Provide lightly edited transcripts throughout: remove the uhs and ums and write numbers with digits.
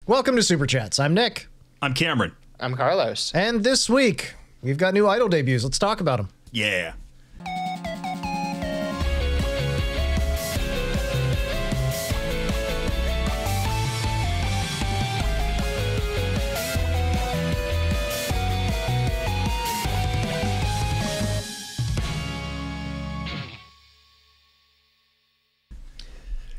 Welcome to Super Chats. I'm Nick. I'm Cameron. I'm Carlos. And this week, we've got new idol debuts. Let's talk about them. Yeah.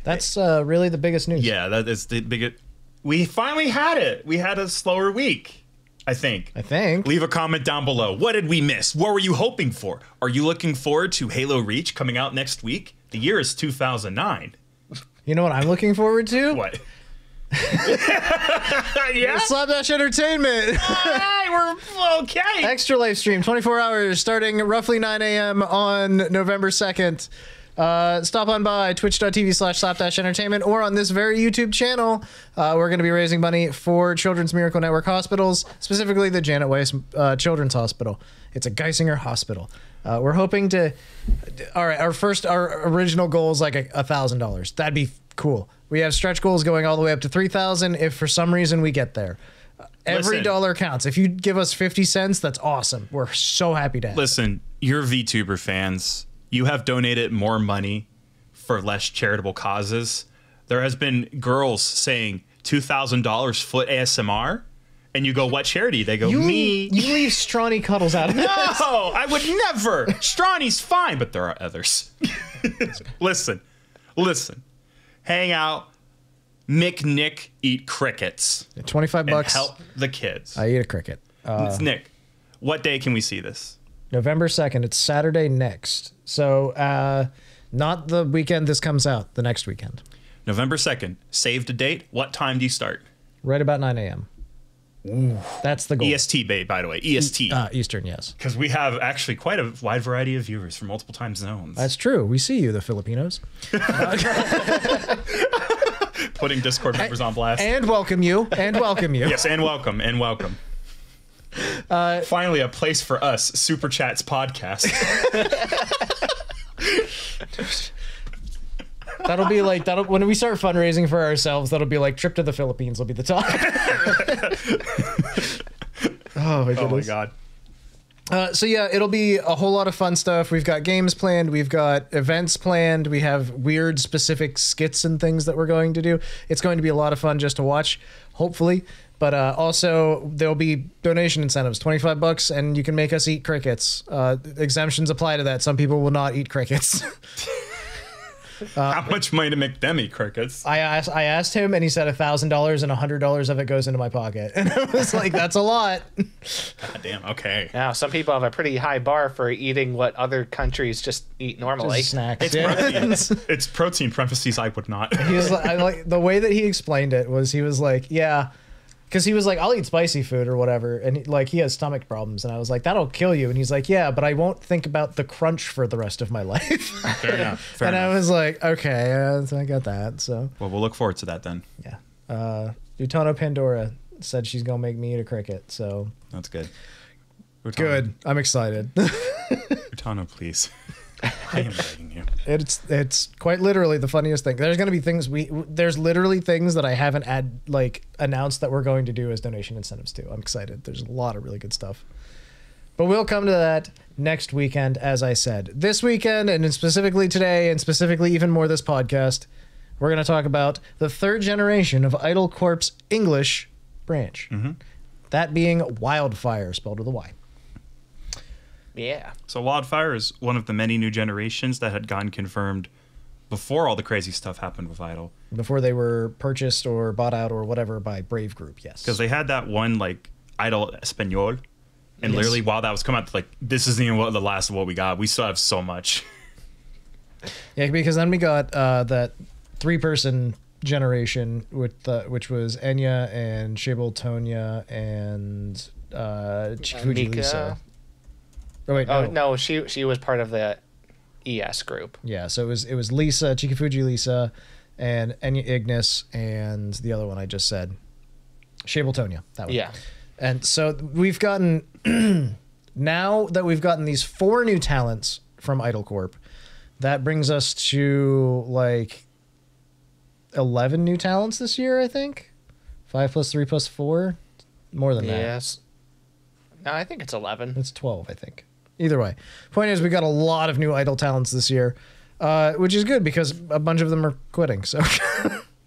That's really the biggest news. Yeah, that is the biggest. We finally had it. We had a slower week, I think. Leave a comment down below. What did we miss? What were you hoping for? Are you looking forward to Halo Reach coming out next week? The year is 2009. You know what I'm looking forward to? What? Yeah? Slapdash Entertainment. Hey, we're okay. Extra live stream, 24 hours, starting roughly 9 a.m. on November 2nd. Stop on by twitch.tv/slapdash-entertainment or on this very YouTube channel. We're going to be raising money for Children's Miracle Network hospitals, specifically the Janet Weiss Children's Hospital. It's a Geisinger hospital. We're hoping to... All right, our original goal is like $1,000. That'd be cool. We have stretch goals going all the way up to $3,000 if for some reason we get there. Every dollar counts. If you give us 50 cents, that's awesome. We're so happy to have. Listen, you're VTuber fans. You have donated more money for less charitable causes. There has been girls saying $2,000 foot ASMR, and you go, what charity? They go, me. You leave Stronny Cuddles out of this. No, I would never. Stronny's fine, but there are others. Listen. Hang out, Nick eat crickets. $25 and help the kids. I eat a cricket. It's Nick. What day can we see this? November 2nd. It's Saturday next. So not the weekend this comes out, the next weekend. November 2nd. Saved a date. What time do you start? Right about 9 a.m. That's the goal. EST, by the way. EST. Eastern, yes. Because we have actually quite a wide variety of viewers from multiple time zones. That's true. We see you, the Filipinos. Putting Discord members on blast. And welcome you. Yes, and welcome. Finally, a place for us, Super Chats podcast. That'll be like when we start fundraising for ourselves. That'll be like trip to the Philippines will be the top. Oh my goodness. Oh my god. So yeah, it'll be a whole lot of fun stuff. We've got games planned. We've got events planned. We have weird specific skits and things that we're going to do. It's going to be a lot of fun just to watch, hopefully. But also there'll be donation incentives, $25, and you can make us eat crickets. Exemptions apply to that. Some people will not eat crickets. How much money to make them eat crickets? I asked him, and he said $1,000, and $100 of it goes into my pocket. And I was like, that's a lot. God damn. Okay. Now, some people have a pretty high bar for eating what other countries just eat normally. Just snacks. It's protein. Parentheses. I would not. He was like, the way that he explained it was he was like, yeah. Because he was like, I'll eat spicy food or whatever. And he has stomach problems. And I was like, that'll kill you. And he's like, yeah, but I won't think about the crunch for the rest of my life. Fair enough. I was like, okay, I got that. So. Well, we'll look forward to that then. Yeah. Utono Pandora said she's going to make me eat a cricket. So. That's good. Utano. Good. I'm excited. Utono, please. I am begging you. It's quite literally the funniest thing. There's going to be things there's literally things that I haven't announced that we're going to do as donation incentives too. I'm excited. There's a lot of really good stuff. But we'll come to that next weekend, as I said. This weekend, and specifically today, and specifically even more this podcast, we're going to talk about the third generation of Idol Corp's English branch. Mm-hmm. That being WildFyre, spelled with a Y. Yeah. So WildFyre is one of the many new generations that had gotten confirmed before all the crazy stuff happened with Idol. Before they were purchased or bought out or whatever by Brave Group, yes. Because they had that one like Idol Espanol, and literally while that was coming out, like this isn't even the last of what we got. We still have so much. Yeah, because then we got that 3-person generation with which was Henya and Shable Tonya and Chikufuji Lisa. Oh wait, no, she was part of the ES group. Yeah, so it was Lisa, Chikufuji Lisa, and Enya Ignis, and the other one I just said, Shable Tonya. That one. Yeah, and so we've gotten now that we've gotten these 4 new talents from Idol Corp, that brings us to like 11 new talents this year, I think. 5 plus 3 plus 4? More than that. Yes. No, I think it's 11. It's 12, I think. Either way. Point is, we got a lot of new idol talents this year, which is good because a bunch of them are quitting. So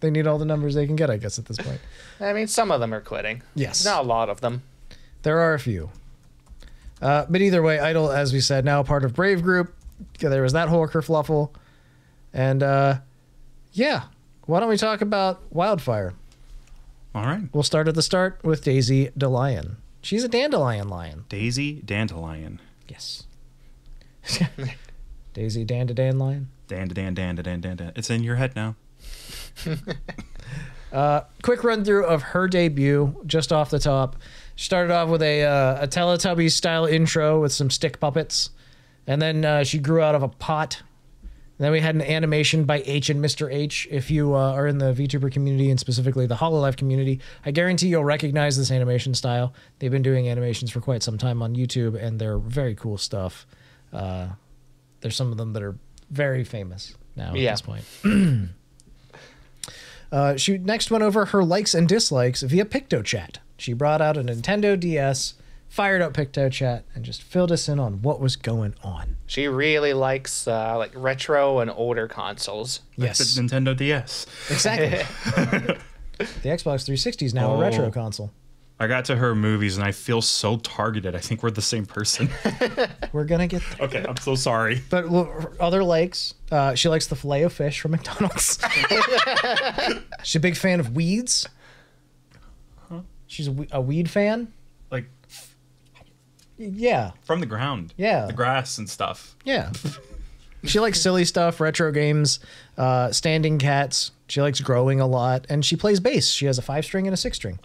they need all the numbers they can get, I guess, at this point. I mean, some of them are quitting. Yes. Not a lot of them. There are a few. But either way, Idol, as we said, now a part of Brave Group. There was that whole kerfluffle. And, yeah. Why don't we talk about WildFyre? All right. We'll start at the start with Daisy Dandelion. She's a dandelion lion. Daisy Dandelion. Yes. Daisy Dandelion. Dan. It's in your head now. Quick run through of her debut, just off the top. She started off with a Teletubbies style intro with some stick puppets, and then she grew out of a pot. And then we had an animation by H and Mr. H. If you are in the VTuber community and specifically the HoloLive community, I guarantee you'll recognize this animation style. They've been doing animations for quite some time on YouTube, and they're very cool stuff. There's some of them that are very famous now at this point. She next went over her likes and dislikes via PictoChat. She brought out a Nintendo DS, fired up PictoChat, and just filled us in on what was going on. She really likes like retro and older consoles. Yes. That's the Nintendo DS. Exactly. The Xbox 360 is now a retro console. I got to her movies and I feel so targeted. I think we're the same person. We're going to get there. Okay, I'm so sorry. But other likes, she likes the filet of fish from McDonald's. She's a big fan of weeds. Huh? She's a weed fan. Like, yeah. From the ground. Yeah. The grass and stuff. Yeah. She likes silly stuff, retro games, standing cats. She likes growing a lot, and she plays bass. She has a 5-string and a 6-string.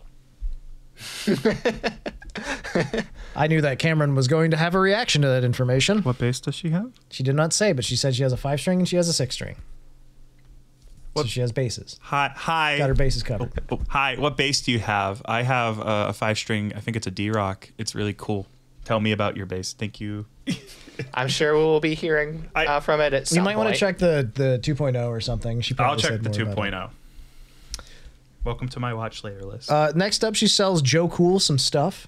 I knew that Cameron was going to have a reaction to that information. What bass does she have? She did not say, but she said she has a 5-string and she has a 6-string. So she has basses. Hi. Got her bases covered. Hi. What bass do you have? I have a 5-string. I think it's a D-Rock. It's really cool. Tell me about your bass. Thank you. I'm sure we will be hearing from it at some point. You might want to check the 2.0 or something. I'll check the 2.0. Welcome to my watch later list. Next up, she sells Joe Cool some stuff.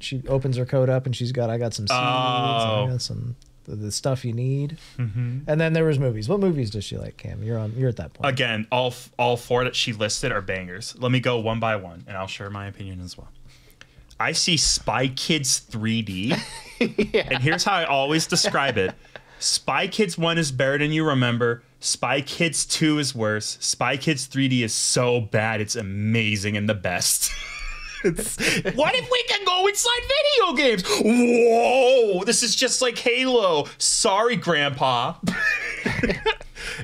She opens her coat up and I got some seeds. I got some the stuff you need. And then there was movies. What movies does she like, Cam? You're at that point. Again, all 4 that she listed are bangers. Let me go one by one, and I'll share my opinion as well. I see Spy Kids 3D, and here's how I always describe it. Spy Kids 1 is better than you remember. Spy Kids 2 is worse. Spy Kids 3D is so bad, it's amazing and the best. What if we can go inside video games? Whoa, this is just like Halo. Sorry, Grandpa.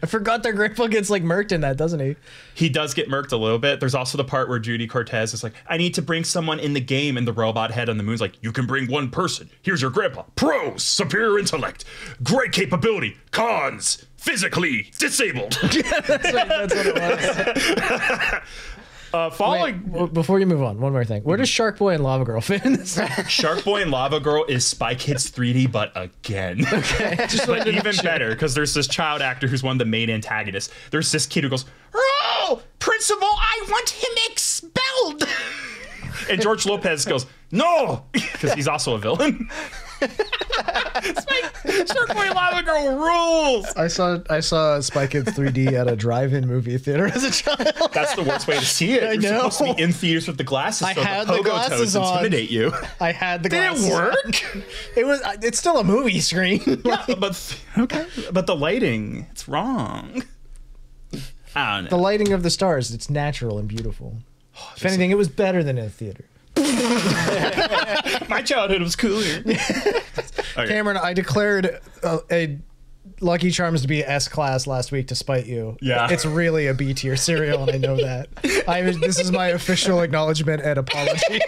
I forgot that Grandpa gets like murked in that, doesn't he? He does get murked a little bit. There's also the part where Judy Cortez is like, I need to bring someone in the game, and the robot head on the moon's like, you can bring one person. Here's your grandpa. Pros, superior intellect, great capability, cons, physically disabled. That's what it was. Wait, before you move on, one more thing. Where does Shark Boy and Lava Girl fit in this? Shark Boy and Lava Girl is Spy Kids 3D, but again. Okay. But even better, because there's this child actor who's one of the main antagonists. There's this kid who goes, "Oh, Principal, I want him expelled." And George Lopez goes, "No," because he's also a villain. Shark Boy and Lava Girl rules. I saw Spy Kids 3D at a drive-in movie theater as a child. That's the worst way to see it. I You're know. supposed to be in theaters with the glasses, so had the the pogo glasses toads on. intimidate you. I had the Did glasses. it work? It's still a movie screen. Yeah, but the lighting, it's wrong. I don't know. The lighting of the stars, it's natural and beautiful. If anything, it was better than in a theater. My childhood was cooler. Okay. Cameron, I declared a Lucky Charms to be S-class last week to spite you. Yeah. It's really a B-tier cereal, and I know that. This is my official acknowledgement and apology.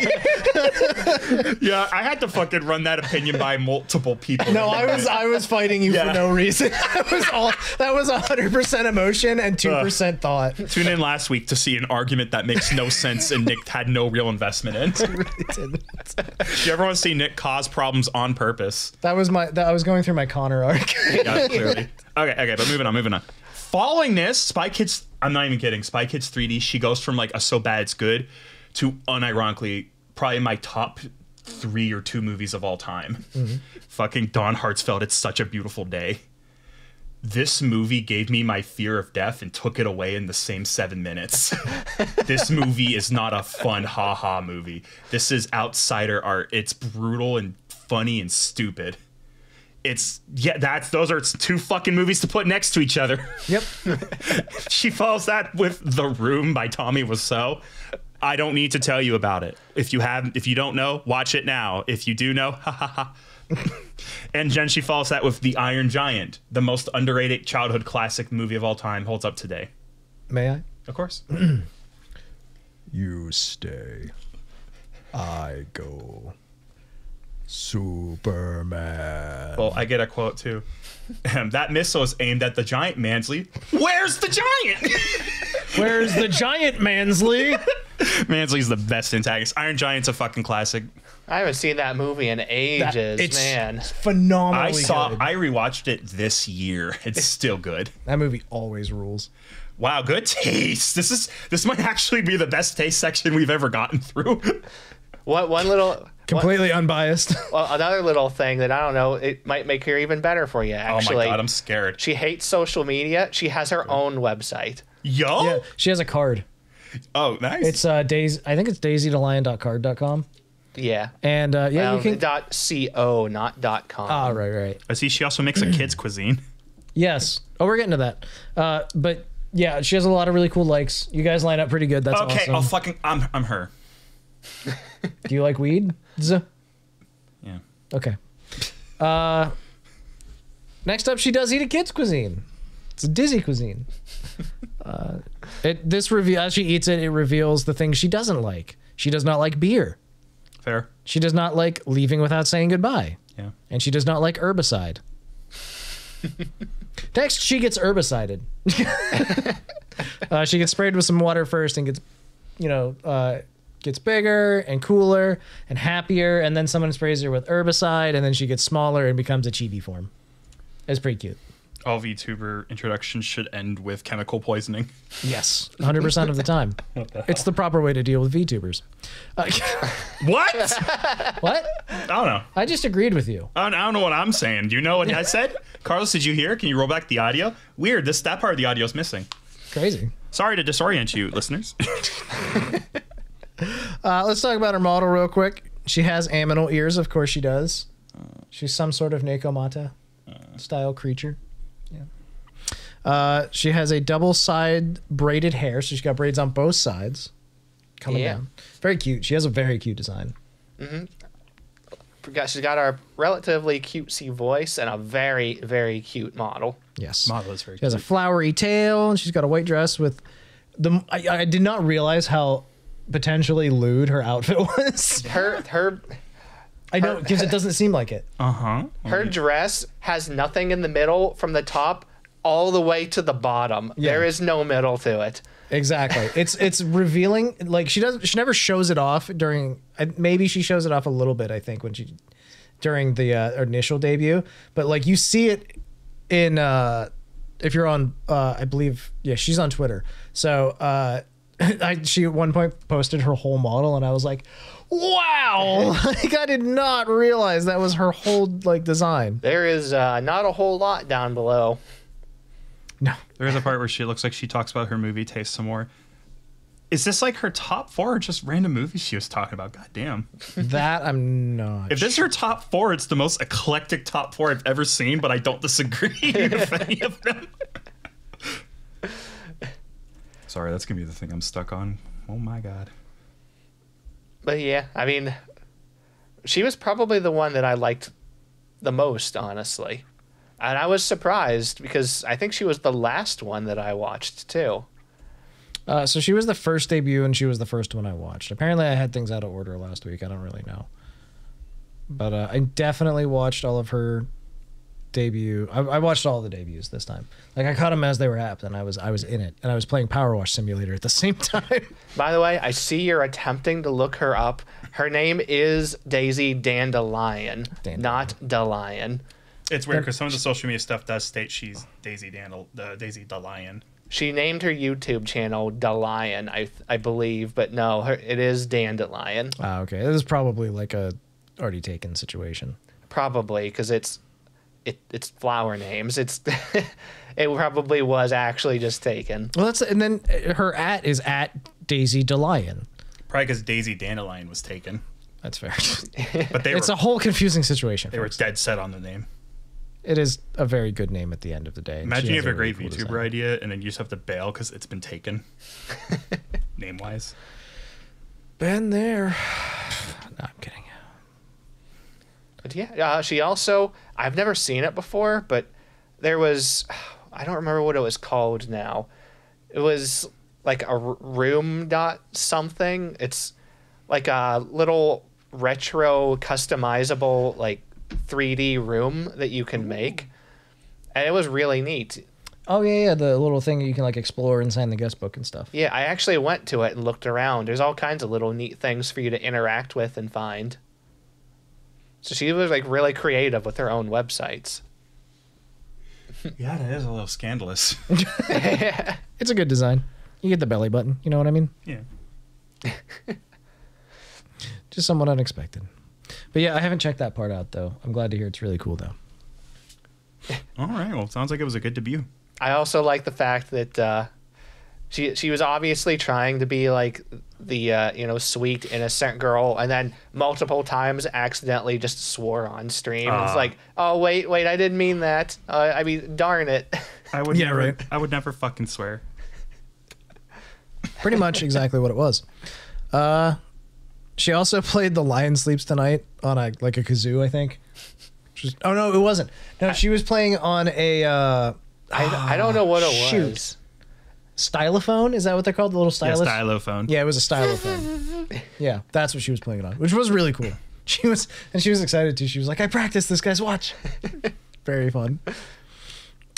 Yeah, I had to fucking run that opinion by multiple people. No, I was fighting you for no reason. That was 100% emotion and 2% thought. Tune in last week to see an argument that makes no sense and Nick had no real investment in. It really didn't. You ever want to see Nick cause problems on purpose? I was going through my Connor arc. Yeah, clearly. Okay, but moving on. Following this, Spy Kids, I'm not even kidding. Spy Kids 3D, she goes from like a so bad it's good to unironically probably my top 3 or 2 movies of all time. Fucking Dawn Hartsfeld, It's Such a Beautiful Day. This movie gave me my fear of death and took it away in the same 7 minutes. This movie is not a fun ha-ha movie. This is outsider art. It's brutal and funny and stupid. Those are 2 fucking movies to put next to each other. Yep. She follows that with The Room by Tommy Wiseau. I don't need to tell you about it. If you don't know, watch it now. If you do know, ha ha ha. And Jen, she follows that with The Iron Giant, the most underrated childhood classic movie of all time, holds up today. May I? Of course. You stay. I go. Superman. Well, I get a quote too. That missile is aimed at the giant, Mansley. Where's the giant? Where's the giant, Mansley? Mansley's the best antagonist. Iron Giant's a fucking classic. I haven't seen that movie in ages, man. It's phenomenally good. I rewatched it this year. It's still good. That movie always rules. Wow, good taste. This might actually be the best taste section we've ever gotten through. One little... Completely unbiased. Well, another little thing that I don't know, it might make her even better for you, actually. Oh my God, I'm scared. She hates social media. She has her own website. Yo? Yeah, she has a card. Oh, nice. It's Daisy. I think it's daisydelion.card.com. Yeah. And you can .co, not .com. Ah, right. I see she also makes a kids cuisine. Yes. Oh, we're getting to that. But yeah, she has a lot of really cool likes. You guys line up pretty good. That's awesome. I'm her. Do you like weed? Yeah. Okay. Next up, she does eat a kid's cuisine. It's a Disney cuisine. As she eats it, it reveals the things she doesn't like. She does not like beer. Fair. She does not like leaving without saying goodbye. Yeah. And she does not like herbicide. Next, she gets herbicided. She gets sprayed with some water first and gets, gets bigger and cooler and happier, and then someone sprays her with herbicide, and then she gets smaller and becomes a chibi form. It's pretty cute. All VTuber introductions should end with chemical poisoning. Yes, 100% of the time. It's the proper way to deal with VTubers. What? What? I don't know. I just agreed with you. I don't know what I'm saying. Do you know what I said? Carlos, did you hear? Can you roll back the audio? Weird. That part of the audio is missing. Crazy. Sorry to disorient you, listeners. Let's talk about her model real quick. She has aminal ears. Of course she does. She's some sort of Nekomata style creature. Yeah. She has a double side braided hair. So she's got braids on both sides coming down. Very cute. She has a very cute design. She's got a relatively cutesy voice and a very, very cute model. Yes. Model is very She has a flowery tail, and she's got a white dress with the... I did not realize how potentially lewd her outfit was. I know, because it doesn't seem like it. Her dress has nothing in the middle from the top all the way to the bottom. Yeah. There is no middle to it. Exactly. It's revealing. Like she never shows it off during. Maybe she shows it off a little bit. I think during the initial debut, but like you see it in if you're on I believe she's on Twitter. So she at one point posted her whole model, and I was like, wow! Like I did not realize that was her whole design. There is not a whole lot down below. No. There is a part where she looks like she talks about her movie taste some more. Is this like her top 4 or just random movies she was talking about? God damn. That I'm not. If this is her top 4, it's the most eclectic top 4 I've ever seen, but I don't disagree with any of them. Sorry, that's going to be the thing I'm stuck on. Oh my God. But yeah, I mean, she was probably the one that I liked the most, honestly. And I was surprised because I think she was the last one that I watched too. So she was the first debut, and she was the first one I watched. Apparently I had things out of order last week. I don't really know. But I definitely watched all of her debut. I watched all the debuts this time. Like I caught them as they were apt, and I was in it. And I was playing Power Wash Simulator at the same time. By the way, I see you're attempting to look her up. Her name is Daisy Dandelion, not Delion. It's weird because some of the social media stuff does state she's Daisy the Lion. She named her YouTube channel Dandelion, I believe, but no, it is Dandelion. Ah, okay. This is probably like a already taken situation. Probably, because it's flower names. It probably was actually just taken. Well, and then her is at Daisy Dandelion. Probably because Daisy Dandelion was taken. That's fair. But it's a whole confusing situation. They were dead set on the name. It is a very good name at the end of the day. Imagine you have a great cool VTuber idea and then you just have to bail because it's been taken. Name-wise. Been there. No, I'm kidding. But yeah, she also, I've never seen it before, but there was, I don't remember what it was called now. It was like a room dot something. It's like a little retro customizable like 3D room that you can make. And it was really neat. Oh, yeah, the little thing that you can like explore and sign the guest book and stuff. Yeah, I actually went to it and looked around. There's all kinds of little neat things for you to interact with and find. So she was like really creative with her own websites. Yeah, that is a little scandalous. It's a good design. You get the belly button. You know what I mean? Yeah. Just somewhat unexpected. But yeah, I haven't checked that part out, though. I'm glad to hear it's really cool, though. All right. Well, it sounds like it was a good debut. I also like the fact that she was obviously trying to be like the sweet innocent girl, and then multiple times accidentally just swore on stream. It's like, oh wait, I didn't mean that. I mean, darn it. I would I would never fucking swear. Pretty much exactly what it was. She also played The Lion Sleeps Tonight on a kazoo, I think. Oh no, it wasn't. No, she was playing on a. I don't know what it was. Stylophone? Is that what they're called? The little stylus? Yeah, stylophone. Yeah, it was a stylophone. Yeah, that's what she was playing it on, which was really cool. She was excited too. She was like, I practiced this, guys. Watch. Very fun.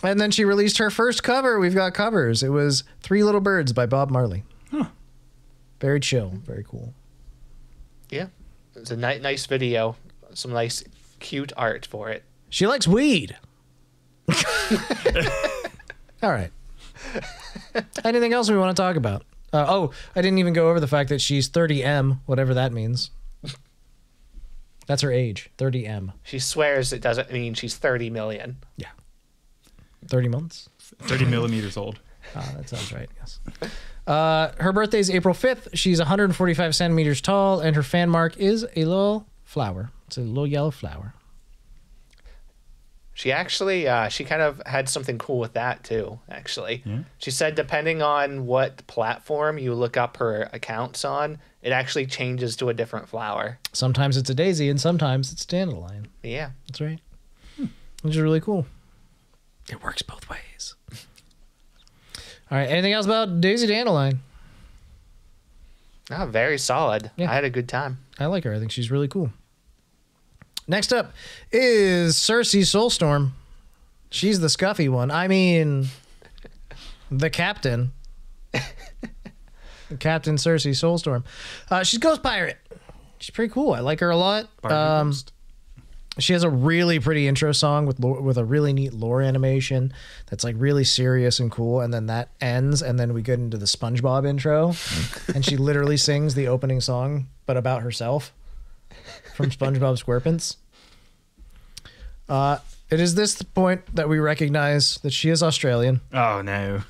And then she released her first cover. We've got covers. It was Three Little Birds by Bob Marley. Huh. Very chill. Very cool. Yeah. It's a nice video. Some nice, cute art for it. She likes weed. All right. Anything else we want to talk about? I didn't even go over the fact that she's 30M, whatever that means. That's her age, 30M. She swears it doesn't mean she's 30 million. Yeah. 30 months? 30 millimeters old. That sounds right, yes. Her birthday is April 5th. She's 145 centimeters tall, and her fan mark is a little flower. It's a little yellow flower. She actually, she kind of had something cool with that too, actually. Yeah. She said depending on what platform you look up her accounts on, it actually changes to a different flower. Sometimes it's a daisy, and sometimes it's dandelion. Yeah. That's right. Which is really cool. It works both ways. All right, anything else about Daisy Dandelion? Oh, very solid. Yeah. I had a good time. I like her. I think she's really cool. Next up is Cersea Soulstorm. She's the scuffy one. I mean, the captain. Captain Cersea Soulstorm. She's Ghost Pirate. She's pretty cool. I like her a lot. She has a really pretty intro song with a really neat lore animation that's like really serious and cool, and then that ends, and then we get into the SpongeBob intro, and she literally sings the opening song, but about herself from SpongeBob SquarePants. It is this point that we recognize that she is Australian. Oh no!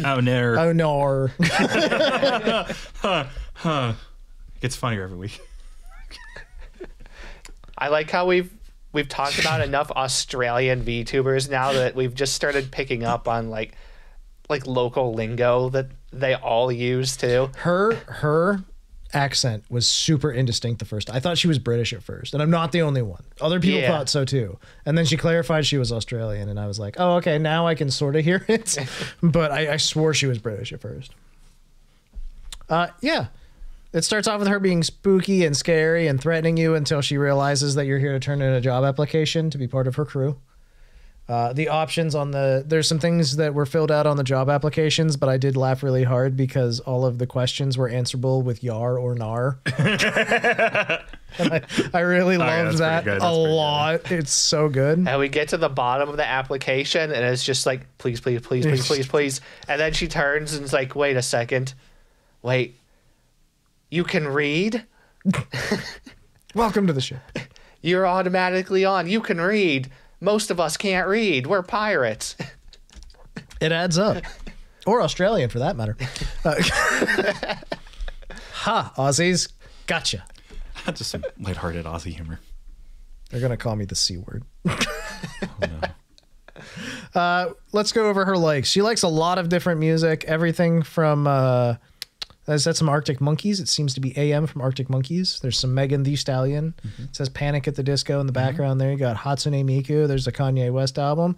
Oh no! Oh no! It gets funnier every week. I like how we've talked about enough Australian VTubers now that we've just started picking up on like local lingo that they all use too. Her accent was super indistinct the first time. I thought she was British at first, and I'm not the only one. Other people thought so too. And then she clarified she was Australian, and I was like, oh, okay, now I can sort of hear it. But I swore she was British at first. Yeah. It starts off with her being spooky and scary and threatening you until she realizes that you're here to turn in a job application to be part of her crew. The options on there's some things that were filled out on the job applications, but I did laugh really hard because all of the questions were answerable with yar or nar. And I really loved that a lot. Good. It's so good. And we get to the bottom of the application and it's just like, please, please, please, please, please, please. And then she turns and is like, wait a second. Wait, you can read? Welcome to the ship. You're automatically on. You can read. Most of us can't read. We're pirates. It adds up. Or Australian, for that matter. Ha, Aussies. Gotcha. Just some lighthearted Aussie humor. They're going to call me the C word. Oh, no. Let's go over her likes. She likes a lot of different music. Everything from... Is that some Arctic Monkeys? It seems to be AM from Arctic Monkeys. There's some Megan Thee Stallion. It says Panic at the Disco in the background there. You got Hatsune Miku. There's a Kanye West album.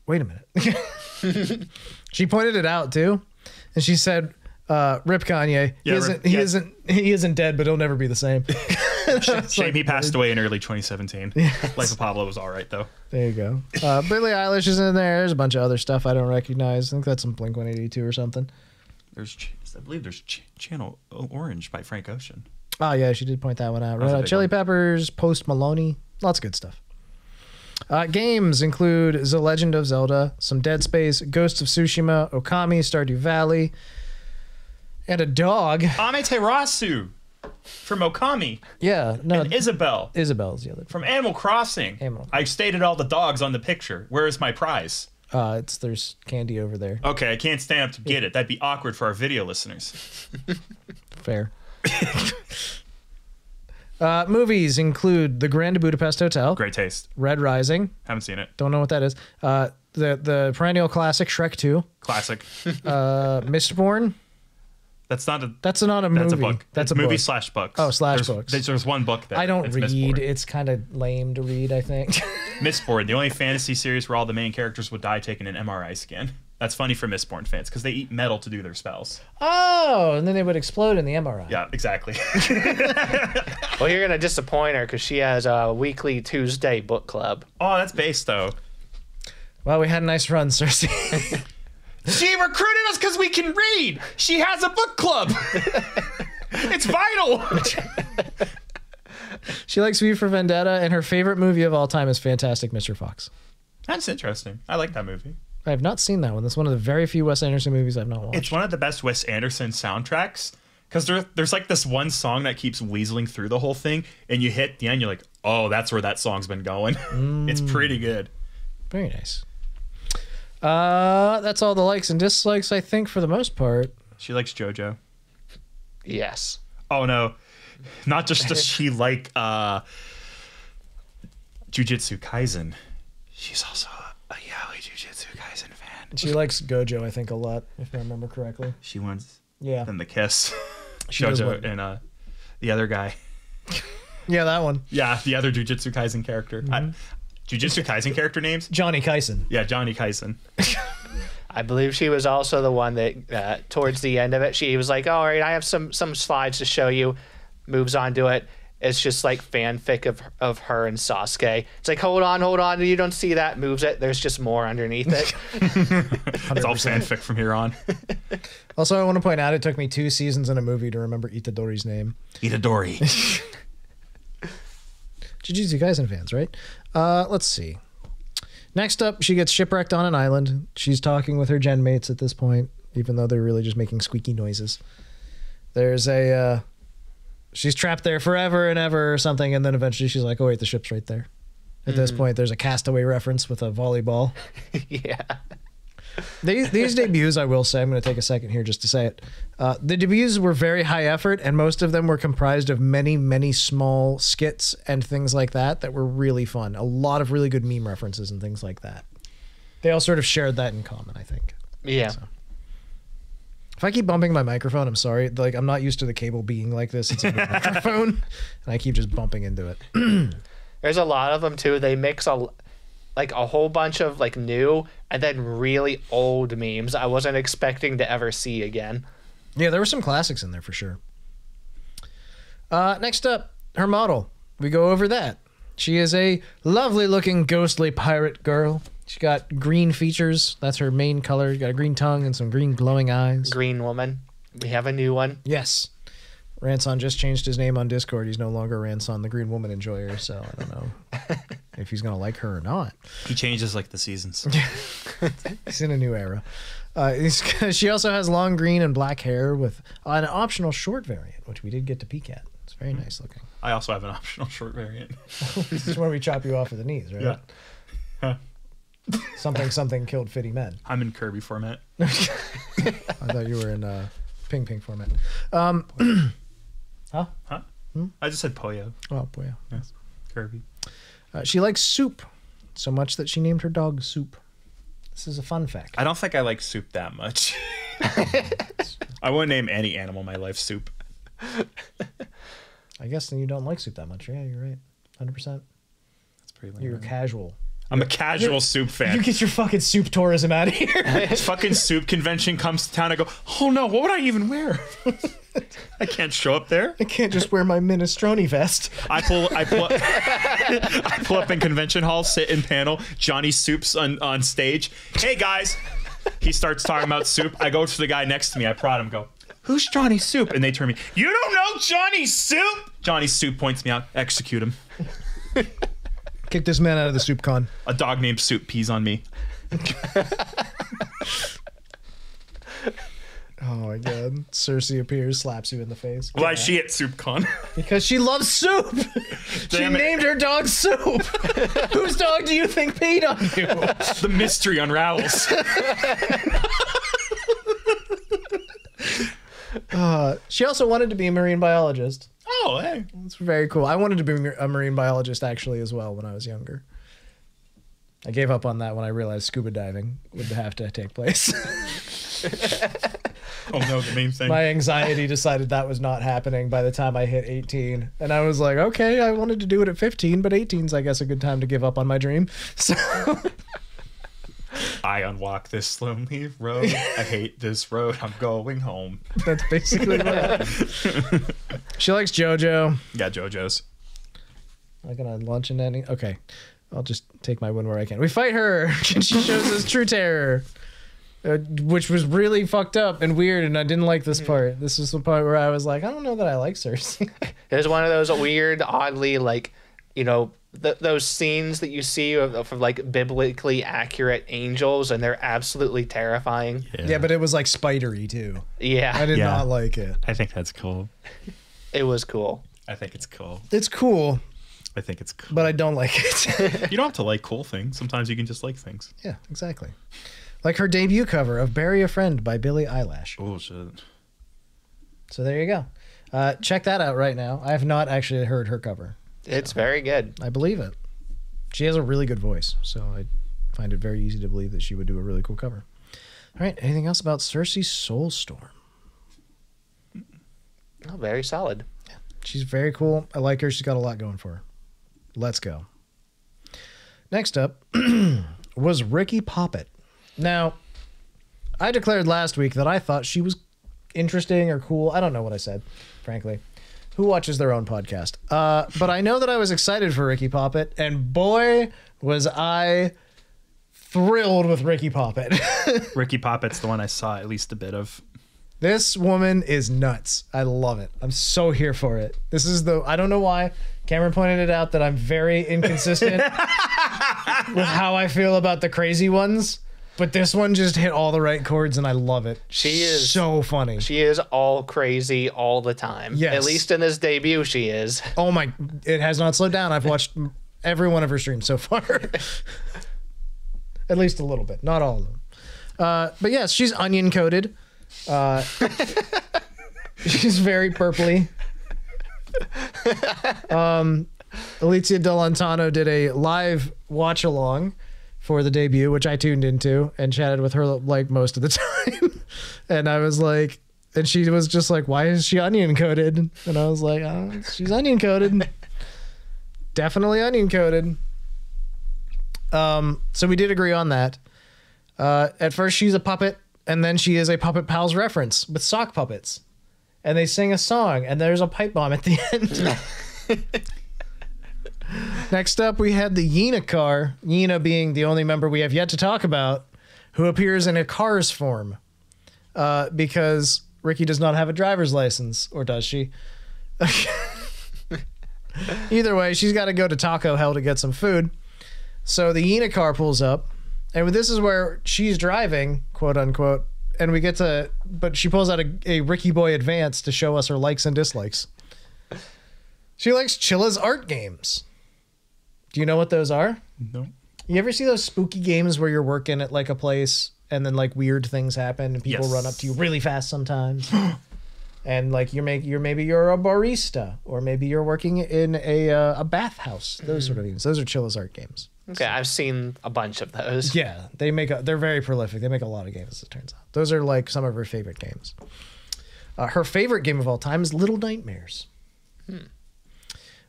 Wait a minute. She pointed it out too. And she said, rip Kanye. Yeah, he isn't dead, but he'll never be the same. Shame he passed away in early 2017. Yes. Life of Pablo was all right, though. There you go. Billie Eilish is in there. There's a bunch of other stuff I don't recognize. I think that's some Blink-182 or something. I believe there's Channel Orange by Frank Ocean. Oh, yeah, she did point that one out. Red Hot Chili Peppers, Post Maloney, lots of good stuff. Games include The Legend of Zelda, some Dead Space, Ghosts of Tsushima, Okami, Stardew Valley, and a dog. Amaterasu from Okami. Yeah, no. And Isabelle. Isabelle's the other. From Animal Crossing. I stated all the dogs on the picture. Where is my prize? There's candy over there. Okay, I can't stand up to get it. That'd be awkward for our video listeners. Fair. Movies include The Grand Budapest Hotel. Great taste. Red Rising. Haven't seen it. Don't know what that is. The perennial classic Shrek 2. Classic. Mistborn. That's not a movie. That's a book. That's a movie slash books. Oh, slash books. There's one book there. I don't read. Mistborn. It's kind of lame to read, I think. Mistborn, the only fantasy series where all the main characters would die taking an MRI scan. That's funny for Mistborn fans because they eat metal to do their spells. Oh, and then they would explode in the MRI. Yeah, exactly. Well, you're going to disappoint her because she has a weekly Tuesday book club. Oh, that's base, though. Well, we had a nice run, Cersea. She recruited us because we can read. She has a book club. It's vital. She likes V for Vendetta, and her favorite movie of all time is Fantastic Mr. Fox. That's interesting. I like that movie. I have not seen that one. That's one of the very few Wes Anderson movies I've not watched. It's one of the best Wes Anderson soundtracks because there's like this one song that keeps weaseling through the whole thing, and you hit the end, you're like, oh, that's where that song's been going. It's pretty good. Very nice. That's all the likes and dislikes, I think, for the most part. She likes JoJo. Yes. Oh no, not just does she like Jujutsu Kaisen, she's also a yaoi Jujutsu Kaisen fan. She likes Gojo, I think, a lot, if I remember correctly. She wants them to kiss. JoJo and the other guy. Yeah, that one. Yeah, the other Jujutsu Kaisen character. Jujutsu Kaisen character names? Johnny Kaisen. Yeah, Johnny Kaisen. I believe she was also the one that towards the end of it, she was like, all right, I have some slides to show you. Moves on to it. It's just like fanfic of her and Sasuke. It's like, hold on, you don't see that. Moves it. There's just more underneath it. It's all fanfic from here on. Also, I want to point out it took me 2 seasons and a movie to remember Itadori's name. Itadori. Jujutsu Kaisen fans, right? Let's see. Next up, she gets shipwrecked on an island. She's talking with her gen mates at this point, even though they're really just making squeaky noises. There's she's trapped there forever and ever or something, and then eventually she's like, oh wait, the ship's right there. At this point, there's a Castaway reference with a volleyball. Yeah. These debuts, I will say, I'm going to take a second here just to say it. The debuts were very high effort, and most of them were comprised of many, many small skits and things like that were really fun. A lot of really good meme references and things like that. They all sort of shared that in common, I think. Yeah. So. If I keep bumping my microphone, I'm sorry. Like, I'm not used to the cable being like this. It's a new microphone, and I keep just bumping into it. There's a lot of them, too. They mix a whole bunch of like new and then really old memes I wasn't expecting to ever see again. Yeah, there were some classics in there for sure. Next up, her model. We go over that. She is a lovely looking ghostly pirate girl. She's got green features. That's her main color. She's got a green tongue and some green glowing eyes. Green woman. We have a new one. Yes. Ranson just changed his name on Discord. He's no longer Ranson, the green woman enjoyer, so I don't know if he's going to like her or not. He changes like the seasons. He's in a new era. She also has long green and black hair with an optional short variant, which we did get to peek at. It's very nice looking. I also have an optional short variant. This is where we chop you off at the knees, right? Yeah. Huh. Something killed Fitty Men. I'm in Kirby format. I thought you were in Ping Ping format. Huh? I just said Poyo. Oh, Poyo. Yes. Kirby. She likes soup so much that she named her dog Soup. This is a fun fact. I don't think I like soup that much. I wouldn't name any animal in my life Soup. I guess then you don't like soup that much. Yeah, you're right. 100%. That's pretty lame. You're casual. I'm a casual soup fan. You get your fucking soup tourism out of here. Fucking soup convention comes to town. I go, oh no, what would I even wear? I can't show up there. I can't just wear my minestrone vest. I pull up in convention hall, sit in panel. Johnny Soup's on stage. Hey guys. He starts talking about soup. I go to the guy next to me. I prod him. Go, who's Johnny Soup? And they turn me. You don't know Johnny Soup? Johnny Soup points me out. Execute him. Kick this man out of the soup con. A dog named Soup pees on me. Oh my god. Cersea appears, slaps you in the face. Why is she at SoupCon? Because she loves soup. She named her dog Soup. Whose dog do you think peed on you? The mystery unravels. She also wanted to be a marine biologist. Oh, hey. It's very cool. I wanted to be a marine biologist actually as well when I was younger. I gave up on that when I realized scuba diving would have to take place. Oh no, the main thing. My anxiety decided that was not happening by the time I hit 18. And I was like, okay, I wanted to do it at 15, but 18's I guess a good time to give up on my dream. So I unwalk this lonely road. I hate this road. I'm going home. That's basically what happened. She likes JoJo. Yeah, JoJo's. Not gonna launch into any. Okay, I'll just take my win where I can. We fight her, and she shows us true terror, which was really fucked up and weird, and I didn't like this part. This is the part where I was like, I don't know that I like Cersei. It was one of those weird, oddly, like, you know, those scenes that you see of like biblically accurate angels, and they're absolutely terrifying. Yeah, but it was like spidery too. Yeah, I did not like it. I think that's cool. It was cool. I think it's cool. It's cool. I think it's cool. But I don't like it. You don't have to like cool things. Sometimes you can just like things. Yeah, exactly. Like her debut cover of Bury a Friend by Billie Eilish. Oh, shit. So there you go. Check that out right now. I have not actually heard her cover. It's very good. I believe it. She has a really good voice, so I find it very easy to believe that she would do a really cool cover. All right, anything else about Cersea Soulstorm? Oh, very solid. Yeah, she's very cool. I like her. She's got a lot going for her. Let's go. Next up was Riki Poppet. Now, I declared last week that I thought she was interesting or cool. I don't know what I said, frankly. Who watches their own podcast? But I know that I was excited for Riki Poppet, and boy, was I thrilled with Riki Poppet. Riki Poppet's the one I saw at least a bit of. This woman is nuts. I love it. I'm so here for it. This is I don't know why. Cameron pointed it out that I'm very inconsistent with how I feel about the crazy ones. But this one just hit all the right chords, and I love it. She is so funny. She is all crazy all the time. Yes. At least in this debut, she is. Oh my! It has not slowed down. I've watched every one of her streams so far. At least a little bit, not all of them. But yes, she's onion coated. She's very purpley. Alicia Delantano did a live watch along for the debut, which I tuned into and chatted with her like most of the time. And I was like, and she was just like, why is she onion coated? And I was like, oh, she's onion coated. Definitely onion coated. So we did agree on that. At first she's a puppet, and then she is a Puppet Pals reference with sock puppets. And they sing a song, and there's a pipe bomb at the end. Next up, we had the Yena car. Yena being the only member we have yet to talk about, who appears in a car's form. Because Riki does not have a driver's license, or does she? Either way, she's got to go to Taco Hell to get some food. So the Yena car pulls up, and this is where she's driving, quote unquote, and we get to, but she pulls out a Riki Boy Advance to show us her likes and dislikes. She likes Chilla's art games. Do you know what those are? No. You ever see those spooky games where you're working at like a place and then like weird things happen and people run up to you really fast sometimes? And like maybe you're a barista, or maybe you're working in a bathhouse. Those sort of things. Those are Chilla's art games. Okay, I've seen a bunch of those. Yeah, they're very prolific. They make a lot of games, as it turns out. Those are like some of her favorite games. Her favorite game of all time is Little Nightmares.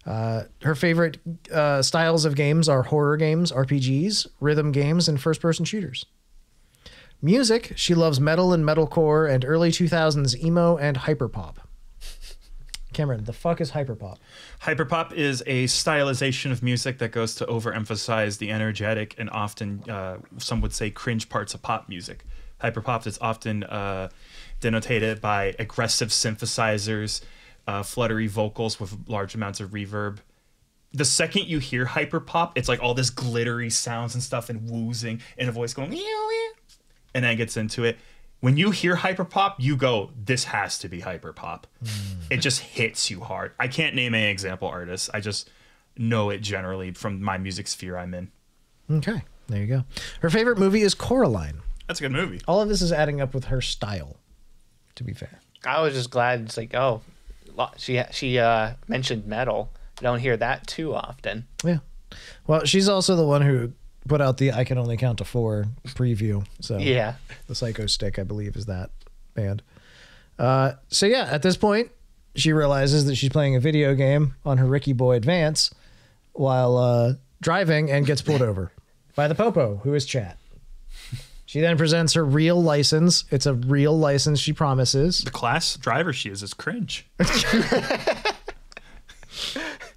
Her favorite styles of games are horror games, RPGs, rhythm games, and first-person shooters. Music, she loves metal and metalcore and early 2000s emo and hyperpop. Cameron, the fuck is hyperpop? Hyperpop is a stylization of music that goes to overemphasize the energetic and often, some would say, cringe parts of pop music. Hyperpop is often denotated by aggressive synthesizers, fluttery vocals with large amounts of reverb. The second you hear hyperpop, it's like all this glittery sounds and stuff and woozing and a voice going, and then it gets into it. When you hear hyperpop, you go, this has to be hyperpop. It just hits you hard. I can't name any example artists. I just know it generally from my music sphere I'm in. Okay, there you go. Her favorite movie is Coraline. That's a good movie. All of this is adding up with her style, to be fair. I was just glad it's like, oh, she mentioned metal. You don't hear that too often. Yeah. Well, she's also the one who put out the I Can Only Count to 4 preview. So yeah, the Psycho Stick, I believe, is that band. So yeah, at this point, she realizes that she's playing a video game on her Riki Boy Advance while driving and gets pulled over by the Popo, who is Chat. She then presents her real license. It's a real license, she promises. The class driver she is cringe.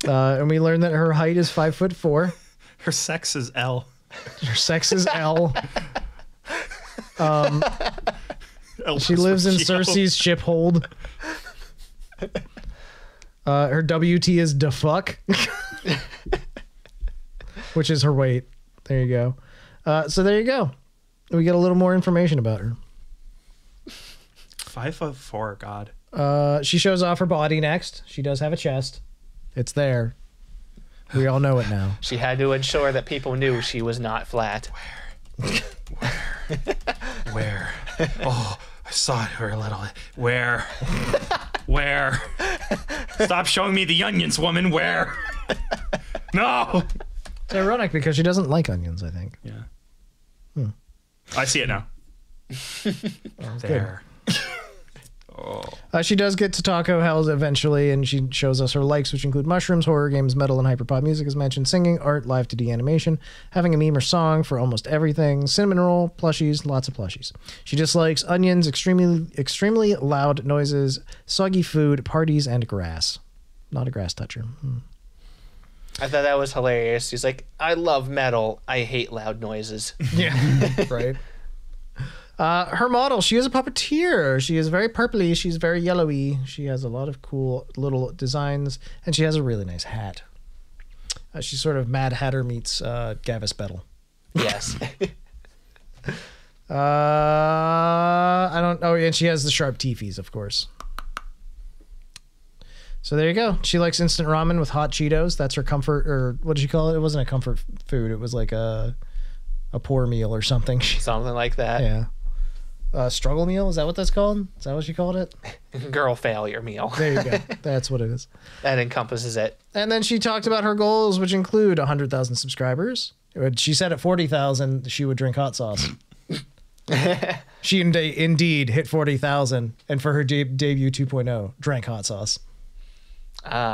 And we learn that her height is 5'4". Her sex is L. Her sex is L. She lives in Cersei's ship hold. Her WT is da fuck, which is her weight. There you go. So there you go. We get a little more information about her. 5'4", God. She shows off her body next. She does have a chest. It's there. We all know it now. She had to ensure that people knew she was not flat. Where? Oh, I saw it her a little. Where? Stop showing me the onions, woman. Where? No. It's ironic because she doesn't like onions, I think. Yeah. I see it now. There. She does get to Taco Hell eventually, and she shows us her likes, which include mushrooms, horror games, metal, and hyperpop music, as mentioned, singing, art, live 2D animation, having a meme or song for almost everything, cinnamon roll, plushies, lots of plushies. She dislikes onions, extremely loud noises, soggy food, parties, and grass. Not a grass toucher. I thought that was hilarious. He's like, I love metal. I hate loud noises. Yeah, right. Her model, she is a puppeteer. She is very purpley. She's very yellowy. She has a lot of cool little designs, and she has a really nice hat. She's sort of Mad Hatter meets Gavis Bettel. Yes. I don't know. And she has the sharp teefies, of course. So there you go. She likes instant ramen with hot Cheetos. That's her comfort, or what did she call it? It wasn't a comfort food. It was like a poor meal or something. Something like that. Yeah. Struggle meal? Is that what that's called? Is that what she called it? Girl failure meal. There you go. That's what it is. That encompasses it. And then she talked about her goals, which include 100,000 subscribers. She said at 40,000, she would drink hot sauce. She indeed hit 40,000. And for her debut 2.0, drank hot sauce.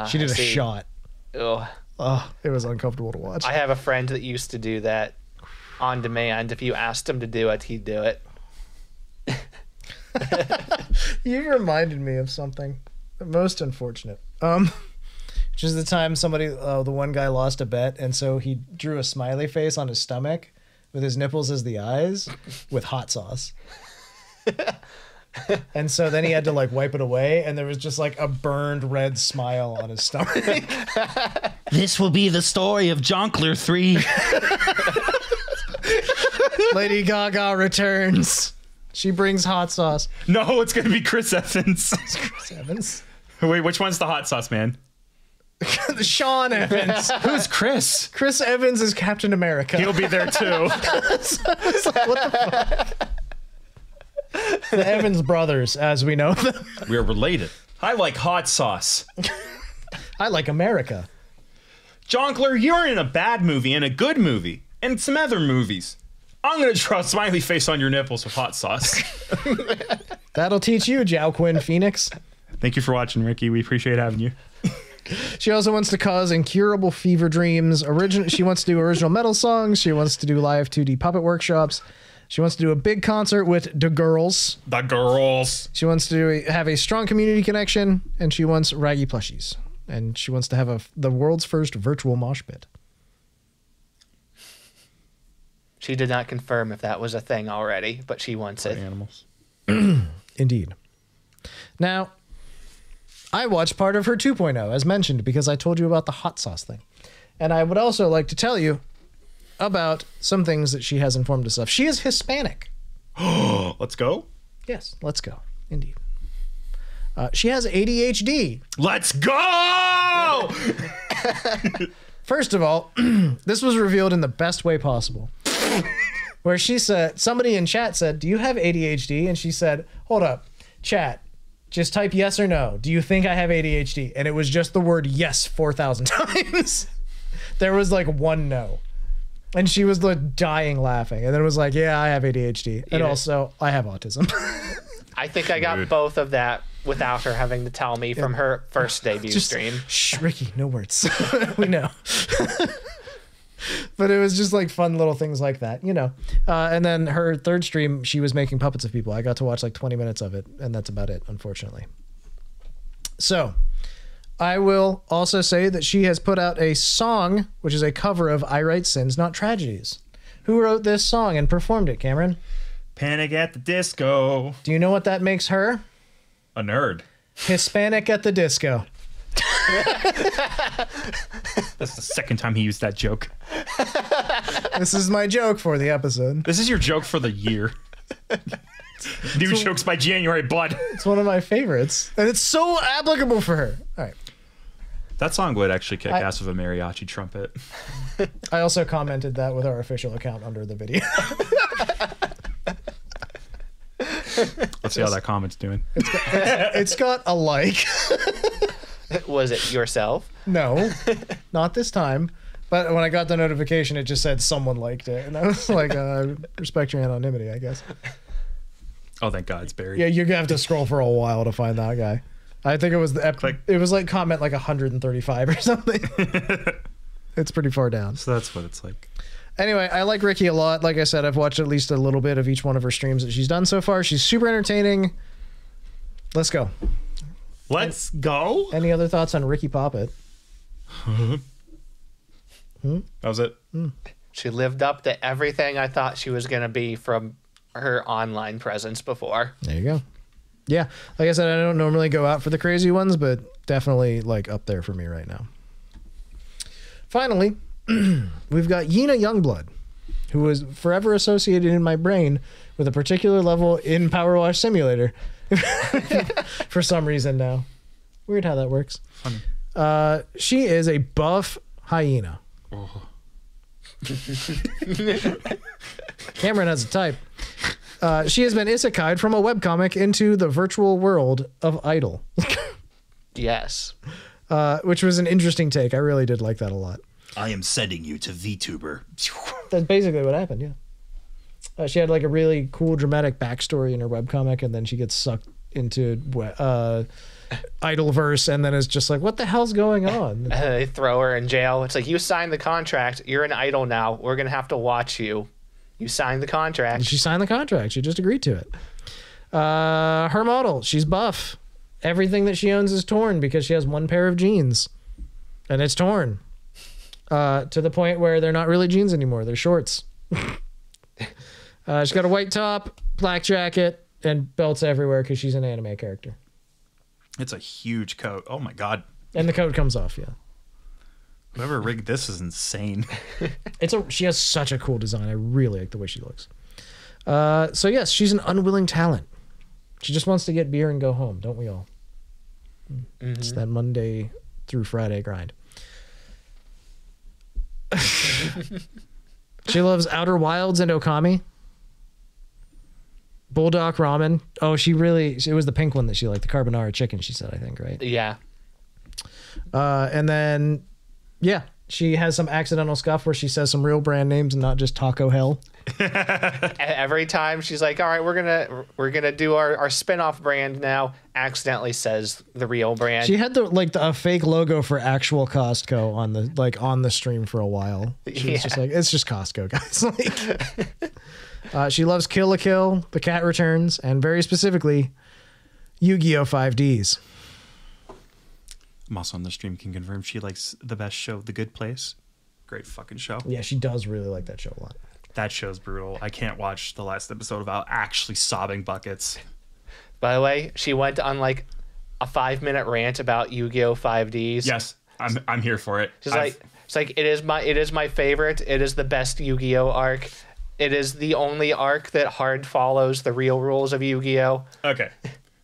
She did a shot. Ugh. Oh, it was uncomfortable to watch. I have a friend that used to do that on demand. If you asked him to do it, he'd do it. You reminded me of something most unfortunate. Which is the time somebody, the one guy lost a bet, and so he drew a smiley face on his stomach with his nipples as the eyes with hot sauce. And so then he had to like wipe it away, and there was just like a burned red smile on his stomach. This will be the story of Jonkler 3. Lady Gaga returns. She brings hot sauce. No, it's going to be Chris Evans. Chris Evans? Wait, which one's the hot sauce man? Sean Evans. Who's Chris? Chris Evans is Captain America. He'll be there too. It's like, what the fuck? The Evans brothers, as we know them. We're related. I like hot sauce. I like America. Jonkler, you're in a bad movie and a good movie and some other movies. I'm going to draw a smiley face on your nipples with hot sauce. That'll teach you, Jao Quinn Phoenix. Thank you for watching, Ricky. We appreciate having you. She also wants to cause incurable fever dreams. She wants to do original metal songs. She wants to do live 2D puppet workshops. She wants to do a big concert with the girls. The girls. She wants to have a strong community connection, and she wants raggy plushies. And she wants to have the world's first virtual mosh pit. She did not confirm if that was a thing already, but she wants it. Animals. Indeed. Now, I watched part of her 2.0, as mentioned, because I told you about the hot sauce thing. And I would also like to tell you about some things that she has informed us of. She is Hispanic. Let's go. Yes, let's go. Indeed. She has ADHD. Let's go! First of all, this was revealed in the best way possible. Where she said, somebody in chat said, do you have ADHD? And she said, hold up, chat, just type yes or no. Do you think I have ADHD? And it was just the word yes 4,000 times. There was like one no. And she was like dying laughing. And then it was like, yeah, I have ADHD. And also, I have autism. I think I got both of that without her having to tell me from her first debut stream. Shh, Ricky, no words. We know. But it was just like fun little things like that, you know. And then her third stream, she was making puppets of people. I got to watch like 20 minutes of it, and that's about it, unfortunately. So I will also say that she has put out a song, which is a cover of I Write Sins, Not Tragedies. Who wrote this song and performed it, Cameron? Panic at the Disco. Do you know what that makes her? A nerd. Hispanic at the Disco. That's the second time he used that joke. This is my joke for the episode. This is your joke for the year. New jokes by January Blood. It's one of my favorites. And it's so applicable for her. All right. That song would actually kick ass with a mariachi trumpet. I also commented that with our official account under the video. Let's see how that comment's doing. It's got a like. Was it yourself? No, not this time. But when I got the notification, it just said someone liked it. And I was like, respect your anonymity, I guess. Oh, thank God it's buried. Yeah, you're going to have to scroll for a while to find that guy. I think it was it was like comment like 135 or something. It's pretty far down. So that's what it's like. Anyway, I like Riki a lot. Like I said, I've watched at least a little bit of each one of her streams that she's done so far. She's super entertaining. Let's go. Let's go. Any other thoughts on Riki Poppet? That was it. She lived up to everything I thought she was going to be from her online presence before. There you go. Yeah, like I said, I don't normally go out for the crazy ones, but definitely like up there for me right now. Finally, we've got Yena Youngblood, who is forever associated in my brain with a particular level in Power Wash Simulator for some reason now. Weird how that works. Funny. She is a buff hyena. Oh. Cameron has a type. She has been isekai'd from a webcomic into the virtual world of Idol. Yes. Which was an interesting take. I really did like that a lot. I am sending you to VTuber. That's basically what happened, yeah. She had like a really cool dramatic backstory in her webcomic, and then she gets sucked into Idolverse, and then it's just like, what the hell's going on? They throw her in jail. It's like, you signed the contract. You're an idol now. We're going to have to watch you. You signed the contract. And she signed the contract. She just agreed to it. Her model, she's buff. Everything that she owns is torn because she has one pair of jeans. And it's torn. To the point where they're not really jeans anymore. They're shorts. She's got a white top, black jacket, and belts everywhere because she's an anime character. It's a huge coat. Oh my god. And the coat comes off, yeah. Whoever rigged this is insane. She has such a cool design. I really like the way she looks. So yes, she's an unwilling talent. She just wants to get beer and go home, don't we all? Mm-hmm. It's that Monday through Friday grind. She loves Outer Wilds and Okami. Bulldog ramen. Oh, it was the pink one that she liked, the carbonara chicken, she said, I think, right? Yeah. And then, yeah, she has some accidental scuff where she says some real brand names and not just Taco Hell. Every time she's like, all right, we're gonna do our spin-off brand now, accidentally says the real brand. She had a fake logo for actual Costco on the stream for a while. She was just like, it's just Costco, guys. She loves Kill la Kill, The Cat Returns, and very specifically, Yu-Gi-Oh! 5Ds. I'm also on the stream, can confirm she likes the best show, The Good Place. Great fucking show. Yeah, she does really like that show a lot. That show's brutal. I can't watch the last episode without actually sobbing buckets. By the way, she went on like a 5-minute rant about Yu-Gi-Oh! 5Ds. Yes, I'm here for it. She's like, it is my favorite. It is the best Yu-Gi-Oh! Arc. It is the only arc that hard follows the real rules of Yu-Gi-Oh! Okay.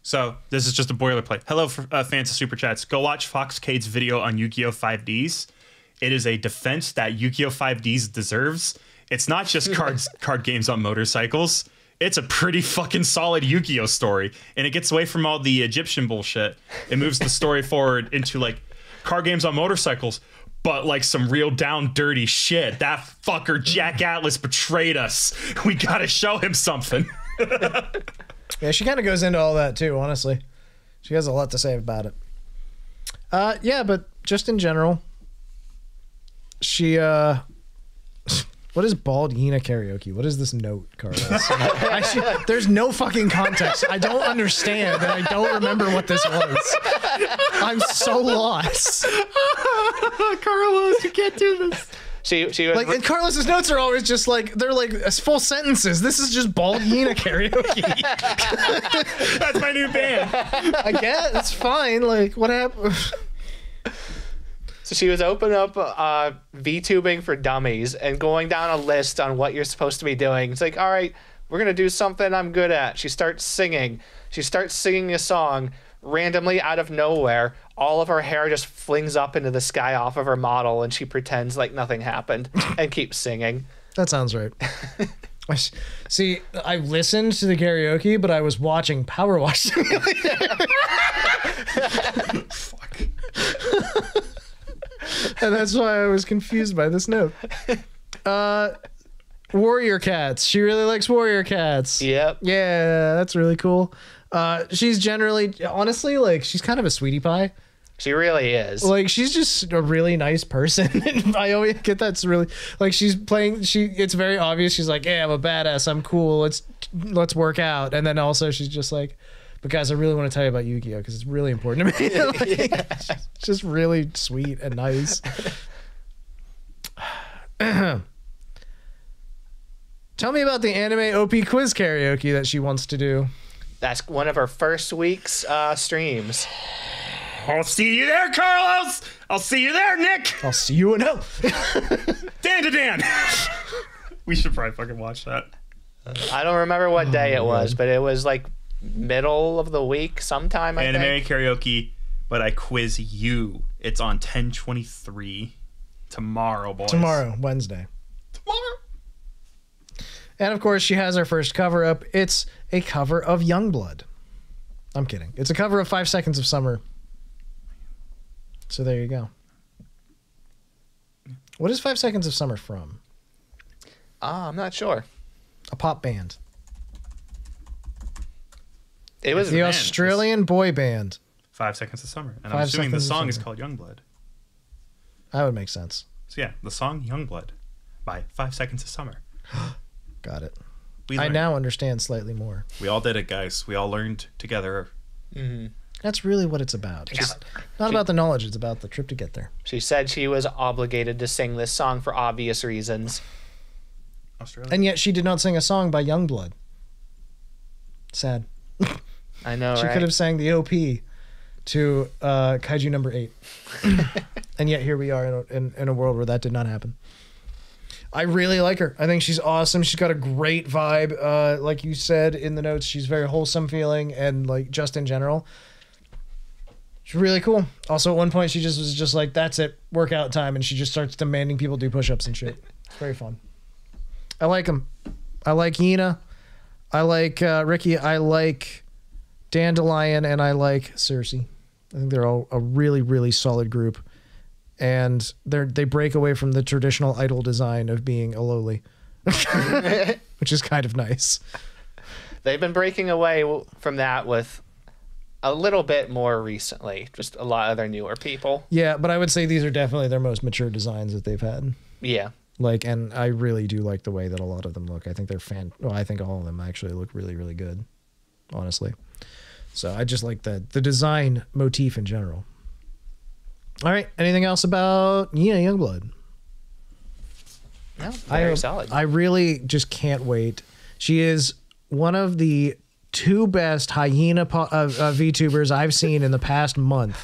So this is just a boilerplate. Hello, fans of Super Chats. Go watch Foxcade's video on Yu-Gi-Oh! 5Ds. It is a defense that Yu-Gi-Oh! 5Ds deserves. It's not just card games on motorcycles. It's a pretty fucking solid Yu-Gi-Oh! Story. And it gets away from all the Egyptian bullshit. It moves the story forward into like card games on motorcycles, but like some real down dirty shit. That fucker Jack Atlas betrayed us. We gotta show him something. Yeah, she kind of goes into all that too, honestly. She has a lot to say about it. Yeah, but just in general, she what is bald Yena Karaoke? What is this note, Carlos? There's no fucking context. I don't understand, and I don't remember what this was. I'm so lost. Carlos, you can't do this. She was like, and Carlos's notes are always just like, they're like full sentences. This is just bald Yena Karaoke. That's my new band. I guess it's fine. Like, what happened? So she was opening up VTubing for dummies and going down a list on what you're supposed to be doing. It's like, all right, we're going to do something I'm good at. She starts singing. She starts singing a song randomly out of nowhere. All of her hair just flings up into the sky off of her model, and she pretends like nothing happened and keeps singing. That sounds right. See, I listened to the karaoke, but I was watching Power Wash Simulator. Fuck. And that's why I was confused by this note. Warrior cats. She really likes warrior cats. Yep. Yeah, that's really cool. She's generally, honestly, like, she's kind of a sweetie pie. She really is. Like, she's just a really nice person. And I always get that's really, like, she's playing, it's very obvious. She's like, yeah, I'm a badass. I'm cool. Let's work out. And then also she's just like, but guys, I really want to tell you about Yu-Gi-Oh! Because it's really important to me. Like, Yeah. It's just really sweet and nice. Tell me about the anime OP quiz karaoke that she wants to do. That's one of her first week's streams. I'll see you there, Carlos. I'll see you there, Nick. I'll see you in hell. Dan to Dan. We should probably fucking watch that. I don't remember what day it was, but it was like middle of the week sometime, I Anime think. karaoke, but I quiz you. It's on 10/23 tomorrow, boys. Tomorrow, Wednesday. Tomorrow. And of course, she has her first cover up. It's a cover of Youngblood. I'm kidding. It's a cover of 5 Seconds of Summer. So there you go. What is 5 Seconds of Summer from? I'm not sure. A pop band. It was The Australian boy band. 5 Seconds of Summer. And I'm 5 assuming the Seconds of song is Summer. called Youngblood. That would make sense. So yeah, the song Youngblood by 5 Seconds of Summer. Got it. We I learned. now understand slightly more. We all did it, guys. We all learned together. Mm-hmm. That's really what it's about. It's not about the knowledge. It's about the trip to get there. She said she was obligated to sing this song for obvious reasons. Australia. And yet she did not sing a song by Youngblood. Sad. I know, She right? could have sang the OP to Kaiju number 8. And yet here we are in a world where that did not happen. I really like her. I think she's awesome. She's got a great vibe. Like you said in the notes, she's very wholesome feeling, and like just in general. She's really cool. Also, at one point, she just was just like, that's it, workout time, and she just starts demanding people do push-ups and shit. It's very fun. I like them. I like Yena. I like Riki. I like Dandelion, and I like Cersea. I think they're all a really, really solid group. And they break away from the traditional idol design of being a lowly, which is kind of nice. They've been breaking away from that with a little bit more recently. Just a lot of their newer people. Yeah, but I would say these are definitely their most mature designs that they've had. Yeah. Like, and I really do like the way that a lot of them look. I think they're well, I think all of them actually look really, really good, honestly. So I just like the design motif in general. All right. Anything else about Yena Youngblood? No, very solid. I really just can't wait. She is one of the 2 best hyena VTubers I've seen in the past month.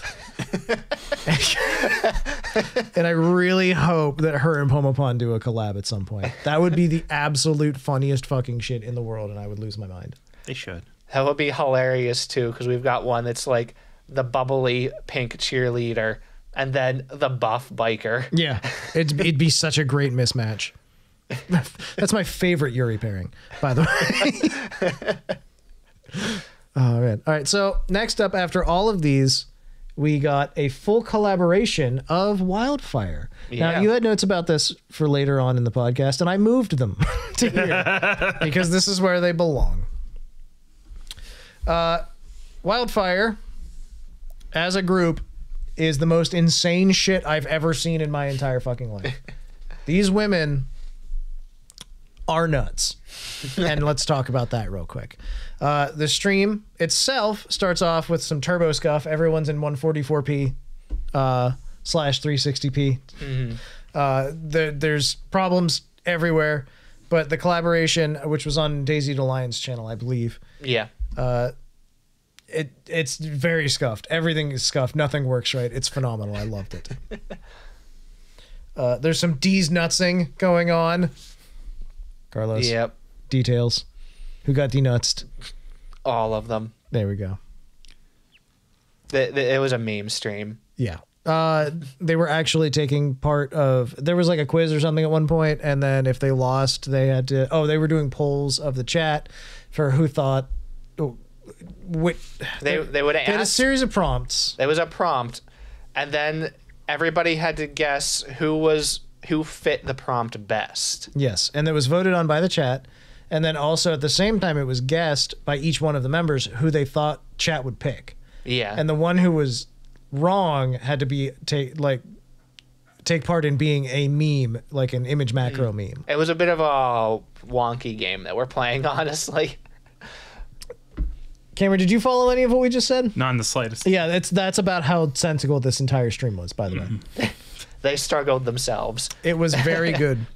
And I really hope that her and Poma Pon do a collab at some point. That would be the absolute funniest fucking shit in the world, and I would lose my mind. They should. That would be hilarious too, because we've got one that's like the bubbly pink cheerleader and then the buff biker. Yeah, it'd be such a great mismatch. That's my favorite Yuri pairing, by the way. Oh man! All right, so next up, after all of these, we got a full collaboration of WildFyre. Yeah. Now, you had notes about this for later on in the podcast, and I moved them to here because this is where they belong. WildFyre, as a group, is the most insane shit I've ever seen in my entire fucking life. These women are nuts. And let's talk about that real quick. The stream itself starts off with some turbo scuff. Everyone's in 144p slash 360p. Mm-hmm. There's problems everywhere, but the collaboration, which was on Daisy to Lion's channel, I believe. Yeah. It's very scuffed. Everything is scuffed. Nothing works right. It's phenomenal. I loved it. There's some D's nutsing going on. Carlos. Yep. Details. Who got denutsed? All of them. There we go. It was a meme stream. Yeah. They were actually taking part of, there was like a quiz or something at one point, and then if they lost, they had to, they were doing polls of the chat for who thought, they would ask. They had a series of prompts. There was a prompt, and then everybody had to guess who fit the prompt best. Yes, and it was voted on by the chat, and then also at the same time it was guessed by each one of the members who they thought chat would pick. Yeah. And the one who was wrong had to take part in being a meme, like an image macro meme. It was a bit of a wonky game that we're playing, honestly. Cameron, did you follow any of what we just said? Not in the slightest. Yeah, that's about how sensical this entire stream was, by the way. They struggled themselves. It was very good.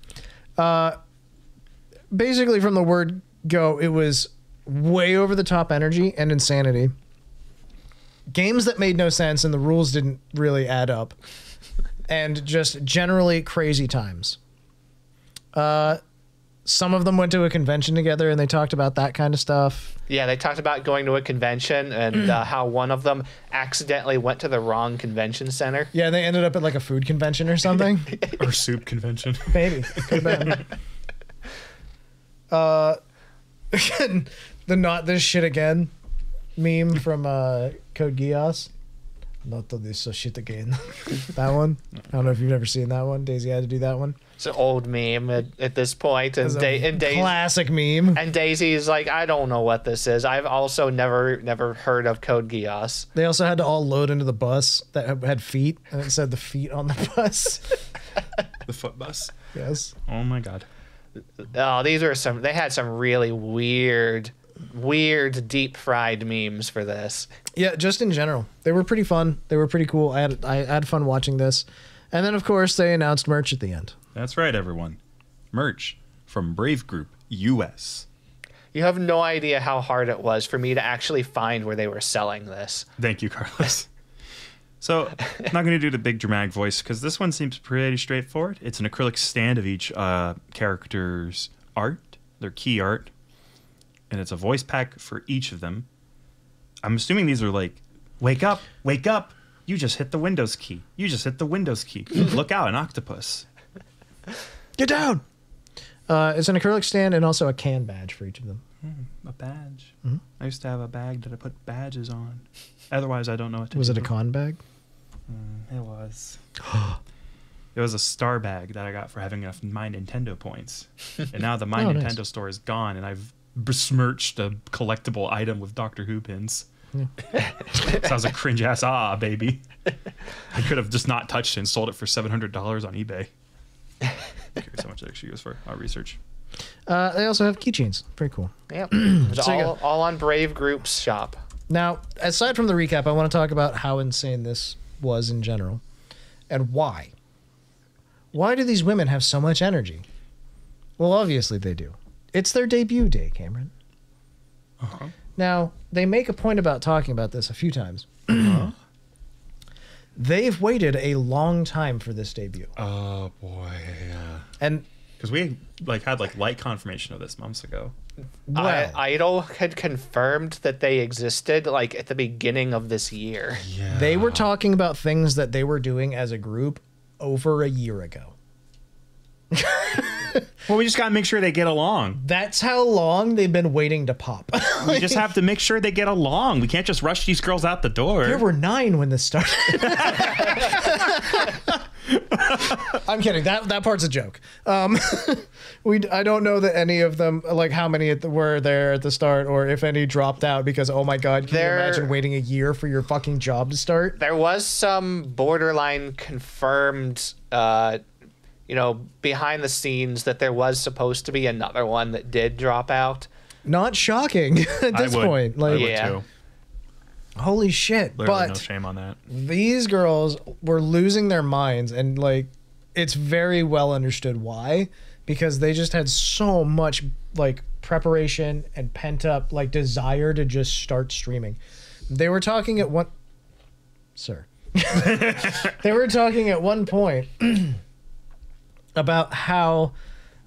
Basically, from the word go, it was way over the top energy and insanity. Games that made no sense and the rules didn't really add up. And just generally crazy times. Some of them went to a convention together and they talked about that kind of stuff. Yeah, they talked about going to a convention and how one of them accidentally went to the wrong convention center. Yeah, they ended up at like a food convention or something. Or soup convention. Maybe. Could have been. The not this shit again meme from Code Geass. Not this shit again. That one. I don't know if you've ever seen that one. Daisy had to do that one. It's an old meme at this point, and Daisy, classic meme. And Daisy's like, I don't know what this is. I've also never heard of Code Geass. They also had to all load into the bus that had feet, and it said the feet on the bus. The foot bus. Yes. Oh my god. Oh, these are they had some really weird weird deep fried memes for this. Yeah, just in general, they were pretty fun. They were pretty cool. I had fun watching this, and then of course they announced merch at the end. That's right, everyone. Merch from Brave Group US. You have no idea how hard it was for me to actually find where they were selling this. Thank you, Carlos. So, I'm not going to do the big dramatic voice because this one seems pretty straightforward. It's an acrylic stand of each character's art, their key art, and it's a voice pack for each of them. I'm assuming these are like, wake up, you just hit the Windows key. You just hit the Windows key. Look out, an octopus. Get down! It's an acrylic stand and also a can badge for each of them. A badge. Mm-hmm. I used to have a bag that I put badges on. Otherwise, I don't know what to do. Was it a con bag? It was. It was a star bag that I got for having enough My Nintendo points. And now the My Nintendo store is gone, and I've besmirched a collectible item with Doctor Who pins. Yeah. Sounds like cringe-ass baby. I could have just not touched it and sold it for $700 on eBay. Curious how much it actually goes for. I'll research. They also have keychains. Very cool. Yeah. It's all on Brave Group's shop. Now, aside from the recap, I want to talk about how insane this was in general. And why. Why do these women have so much energy? Well, obviously they do. It's their debut day, Cameron. Uh-huh. Now, they make a point about talking about this a few times. Uh-huh. They've waited a long time for this debut. Oh, boy, yeah. And because we had light confirmation of this months ago. Well, Idol had confirmed that they existed at the beginning of this year. Yeah. They were talking about things that they were doing as a group over a year ago. Well, we just got to make sure they get along. That's how long they've been waiting to pop. We just have to make sure they get along. We can't just rush these girls out the door. There were 9 when this started. I'm kidding. That part's a joke. I don't know that any of them, how many were there at the start, or if any dropped out because, oh my god, can you imagine waiting a year for your fucking job to start? There was some borderline confirmed, behind the scenes that there was supposed to be another one that did drop out. Not shocking at this point. I would too. Holy shit. Literally no shame on that. These girls were losing their minds, and it's very well understood why, because they just had so much preparation and pent up desire to just start streaming. They were talking at one They were talking at one point about how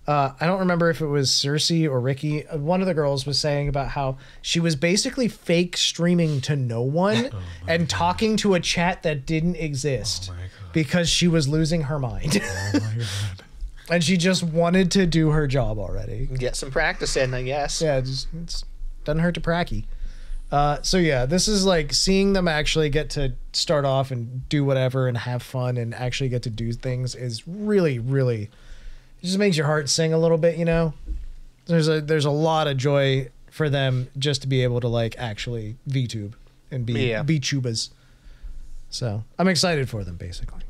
I don't remember if it was Cersea or Riki. One of the girls was saying about how she was basically fake streaming to no one and talking to a chat that didn't exist because she was losing her mind. Oh my god. And she just wanted to do her job already. Get some practice in, I guess. Yeah, it doesn't hurt to pracky. So yeah, this is seeing them actually get to start off and do whatever and have fun and actually get to do things is really, really... It just makes your heart sing a little bit, There's a lot of joy for them just to be able to actually VTube and be tubas. So I'm excited for them, basically.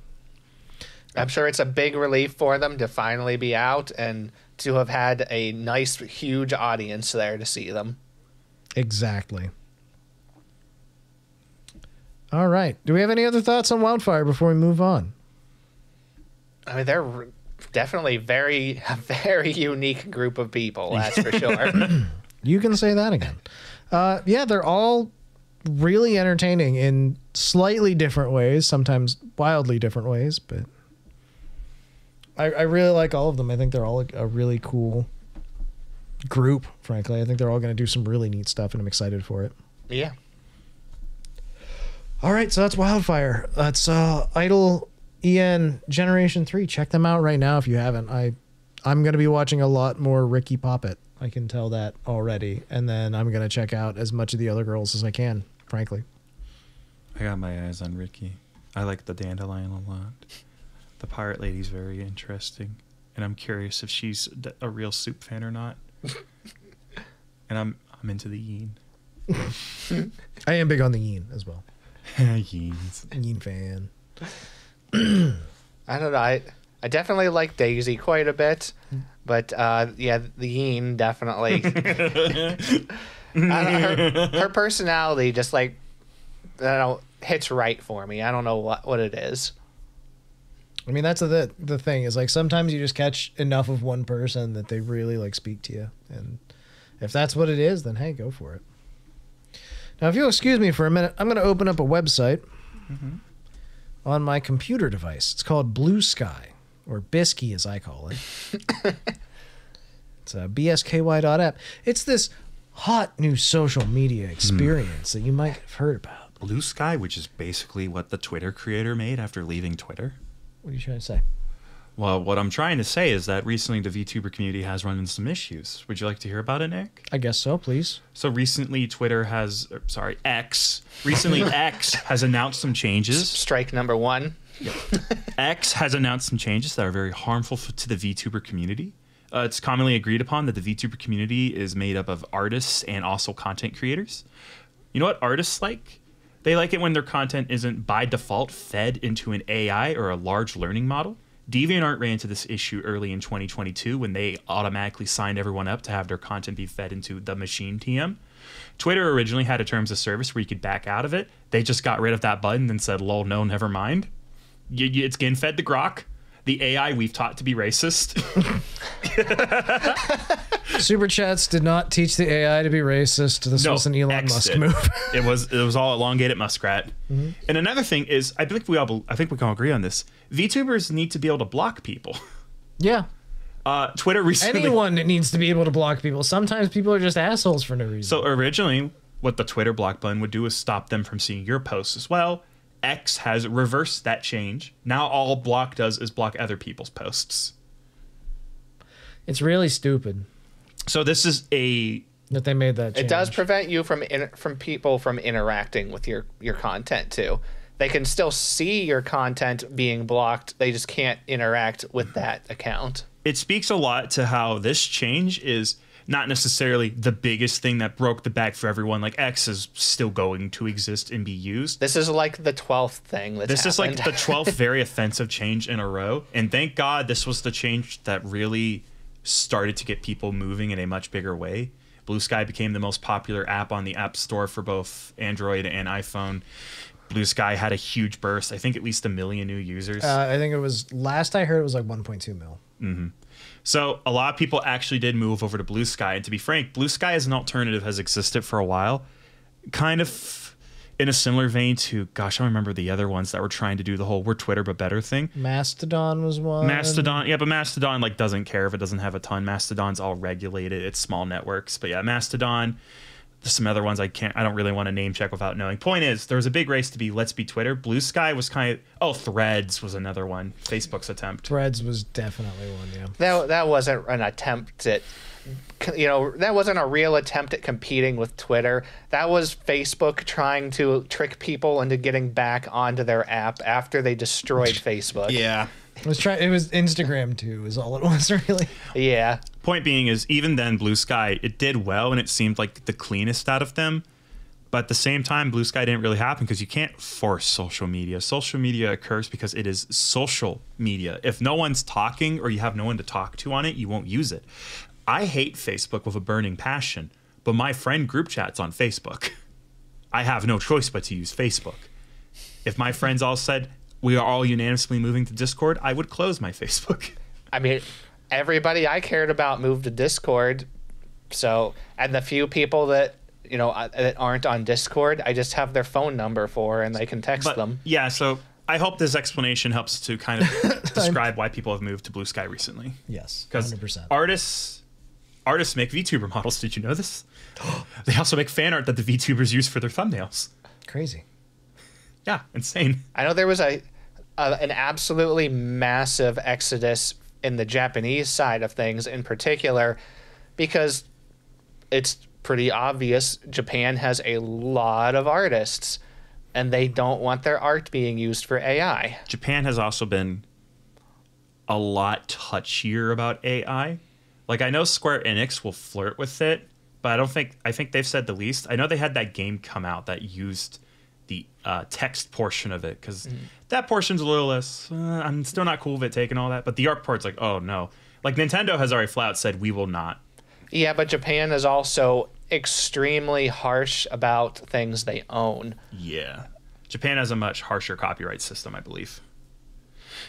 I'm sure it's a big relief for them to finally be out and to have had a nice, huge audience there to see them. Exactly. All right. Do we have any other thoughts on WildFyre before we move on? I mean, they're definitely a very unique group of people, that's for sure. You can say that again. Yeah, they're all really entertaining in slightly different ways, sometimes wildly different ways, but I really like all of them. I think they're all a really cool group, frankly. I think they're all going to do some really neat stuff, and I'm excited for it. Yeah. All right, so that's WildFyre. That's Idol EN Generation 3. Check them out right now if you haven't. I'm going to be watching a lot more Riki Poppet. I can tell that already. And then I'm going to check out as much of the other girls as I can, frankly. I got my eyes on Riki. I like the Dandelion a lot. The pirate lady's very interesting. And I'm curious if she's a real soup fan or not. And I'm into the Yen. I am big on the Yen as well. Yens. Yen fan. I don't know. I definitely like Daisy quite a bit, but the Yeen definitely. Her personality just like, I don't know, hits right for me. I don't know what it is. I mean, that's the thing is like sometimes you just catch enough of one person that they really like speak to you, and if that's what it is, then hey, go for it. Now, if you'll excuse me for a minute, I'm going to open up a website on my computer device. It's called Blue Sky, or Bisky as I call it. It's bsky.app. It's this hot new social media experience that you might have heard about. Blue Sky, which is basically what the Twitter creator made after leaving Twitter. What are you trying to say? Well, what I'm trying to say is that recently the VTuber community has run into some issues. Would you like to hear about it, Nick? I guess so, please. So recently X has announced some changes. Strike number one. Yep. X has announced some changes that are very harmful to the VTuber community. It's commonly agreed upon that the VTuber community is made up of artists and also content creators. You know what artists like? They like it when their content isn't by default fed into an AI or a large learning model. DeviantArt ran into this issue early in 2022 when they automatically signed everyone up to have their content be fed into the machine TM. Twitter originally had a terms of service where you could back out of it. They just got rid of that button and said, lol, no, never mind. It's getting fed to Grok, the AI we've taught to be racist. Super Chats did not teach the AI to be racist. This was an Elon Musk move. It was all elongated muskrat. And another thing is, I think we can all agree on this. VTubers need to be able to block people. Yeah. Twitter recently. Anyone needs to be able to block people. Sometimes people are just assholes for no reason. So originally, what the Twitter block button would do is stop them from seeing your posts as well. X has reversed that change. Now all block does is block other people's posts. It's really stupid. So this is that they made that change. It does prevent you from people from interacting with your content too. They can still see your content being blocked. They just can't interact with that account. It speaks a lot to how this change is not necessarily the biggest thing that broke the bank for everyone. Like X is still going to exist and be used. This is like the 12th thing that's This is like the 12th very offensive change in a row. And thank God this was the change that really started to get people moving in a much bigger way. Blue Sky became the most popular app on the App Store for both Android and iPhone. Blue Sky had a huge burst. I think at least 1 million new users. I think it was, last I heard, it was like 1.2 mil. So a lot of people actually did move over to Blue Sky. And to be frank, Blue Sky as an alternative has existed for a while. Kind of in a similar vein to, gosh, I don't remember the other ones that were trying to do the whole we're Twitter but better thing. Mastodon was one. Mastodon, yeah, but Mastodon like doesn't care if it doesn't have a ton. Mastodon's all regulated. It's small networks. But yeah, Mastodon. There's some other ones I don't really want to name check without knowing. Point is, there was a big race to be let's be Twitter. Blue Sky was kind of, Threads was another one. Facebook's attempt. Threads was definitely one, yeah. That wasn't an attempt at, that wasn't a real attempt at competing with Twitter. That was Facebook trying to trick people into getting back onto their app after they destroyed Facebook. Yeah. It was Instagram too, is all it was, really. Yeah. Point being is, even then, Blue Sky, it did well, and it seemed like the cleanest out of them. But at the same time, Blue Sky didn't really happen because you can't force social media. Social media occurs because it is social media. If no one's talking or you have no one to talk to on it, you won't use it. I hate Facebook with a burning passion, but my friend group chat's on Facebook. I have no choice but to use Facebook. If my friends all said we are all unanimously moving to Discord, I would close my Facebook. I mean, everybody I cared about moved to Discord. So, and the few people that, that aren't on Discord, I just have their phone number for and they can text them. Yeah, so I hope this explanation helps to kind of describe why people have moved to Blue Sky recently. Yes, 100%. Artists make VTuber models. Did you know this? They also make fan art that the VTubers use for their thumbnails. Crazy. Yeah, insane. I know there was an absolutely massive exodus in the Japanese side of things in particular, because it's pretty obvious Japan has a lot of artists and they don't want their art being used for AI. Japan has also been a lot touchier about AI. Like, I know Square Enix will flirt with it, but I think they've said the least. I know they had that game come out that used the text portion of it, because that portion's a little less, I'm still not cool with it taking all that, but the art part's like, oh no. Like, Nintendo has already flat out said we will not. Yeah, but Japan is also extremely harsh about things they own. Yeah. Japan has a much harsher copyright system, I believe.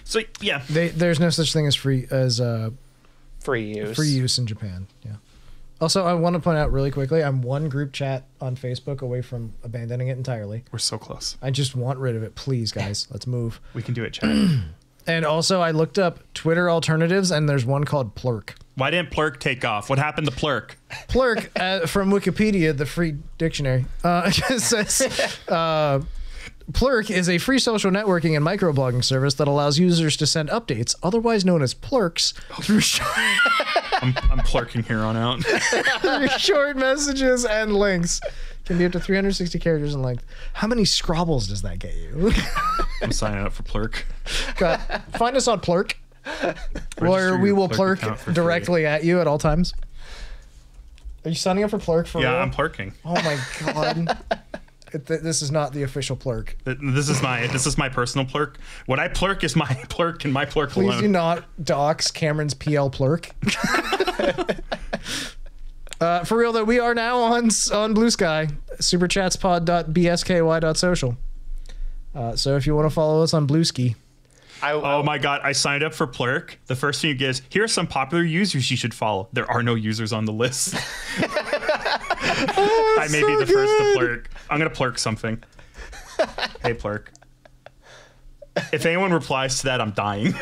So, yeah. There's no such thing as free use in Japan. Yeah. Also, I want to point out really quickly, I'm one group chat on Facebook away from abandoning it entirely. We're so close. I just want rid of it. Please, guys, let's move. We can do it, chat. And also, I looked up Twitter alternatives, and there's one called Plurk. Why didn't Plurk take off? What happened to Plurk? Plurk, from Wikipedia, the free dictionary, says... Plurk is a free social networking and microblogging service that allows users to send updates, otherwise known as plurks, through I'm plurking here on out. through short messages and links. Can be up to 360 characters in length. How many scrobbles does that get you? I'm signing up for Plurk. Find us on Plurk, where we will plurk directly at you at all times. Are you signing up for Plurk for real? Yeah, I'm plurking. Oh my god. This is not the official Plurk. This is my personal Plurk. What I plurk is my Plurk and my Plurk alone. Please do not dox Cameron's PL Plurk. For real though, we are now on Blue Sky, superchatspod.bsky.social. So if you want to follow us on Blue Ski. Oh my god, I signed up for Plurk. The first thing you get is, here are some popular users you should follow. There are no users on the list. I may be the first to Plurk. I'm going to Plurk something. Hey, Plurk. If anyone replies to that, I'm dying.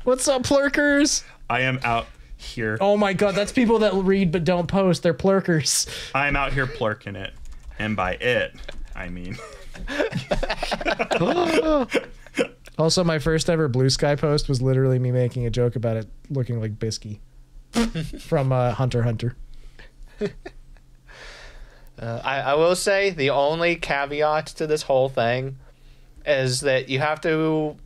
What's up, Plurkers? I am out here. Oh my god, that's people that read but don't post. They're Plurkers. I am out here plurking it. And by it, I mean... Also, my first ever Blue Sky post was literally me making a joke about it looking like Bisky from Hunter x Hunter. I will say the only caveat to this whole thing is that you have to...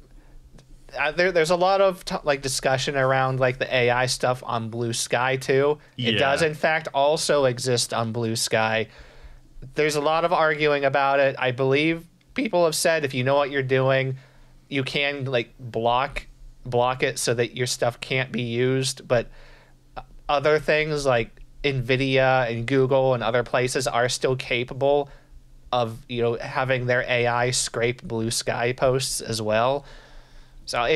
there's a lot of discussion around the AI stuff on Blue Sky too. Yeah. It does in fact also exist on Blue Sky. There's a lot of arguing about it. I believe people have said if you know what you're doing, you can block it so that your stuff can't be used, but other things like NVIDIA and Google and other places are still capable of having their AI scrape Blue Sky posts as well. So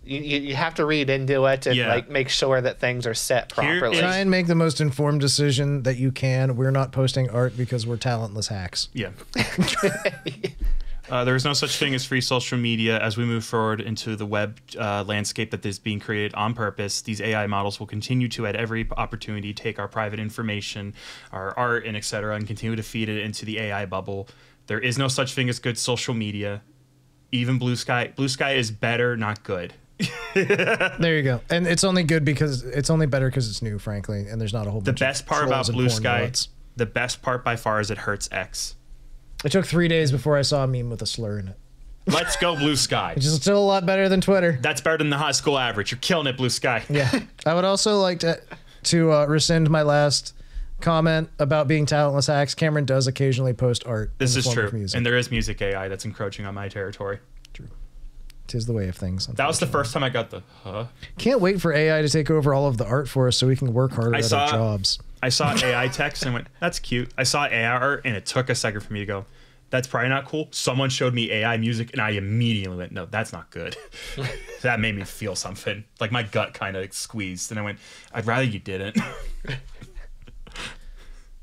you have to read into it and make sure that things are set properly. Try and make the most informed decision that you can. We're not posting art because we're talentless hacks. Yeah. There is no such thing as free social media. As we move forward into the web landscape that is being created on purpose, these AI models will continue to, at every opportunity, take our private information, our art, and etc., and continue to feed it into the AI bubble. There is no such thing as good social media. Even Blue Sky. Blue Sky is better, not good. There you go. And it's only good because it's only better because it's new, frankly, and there's not a whole bunch of the best part about Blue Sky, the best part by far is it hurts X. It took 3 days before I saw a meme with a slur in it. Let's go, Blue Sky. Which is still a lot better than Twitter. That's better than the high school average. You're killing it, Blue Sky. Yeah. I would also like to rescind my last comment about being talentless hacks. Cameron does occasionally post art. This is true. And there is music AI that's encroaching on my territory. True. 'Tis the way of things. That was the first time I got the Can't wait for AI to take over all of the art for us so we can work harder at our jobs. I saw AI text and went, that's cute. I saw AI art and it took a second for me to go, that's probably not cool. Someone showed me AI music and I immediately went, no, that's not good. That made me feel something. Like my gut kind of squeezed and I went, I'd rather you didn't.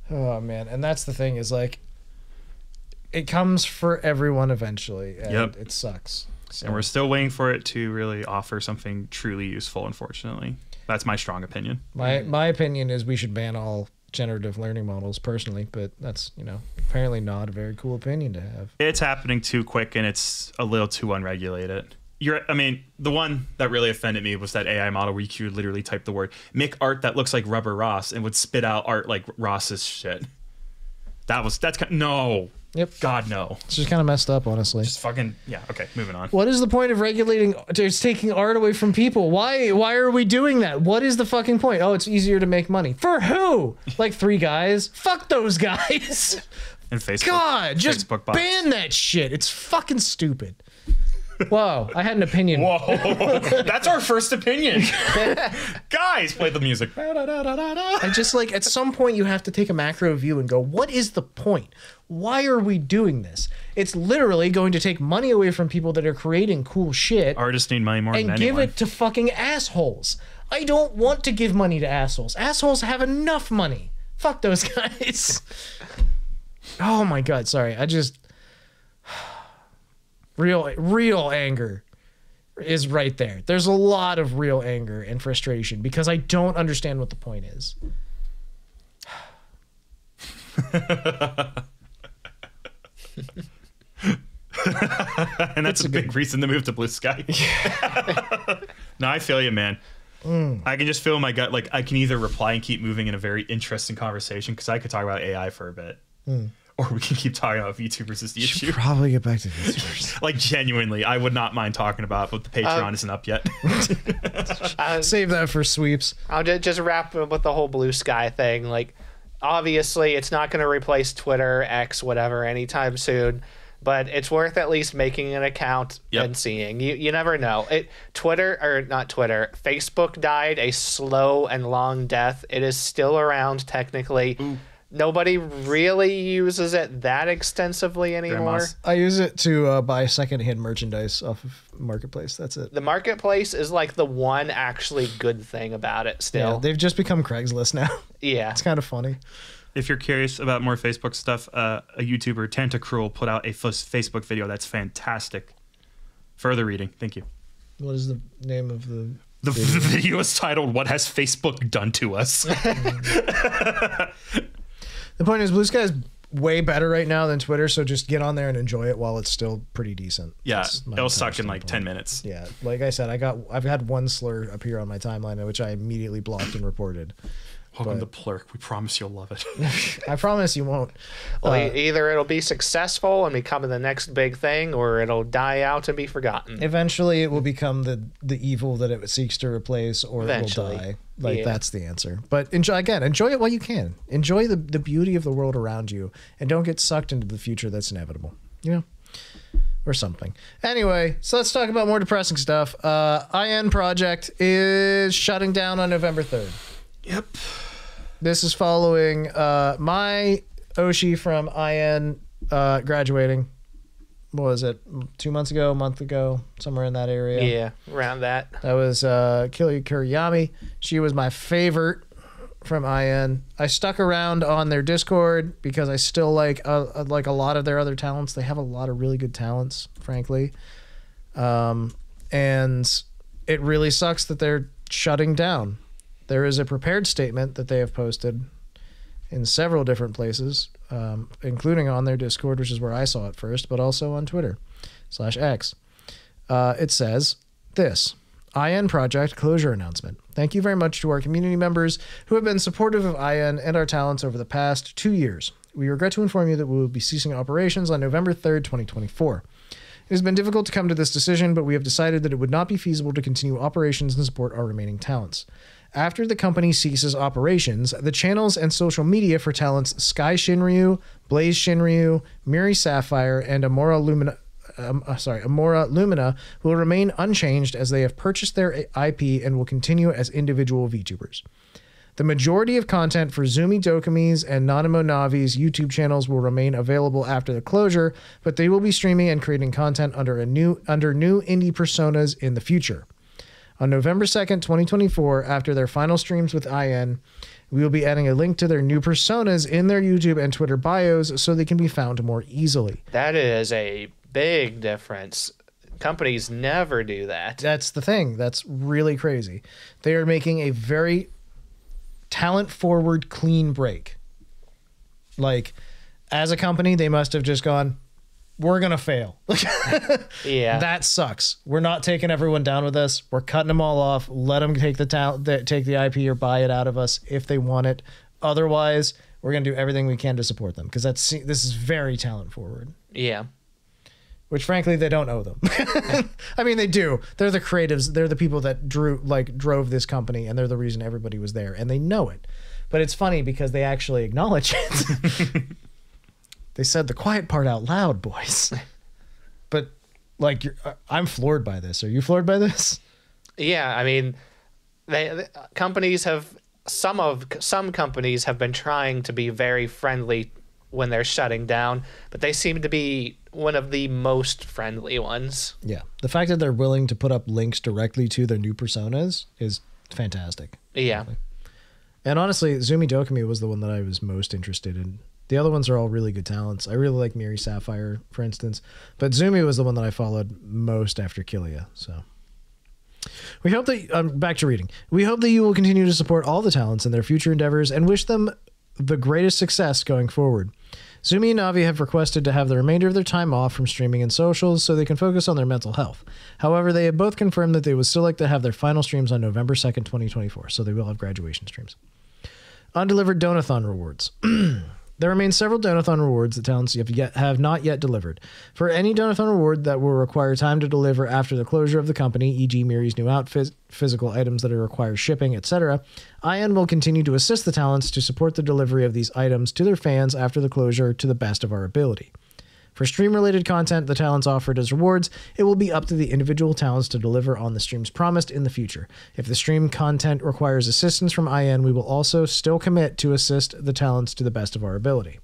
Oh man. And that's the thing is it comes for everyone eventually and it sucks. So. And we're still waiting for it to really offer something truly useful, unfortunately. That's my strong opinion. My opinion is we should ban all generative learning models personally, but that's, apparently not a very cool opinion to have. It's happening too quick and it's a little too unregulated. The one that really offended me was that AI model where you could literally type the word, make art that looks like Rubber Ross and would spit out art like Ross's shit. No. Yep. God, no. It's just kind of messed up, honestly. Just fucking, yeah. Okay, moving on. What is the point of regulating? It's taking art away from people. Why are we doing that? What is the fucking point? Oh, it's easier to make money. For who? 3 guys? Fuck those guys. And Facebook. God, just Facebook ban that shit. It's fucking stupid. Whoa, I had an opinion. Whoa, that's our first opinion. Guys, play the music. I just like, at some point you have to take a macro view and go, what is the point? Why are we doing this? It's literally going to take money away from people that are creating cool shit. Artists need money more than anyone. And give it to fucking assholes. I don't want to give money to assholes. Assholes have enough money. Fuck those guys. Oh my God, sorry. I just... Real anger is right there. There's a lot of real anger and frustration because I don't understand what the point is. And that's a big reason to move to Blue Sky. No, I feel you, man. I can just feel in my gut, like I can either reply and keep moving in a very interesting conversation because I could talk about AI for a bit. Or we can keep talking about VTubers as the issue. Probably get back to VTubers. Like, genuinely, I would not mind talking about it, but the Patreon isn't up yet. Save that for sweeps. I'll just wrap up with the whole Blue Sky thing. Like, obviously, it's not going to replace Twitter, X, whatever, anytime soon. But it's worth at least making an account and seeing. You never know. Facebook died a slow and long death. It is still around, technically. Ooh. Nobody really uses it that extensively anymore. I use it to buy secondhand merchandise off of Marketplace. That's it. The Marketplace is like the one actually good thing about it still. Yeah, they've just become Craigslist now. Yeah. It's kind of funny. If you're curious about more Facebook stuff, a YouTuber, Tentacruel, put out a Facebook video that's fantastic. Further reading. Thank you. What is the name of the... The video is titled, "What Has Facebook Done to Us?" The point is, Blue Sky is way better right now than Twitter, so just get on there and enjoy it while it's still pretty decent. Yeah, it'll suck in like 10 minutes. Yeah, like I said, I've had one slur appear on my timeline, which I immediately blocked and reported. Welcome to Plurk. We promise you'll love it. I promise you won't. Well, either it'll be successful and become the next big thing, or it'll die out and be forgotten. Eventually, it will become the evil that it seeks to replace, or it will die. Like, that's the answer. But enjoy it while you can. Enjoy the beauty of the world around you, and don't get sucked into the future that's inevitable. You know? Or something. Anyway, so let's talk about more depressing stuff. EIEN project is shutting down on November 3rd. Yep. This is following my Oshi from EIEN graduating. What was it? 2 months ago, a month ago, somewhere in that area. Yeah, around that. That was Kili Kuriyami. She was my favorite from EIEN. I stuck around on their Discord because I still like a lot of their other talents. They have a lot of really good talents, frankly. And it really sucks that they're shutting down. There is a prepared statement that they have posted in several different places, including on their Discord, which is where I saw it first, but also on Twitter/X. It says this: EIEN project closure announcement. Thank you very much to our community members who have been supportive of EIEN and our talents over the past 2 years. We regret to inform you that we will be ceasing operations on November 3rd, 2024. It has been difficult to come to this decision, but we have decided that it would not be feasible to continue operations and support our remaining talents. After the company ceases operations, the channels and social media for talents Sky Shinryu, Blaze Shinryu, Miori Sapphire, and Amora Lumina will remain unchanged as they have purchased their IP and will continue as individual VTubers. The majority of content for Zumi Dokami's and Nanamo Navi's YouTube channels will remain available after the closure, but they will be streaming and creating content under new indie personas in the future. On November 2nd, 2024, after their final streams with EIEN, we will be adding a link to their new personas in their YouTube and Twitter bios so they can be found more easily. That is a big difference. Companies never do that. That's the thing. That's really crazy. They are making a very talent-forward, clean break. Like, as a company, they must have just gone, we're going to fail. Yeah. That sucks. We're not taking everyone down with us. We're cutting them all off. Let them take the IP or buy it out of us if they want it. Otherwise, we're going to do everything we can to support them because this is very talent forward. Yeah. Which frankly, they don't owe them. I mean, they do. They're the creatives. They're the people that drove this company, and they're the reason everybody was there, and they know it. But it's funny because they actually acknowledge it. They said the quiet part out loud, boys. But like, I'm floored by this. Are you floored by this? Yeah, I mean, companies have some companies have been trying to be very friendly when they're shutting down, but they seem to be one of the most friendly ones. Yeah, the fact that they're willing to put up links directly to their new personas is fantastic. Yeah. And honestly, Zumi Dokumi was the one that I was most interested in. The other ones are all really good talents. I really like Miori Sapphire, for instance. But Zumi was the one that I followed most after Killia. So we hope that, back to reading. We hope that you will continue to support all the talents in their future endeavors and wish them the greatest success going forward. Zumi and Navi have requested to have the remainder of their time off from streaming and socials so they can focus on their mental health. However, they have both confirmed that they would still like to have their final streams on November 2nd, 2024, so they will have graduation streams. Undelivered Donathon rewards. There remain several Donathon rewards that talents have not yet delivered. For any Donathon reward that will require time to deliver after the closure of the company, e.g. Miori's new outfit, physical items that require shipping, etc., EIEN will continue to assist the talents to support the delivery of these items to their fans after the closure to the best of our ability. For stream-related content the talents offered as rewards, it will be up to the individual talents to deliver on the streams promised in the future. If the stream content requires assistance from EIEN, we will also still commit to assist the talents to the best of our ability.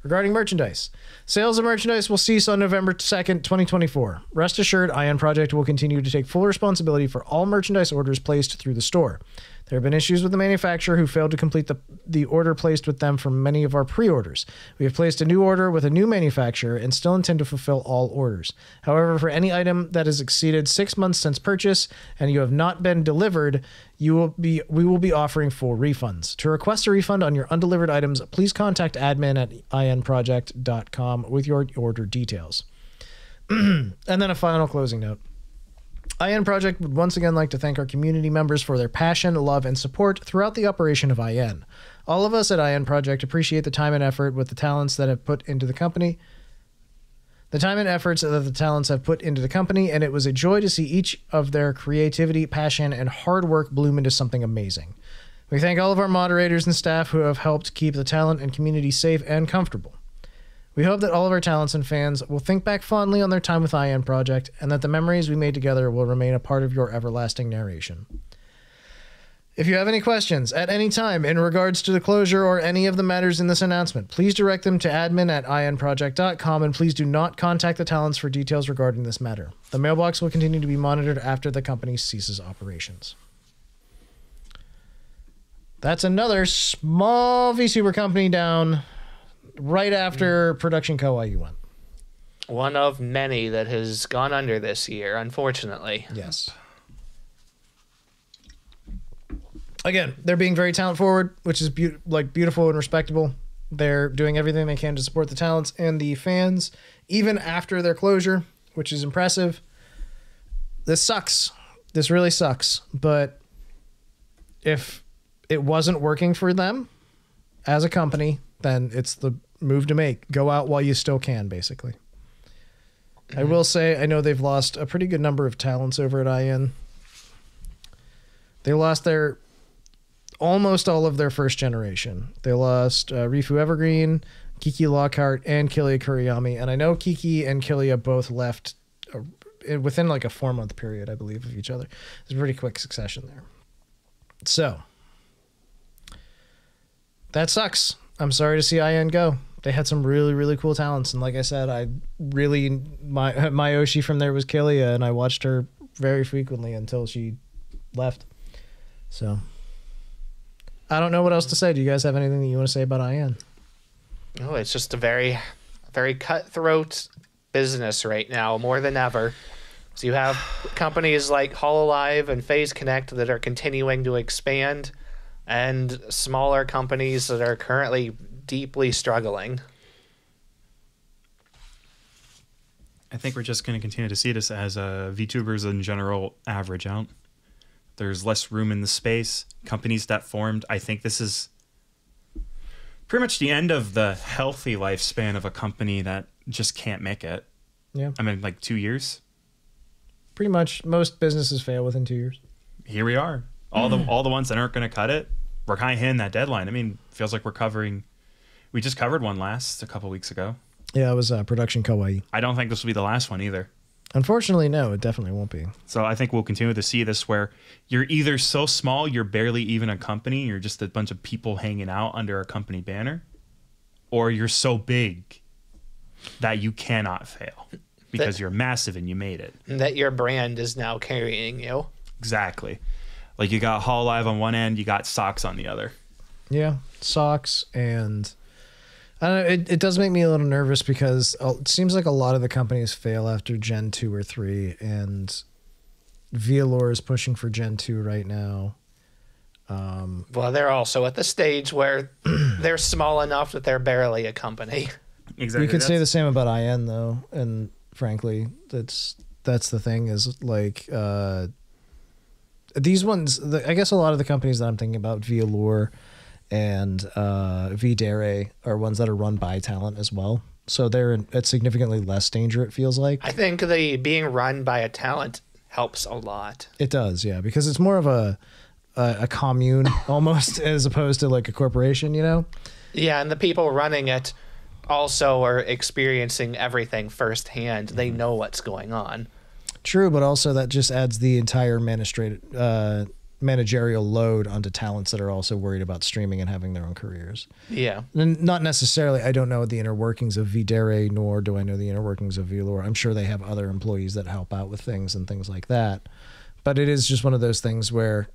Regarding merchandise, sales of merchandise will cease on November 2nd, 2024. Rest assured, EIEN Project will continue to take full responsibility for all merchandise orders placed through the store. There have been issues with the manufacturer who failed to complete the order placed with them for many of our pre-orders. We have placed a new order with a new manufacturer and still intend to fulfill all orders. However, for any item that has exceeded 6 months since purchase and you have not been delivered, we will be offering full refunds. To request a refund on your undelivered items, please contact admin@ienproject.com with your order details. And then a final closing note. EIEN Project would once again like to thank our community members for their passion, love, and support throughout the operation of EIEN. All of us at EIEN Project appreciate the time and effort with the talents that have put into the company. The time and efforts that the talents have put into the company, and it was a joy to see each of their creativity, passion, and hard work bloom into something amazing. We thank all of our moderators and staff who have helped keep the talent and community safe and comfortable. We hope that all of our talents and fans will think back fondly on their time with EIEN Project, and that the memories we made together will remain a part of your everlasting narration. If you have any questions at any time in regards to the closure or any of the matters in this announcement, please direct them to admin@ienproject.com, and please do not contact the talents for details regarding this matter. The mailbox will continue to be monitored after the company ceases operations. That's another small VTuber company down right after Production Kawaii went. One of many that has gone under this year, unfortunately. Yes. Again, they're being very talent forward, which is beautiful and respectable. They're doing everything they can to support the talents and the fans, even after their closure, which is impressive. This sucks. This really sucks. But if it wasn't working for them as a company, then it's the move to make. Go out while you still can, basically. I will say, I know they've lost a pretty good number of talents over at EIEN. They lost almost all of their first generation. They lost Rifu Evergreen, Kiki Lockhart, and Killia Kuriyami. And I know Kiki and Killia both left within like a 4-month period, I believe, of each other. It's a pretty quick succession there. So, that sucks. I'm sorry to see EIEN go. They had some really, really cool talents. And like I said, my Oshi from there was Killia, and I watched her very frequently until she left. So, I don't know what else to say. Do you guys have anything that you want to say about EIEN? Oh, it's just a very, very cutthroat business right now, more than ever. So you have companies like Hololive and FaZe Connect that are continuing to expand, and smaller companies that are currently deeply struggling. I think we're just going to continue to see this as VTubers in general average out. There's less room in the space. Companies that formed, I think this is pretty much the end of the healthy lifespan of a company that just can't make it. Yeah. I mean, like 2 years. Pretty much most businesses fail within 2 years. Here we are. All the ones that aren't going to cut it, we're kind of hitting that deadline. I mean, feels like we just covered one a couple weeks ago. Yeah, it was Production Kawaii. I don't think this will be the last one either. Unfortunately, no, it definitely won't be. So I think we'll continue to see this where you're either so small you're barely even a company, you're just a bunch of people hanging out under a company banner, or you're so big that you cannot fail because you're massive and you made it. That your brand is now carrying you. Exactly. Like you got Hololive on one end, you got Socks on the other. Yeah, Socks, and I don't know, it does make me a little nervous because it seems like a lot of the companies fail after Gen 2 or 3, and VAllure is pushing for Gen 2 right now. Well, they're also at the stage where they're small enough that they're barely a company. Exactly. You could say the same about EIEN though, and frankly, that's the thing is like these ones. I guess a lot of the companies that I'm thinking about, VAllure and VDare, are ones that are run by talent as well. So they're at significantly less danger, it feels like. I think the being run by a talent helps a lot. It does, yeah, because it's more of a commune almost as opposed to like a corporation, you know? Yeah, and the people running it also are experiencing everything firsthand. They know what's going on. True, but also that just adds the entire managerial load onto talents that are also worried about streaming and having their own careers. Yeah. And not necessarily, I don't know the inner workings of VDare, nor do I know the inner workings of VAllure. I'm sure they have other employees that help out with things and things like that. But it is just one of those things where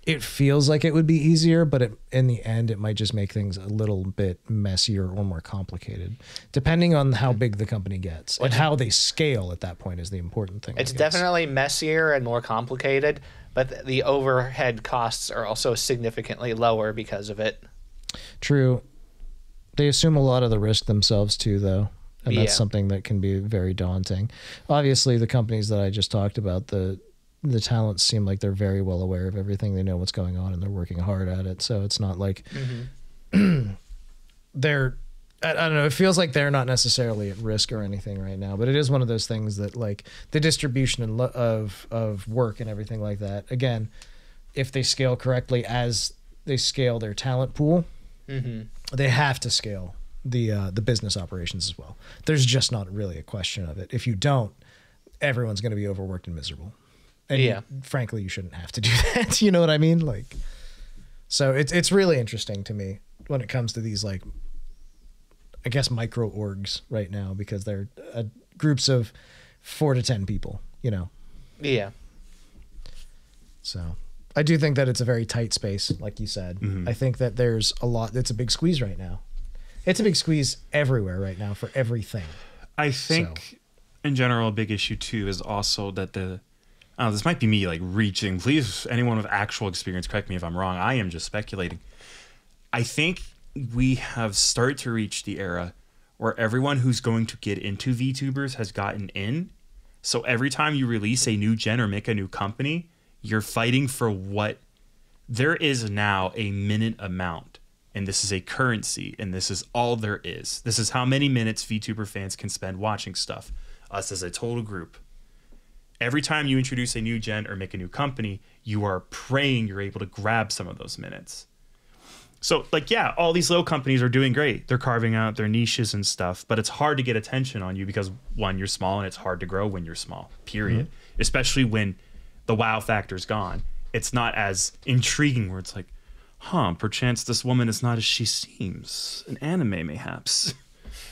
it feels like it would be easier, but in the end, it might just make things a little bit messier or more complicated, depending on how big the company gets. And how they scale at that point is the important thing. It's definitely messier and more complicated, but the overhead costs are also significantly lower because of it. True. They assume a lot of the risk themselves too, though. And that's something that can be very daunting. Obviously, the companies that I just talked about, the talents seem like they're very well aware of everything. They know what's going on and they're working hard at it. So it's not like they're, I don't know, it feels like they're not necessarily at risk or anything right now, but it is one of those things that like the distribution of work and everything like that. Again, if they scale correctly as they scale their talent pool, they have to scale the business operations as well. There's just not really a question of it. If you don't, everyone's going to be overworked and miserable. And frankly, you shouldn't have to do that. You know what I mean? Like, so it's really interesting to me when it comes to these, like, I guess micro orgs right now, because they're groups of 4 to 10 people, you know? Yeah. So I do think that it's a very tight space, like you said. I think that there's a lot, it's a big squeeze right now. It's a big squeeze everywhere right now for everything. I think in general, a big issue too is also that this might be me like reaching. Please, anyone with actual experience, correct me if I'm wrong. I am just speculating. I think we have started to reach the era where everyone who's going to get into VTubers has gotten in. So every time you release a new gen or make a new company, you're fighting for what there is now a minute amount. And this is a currency, and this is all there is. This is how many minutes VTuber fans can spend watching stuff. Us as a total group. Every time you introduce a new gen or make a new company, you are praying you're able to grab some of those minutes. So, like, yeah, all these little companies are doing great. They're carving out their niches and stuff, but it's hard to get attention on you because, one, you're small, and it's hard to grow when you're small, period. Especially when the wow factor's gone. It's not as intriguing where it's like, perchance this woman is not as she seems. An anime, mayhaps.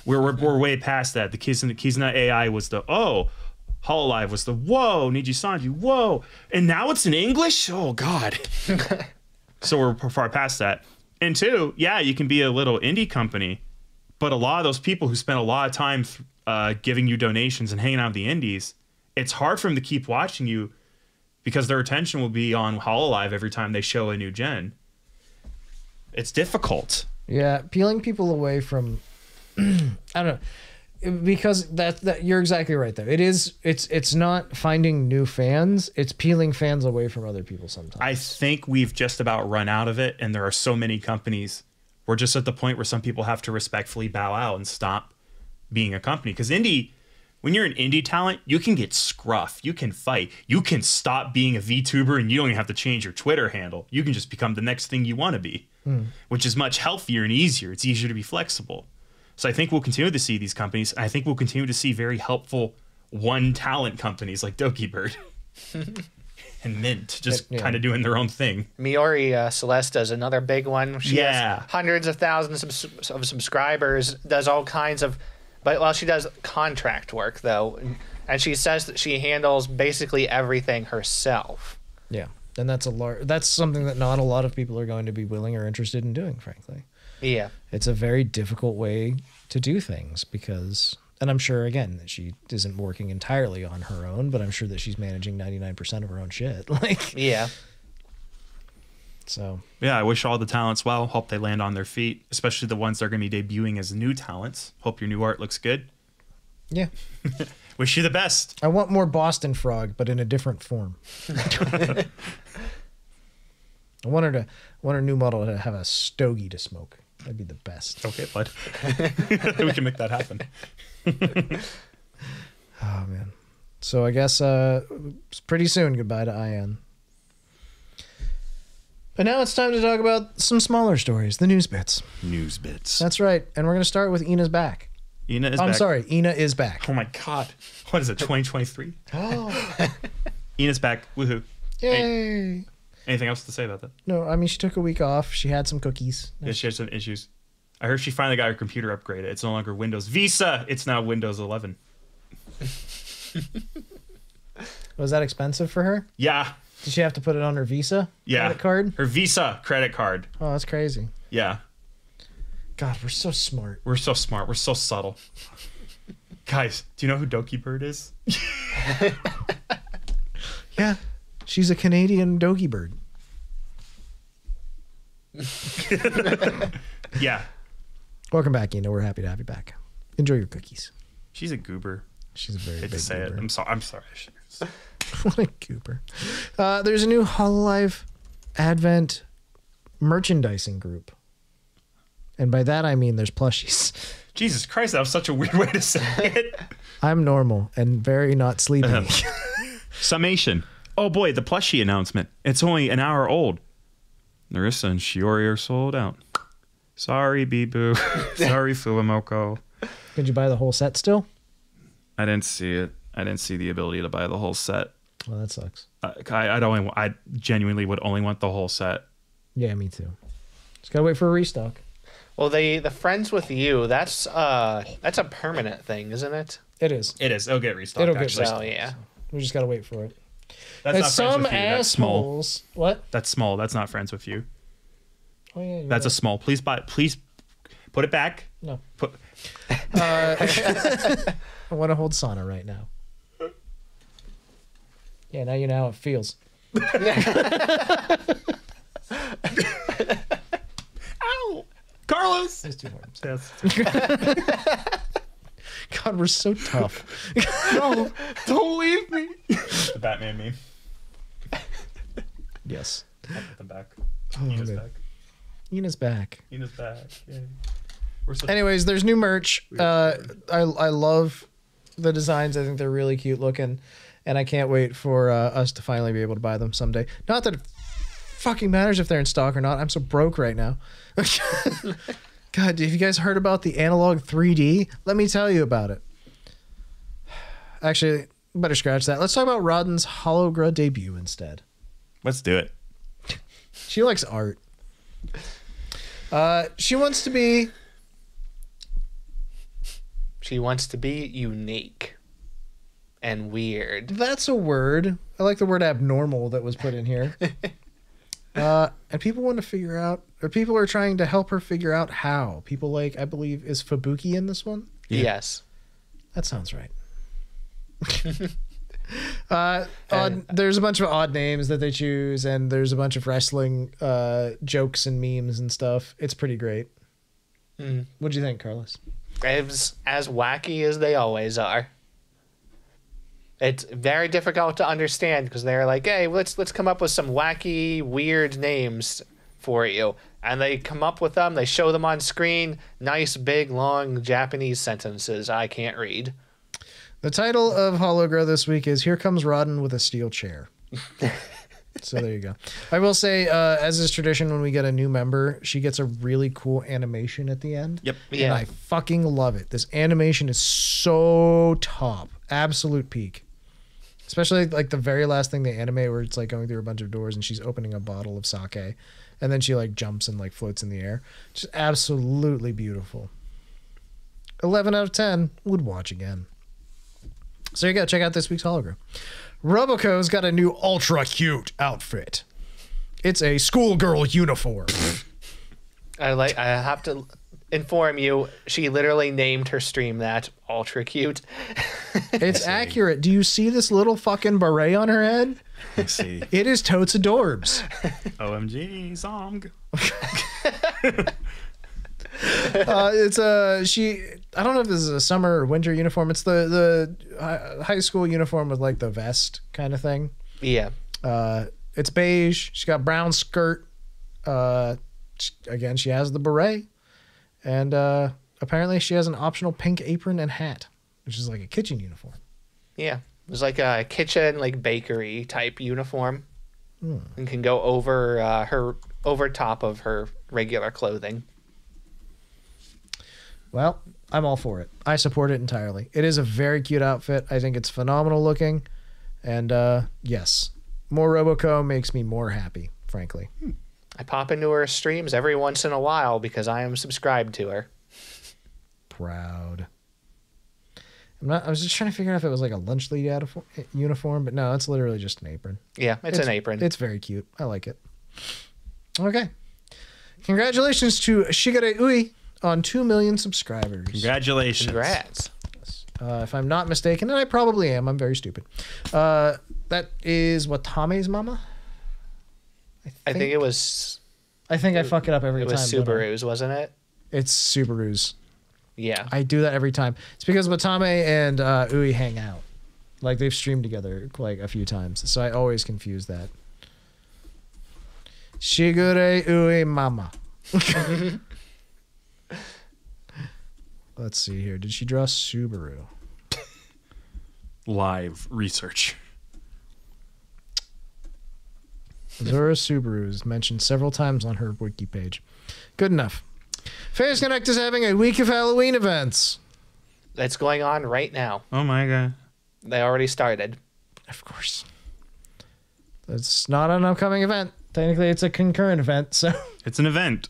We're way past that. The Kizuna AI was the, Hololive was the, whoa, Niji Sanji, whoa. And now it's in English? Oh, God. So we're far past that. And two, yeah, you can be a little indie company, but a lot of those people who spend a lot of time giving you donations and hanging out with the indies, it's hard for them to keep watching you because their attention will be on Hololive every time they show a new gen. It's difficult. Yeah, peeling people away from, I don't know, because that you're exactly right there. It's not finding new fans, it's peeling fans away from other people sometimes. I think we've just about run out of it, and there are so many companies. We're just at the point where some people have to respectfully bow out and stop being a company. Because when you're an indie talent, you can get scruff, you can fight, you can stop being a VTuber, and you don't even have to change your Twitter handle. You can just become the next thing you want to be, which is much healthier and easier. It's easier to be flexible. So I think we'll continue to see these companies. I think we'll continue to see very helpful one talent companies like Dokibird and Mint just kind of doing their own thing. Miori Celeste is another big one. She has hundreds of thousands of subscribers, does all kinds of, but she does contract work though, and she says that she handles basically everything herself. Yeah, and that's something that not a lot of people are going to be willing or interested in doing, frankly. Yeah, it's a very difficult way to do things because, and I'm sure again that she isn't working entirely on her own, but I'm sure that she's managing 99% of her own shit. Yeah. So yeah, I wish all the talents well. Hope they land on their feet, especially the ones that are going to be debuting as new talents. Hope your new art looks good. Yeah. Wish you the best. I want more Boston Frog, but in a different form. I want her new model to have a stogie to smoke. That'd be the best. Okay, bud. We can make that happen. Oh man. So I guess pretty soon goodbye to EIEN. But now it's time to talk about some smaller stories, the news bits. News bits. That's right. And we're going to start with Ina's back. Yena is back. I'm sorry, Yena is back. Oh my god. What is it, 2023? Oh. Yena's back. Woohoo. Yay. Anything else to say about that? No, I mean, she took a week off. She had some cookies. Yeah, she had some issues. I heard she finally got her computer upgraded. It's no longer Windows Vista. It's now Windows 11. Was that expensive for her? Yeah. Did she have to put it on her Visa credit card? Her Visa credit card. Oh, that's crazy. Yeah. God, we're so smart. We're so smart. We're so subtle. Guys, do you know who Dokibird is? Yeah. She's a Canadian Dokibird. Yeah. Welcome back, Yena. We're happy to have you back. Enjoy your cookies. She's a goober. She's a very big to say goober. it. I'm sorry. What a goober. There's a new Hololive Advent merchandising group. And by that, I mean there's plushies. Jesus Christ, that was such a weird way to say it. I'm normal and very not sleepy. Summation. Oh boy, the plushie announcement. It's only an hour old. Narissa and Shiori are sold out. Sorry, Bibu. Sorry, Fuamoko. Did you buy the whole set still? I didn't see it. I didn't see the ability to buy the whole set. Well, that sucks. I genuinely would only want the whole set. Yeah, me too. Just gotta wait for a restock. Well, the Friends with You, that's a permanent thing, isn't it? It is. It is. It'll get restocked. It'll get actually. restocked. Oh yeah. We just gotta wait for it. That's not some Friends with You. That's small. assholes. What? That's small. That's not Friends with You. Oh yeah. That's a small. Please buy. Please put it back. No. Put. I want to hold sauna right now. Yeah, now you know how it feels. Ow, Carlos. There's two arms. Yes. God, we're so tough. No, don't leave me. The Batman meme. Yes. I'll put them back. Oh, Yena's man. back. Yena's back. Yena's back. Yay. Anyways, there's new merch. I love the designs. I think they're really cute looking, and I can't wait for us to finally be able to buy them someday. Not that it fucking matters if they're in stock or not. I'm so broke right now. God, have you guys heard about the analog 3D? Let me tell you about it. Actually, better scratch that. Let's talk about Raden's Hologra debut instead. Let's do it. She likes art. She wants to be... She wants to be unique and weird. That's a word. I like the word abnormal that was put in here. And people want to figure out, or people are trying to help her figure out how. People like, I believe, is Fubuki in this one? Yeah. Yes. That sounds right. There's a bunch of odd names that they choose, and there's a bunch of wrestling jokes and memes and stuff. It's pretty great. What'd you think, Carlos? It's as wacky as they always are. It's very difficult to understand because they're like, hey, let's come up with some wacky, weird names for you. And they come up with them, they show them on screen, nice, big, long Japanese sentences I can't read. The title of Hologra this week is Here Comes Raden with a Steel Chair. So there you go. I will say, as is tradition, when we get a new member, she gets a really cool animation at the end. Yep. Yeah. And I fucking love it. This animation is so top. Absolute peak. Especially like the very last thing they animate where it's like going through a bunch of doors and she's opening a bottle of sake. And then she like jumps and like floats in the air. Just absolutely beautiful. 11 out of 10. Would watch again. So you go. Check out this week's hologram. Roboco's got a new ultra cute outfit. It's a schoolgirl uniform. I have to inform you, she literally named her stream that ultra cute. It's accurate. Do you see this little fucking beret on her head? I see. It is totes adorbs. OMG song. It's I don't know if this is a summer or winter uniform. It's the high school uniform with like the vest kind of thing. Yeah. It's beige. She's got brown skirt. Again, she has the beret, and apparently she has an optional pink apron and hat, which is like a kitchen uniform. Yeah, it was like a kitchen, like bakery type uniform, and can go over top of her regular clothing. Well, I'm all for it. I support it entirely. It is a very cute outfit. I think it's phenomenal looking. And yes, more Roboco makes me more happy, frankly. I pop into her streams every once in a while because I am subscribed to her. Proud. I was just trying to figure out if it was like a lunch lead uniform, but no, it's literally just an apron. Yeah, it's an apron. It's very cute. I like it. Okay. Congratulations to Shigure Ui on 2 million subscribers. Congratulations. Congrats. If I'm not mistaken, and I probably am, I'm very stupid. That is Watame's mama? I think it was... I think I fuck it up every time. It was Subaru's, wasn't it? It's Subaru's. Yeah. I do that every time. It's because Watame and Ui hang out. Like, they've streamed together like a few times, so I always confuse that. Shigure Ui mama. Let's see here. Did she draw Subaru? Live research. Zora Subaru is mentioned several times on her wiki page. Good enough. Phase Connect is having a week of Halloween events. That's going on right now. Oh my god. They already started. Of course. It's not an upcoming event. Technically, it's a concurrent event, so... It's an event.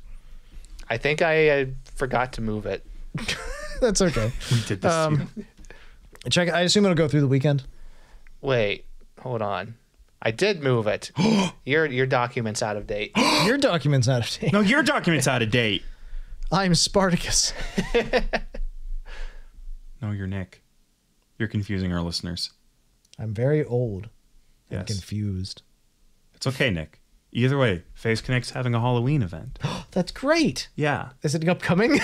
I think I forgot to move it. That's okay. We did this to you. Check. I assume it'll go through the weekend. Wait, hold on. I did move it. Your document's out of date. Your document's out of date. No, your document's out of date. I'm Spartacus. No, you're Nick. You're confusing our listeners. I'm very old and Yes. confused. It's okay, Nick. Either way, Phase Connect's having a Halloween event. That's great. Yeah. Is it upcoming?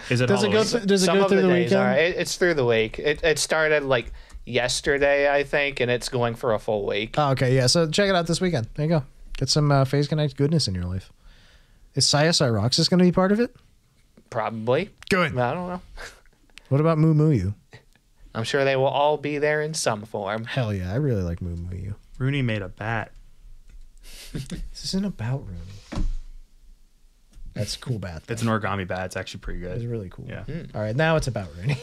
Is it Does it Halloween? go? Does it Some go of through the days weekend? are. It's through the week. It started like yesterday, I think, and it's going for a full week. Oh, okay, yeah. So check it out this weekend. There you go. Get some Phase Connect goodness in your life. Is Saya Cyroxis going to be part of it? Probably. Good. I don't know. What about Moo Moo You? I'm sure they will all be there in some form. Hell yeah, I really like Moo Moo You. Rooney made a bat. This isn't about Rooney. That's a cool bat. It's an origami bat. It's actually pretty It's good. really cool. Yeah. All right, now it's about Rooney.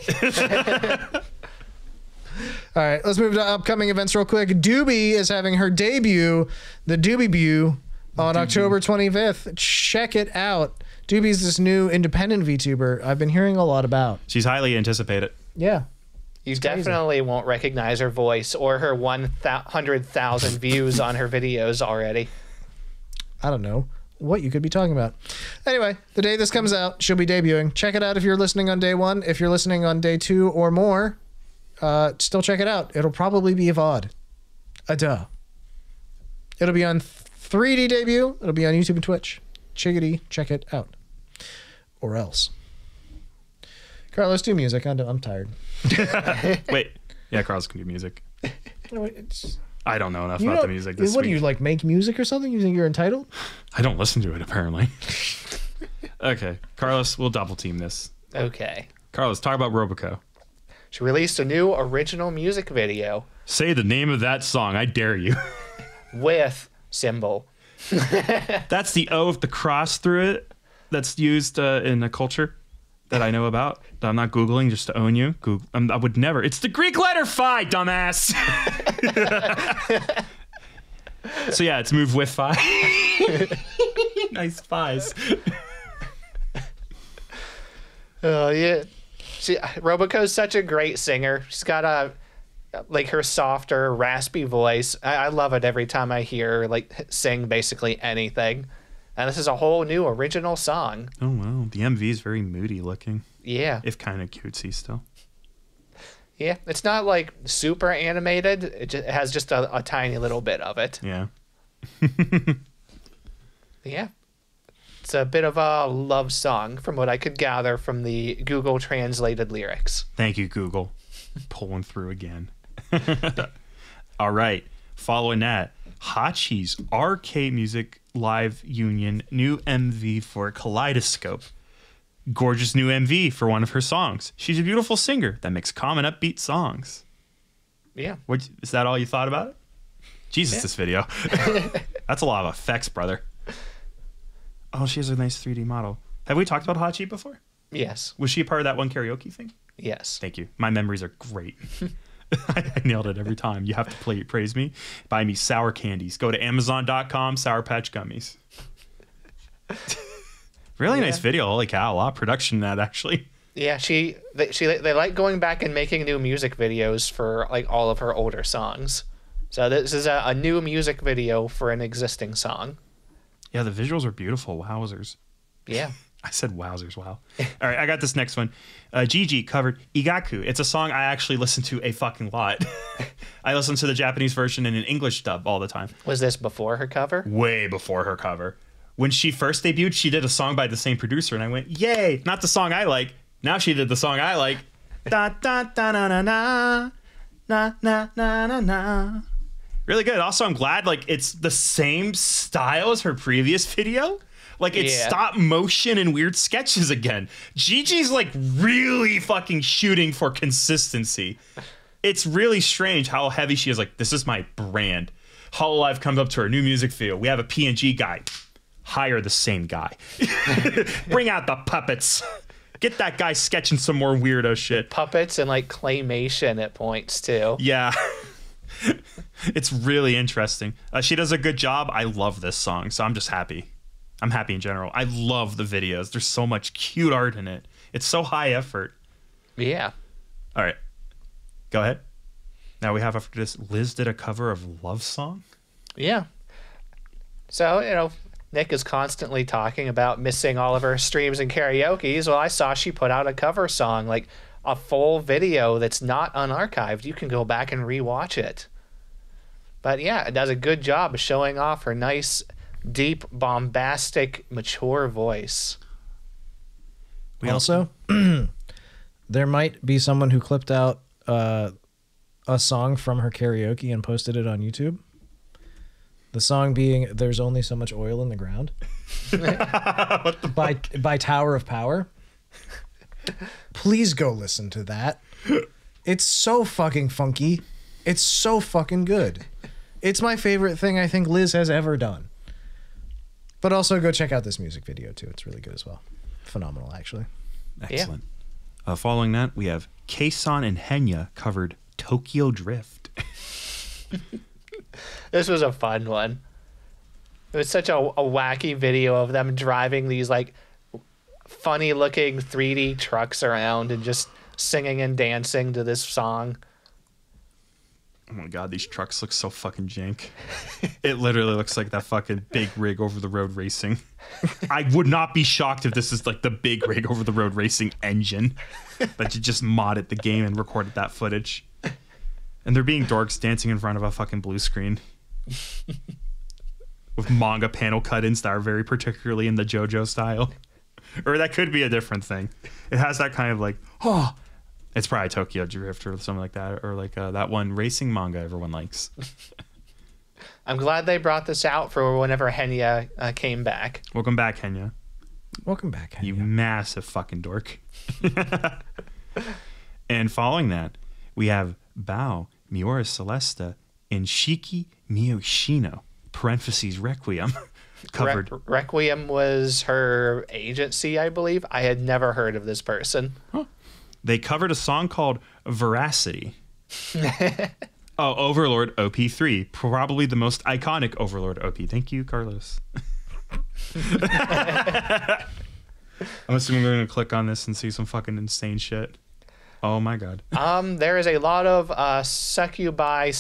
All right, let's move to upcoming events real quick. Dooby is having her debut, the Dooby Debut, on October 25th. Check it out. Dooby's this new independent VTuber I've been hearing a lot about. She's highly anticipated. Yeah. You definitely won't recognize her voice or her 100,000 views on her videos already. I don't know what you could be talking about. Anyway, the day this comes out, she'll be debuting. Check it out if you're listening on day 1. If you're listening on day 2 or more, still check it out. It'll probably be a VOD. Duh. It'll be on 3D debut. It'll be on YouTube and Twitch. Chiggity, check it out. Or else. Carlos, do music. I'm tired. Wait. Yeah, Carlos can do music. No, it's... I don't know enough about the music this What week. do you like? Make music or something? You think you're entitled? I don't listen to it, apparently. Okay. Carlos, we'll double team this. Okay. Carlos, talk about Roboco. She released a new original music video. Say the name of that song. I dare you. with symbol. That's the O with the cross through it that's used in a culture that I know about. That I'm not Googling just to own you. I would never. It's the Greek letter phi, dumbass. So yeah, it's move with phi. Nice phi's. Oh yeah. Roboco's such a great singer. She's got her softer, raspy voice. I love it every time I hear her sing basically anything. And this is a whole new original song. Oh wow, the MV is very moody looking. Yeah, if kind of cutesy still. Yeah, it's not super animated. It has just a tiny little bit of it. Yeah. Yeah. It's a bit of a love song from what I could gather from the Google translated lyrics. Thank you, Google. Pulling through again. All right. Following that, Hachi's RK Music Live Union new MV for Kaleidoscope. Gorgeous new MV for one of her songs. She's a beautiful singer that makes calm and upbeat songs. Yeah. Is that all you thought about it? Jesus, yeah. This video. That's a lot of effects, brother. Oh, she has a nice 3D model. Have we talked about Hachi before? Yes. Was she a part of that one karaoke thing? Yes. Thank you. My memories are great. I nailed it every time. You have to praise me. Buy me sour candies. Go to Amazon.com, Sour Patch Gummies. Really nice video. Holy cow. A lot of production in that, actually. Yeah, they like going back and making new music videos for all of her older songs. So this is a new music video for an existing song. Yeah, the visuals are beautiful. Wowzers. Yeah. I said wowzers, wow. All right, I got this next one. Gigi covered Igaku. It's a song I actually listen to a fucking lot. I listen to the Japanese version and an English dub all the time. Was this before her cover? Way before her cover. When she first debuted, she did a song by the same producer, and I went, yay, not the song I like. Now she did the song I like. Da da da na na na na na na na na. Really good. Also, I'm glad it's the same style as her previous video. It's stop motion and weird sketches again. Gigi's really fucking shooting for consistency. It's really strange how heavy she is. This is my brand. Hololive comes up to her new music video. We have a PNG guy. Hire the same guy. Bring out the puppets. Get that guy sketching some more weirdo shit. Puppets and claymation at points too. Yeah. It's really interesting. She does a good job. I love this song, so I'm just happy. I'm happy in general. I love the videos. There's so much cute art in it. It's so high effort. Yeah. All right. Go ahead. Now we have after this, Liz did a cover of Love Song. Yeah. So, Nick is constantly talking about missing all of her streams and karaoke's. Well, I saw she put out a cover song, a full video that's not unarchived. You can go back and rewatch it. But yeah, it does a good job of showing off her nice, deep, bombastic, mature voice. Also, there might be someone who clipped out a song from her karaoke and posted it on YouTube. The song being "There's Only So Much Oil in the Ground" by Tower of Power. Please go listen to that. It's so fucking funky. It's so fucking good. It's my favorite thing I think Liz has ever done. But also go check out this music video too. It's really good as well. Phenomenal, actually. Excellent. Yeah. Following that, we have Kson and Henya covered Tokyo Drift. This was a fun one. It was such a wacky video of them driving these funny looking 3D trucks around and just singing and dancing to this song. Oh my god, these trucks look so fucking jank. It literally looks like that fucking big rig over the road racing. I would not be shocked if this is the big rig over the road racing engine that you just modded the game and recorded that footage. And they're being dorks dancing in front of a fucking blue screen. With manga panel cut-ins that are very particularly in the JoJo style. Or that could be a different thing. It has that kind of it's probably Tokyo Drift or something like that. Or that one racing manga everyone likes. I'm glad they brought this out for whenever Henya came back. Welcome back, Henya. Welcome back, Henya. You massive fucking dork. And following that, we have Bao, Miori Celesta, and Shiki Miyoshino, parentheses Requiem, covered. Requiem was her agency, I believe. I had never heard of this person. Huh. They covered a song called Voracity. Oh, Overlord OP3, probably the most iconic Overlord OP. Thank you, Carlos. I'm assuming we're going to click on this and see some fucking insane shit. Oh my god. There is a lot of succubi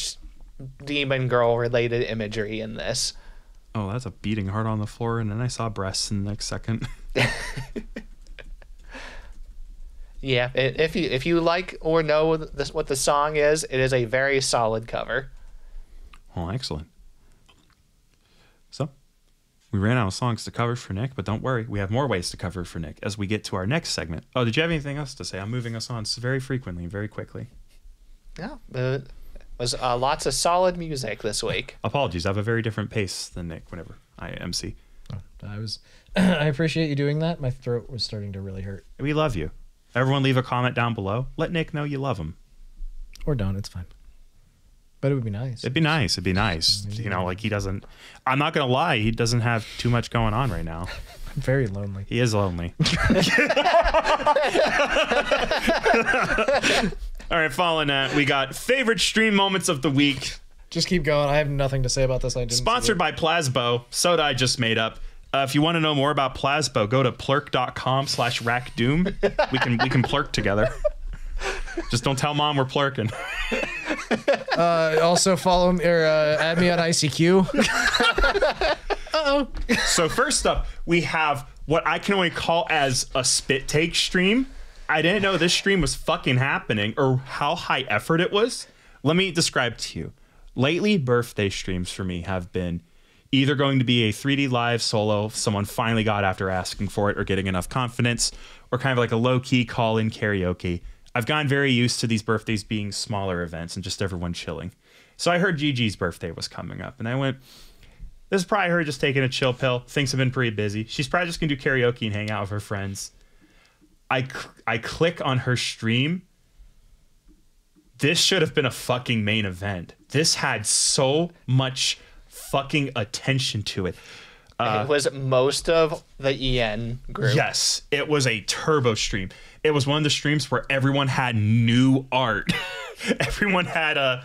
/ demon girl related imagery in this. Oh, that's a beating heart on the floor, and then I saw breasts in the next second. Yeah, if you like or know what the song is, it is a very solid cover. Oh, excellent. So, we ran out of songs to cover for Nick, but don't worry, we have more ways to cover for Nick as we get to our next segment. Oh, did you have anything else to say? I'm moving us on very frequently, very quickly. Yeah, it was lots of solid music this week. Apologies, I have a very different pace than Nick whenever I MC. Oh, I appreciate you doing that. My throat was starting to really hurt. We love you. Everyone leave a comment down below. Let Nick know you love him. Or don't, it's fine. But it would be nice. It'd be nice. It'd be nice. You know, like he doesn't... I'm not going to lie. He doesn't have too much going on right now. I'm very lonely. He is lonely. All right, following that, we got favorite stream moments of the week. Just keep going. I have nothing to say about this. Sponsored by Plasbo. Soda I just made up. If you want to know more about Plasbo, go to plurk.com/rackdoom. We can plurk together. Just don't tell mom we're plurking. Also follow me or add me on ICQ. Uh-oh. So first up, we have what I can only call as a spit take stream. I didn't know this stream was fucking happening or how high effort it was. Let me describe to you. Lately, birthday streams for me have been either going to be a 3D live solo someone finally got after asking for it or getting enough confidence, or kind of like a low-key call-in karaoke. I've gotten very used to these birthdays being smaller events and just everyone chilling. So I heard Gigi's birthday was coming up, and I went, this is probably her just taking a chill pill. Things have been pretty busy. She's probably just going to do karaoke and hang out with her friends. I click on her stream. This should have been a fucking main event. This had so much fucking attention to it. It was most of the EN group. Yes, it was a turbo stream. It was one of the streams where everyone had new art. Everyone had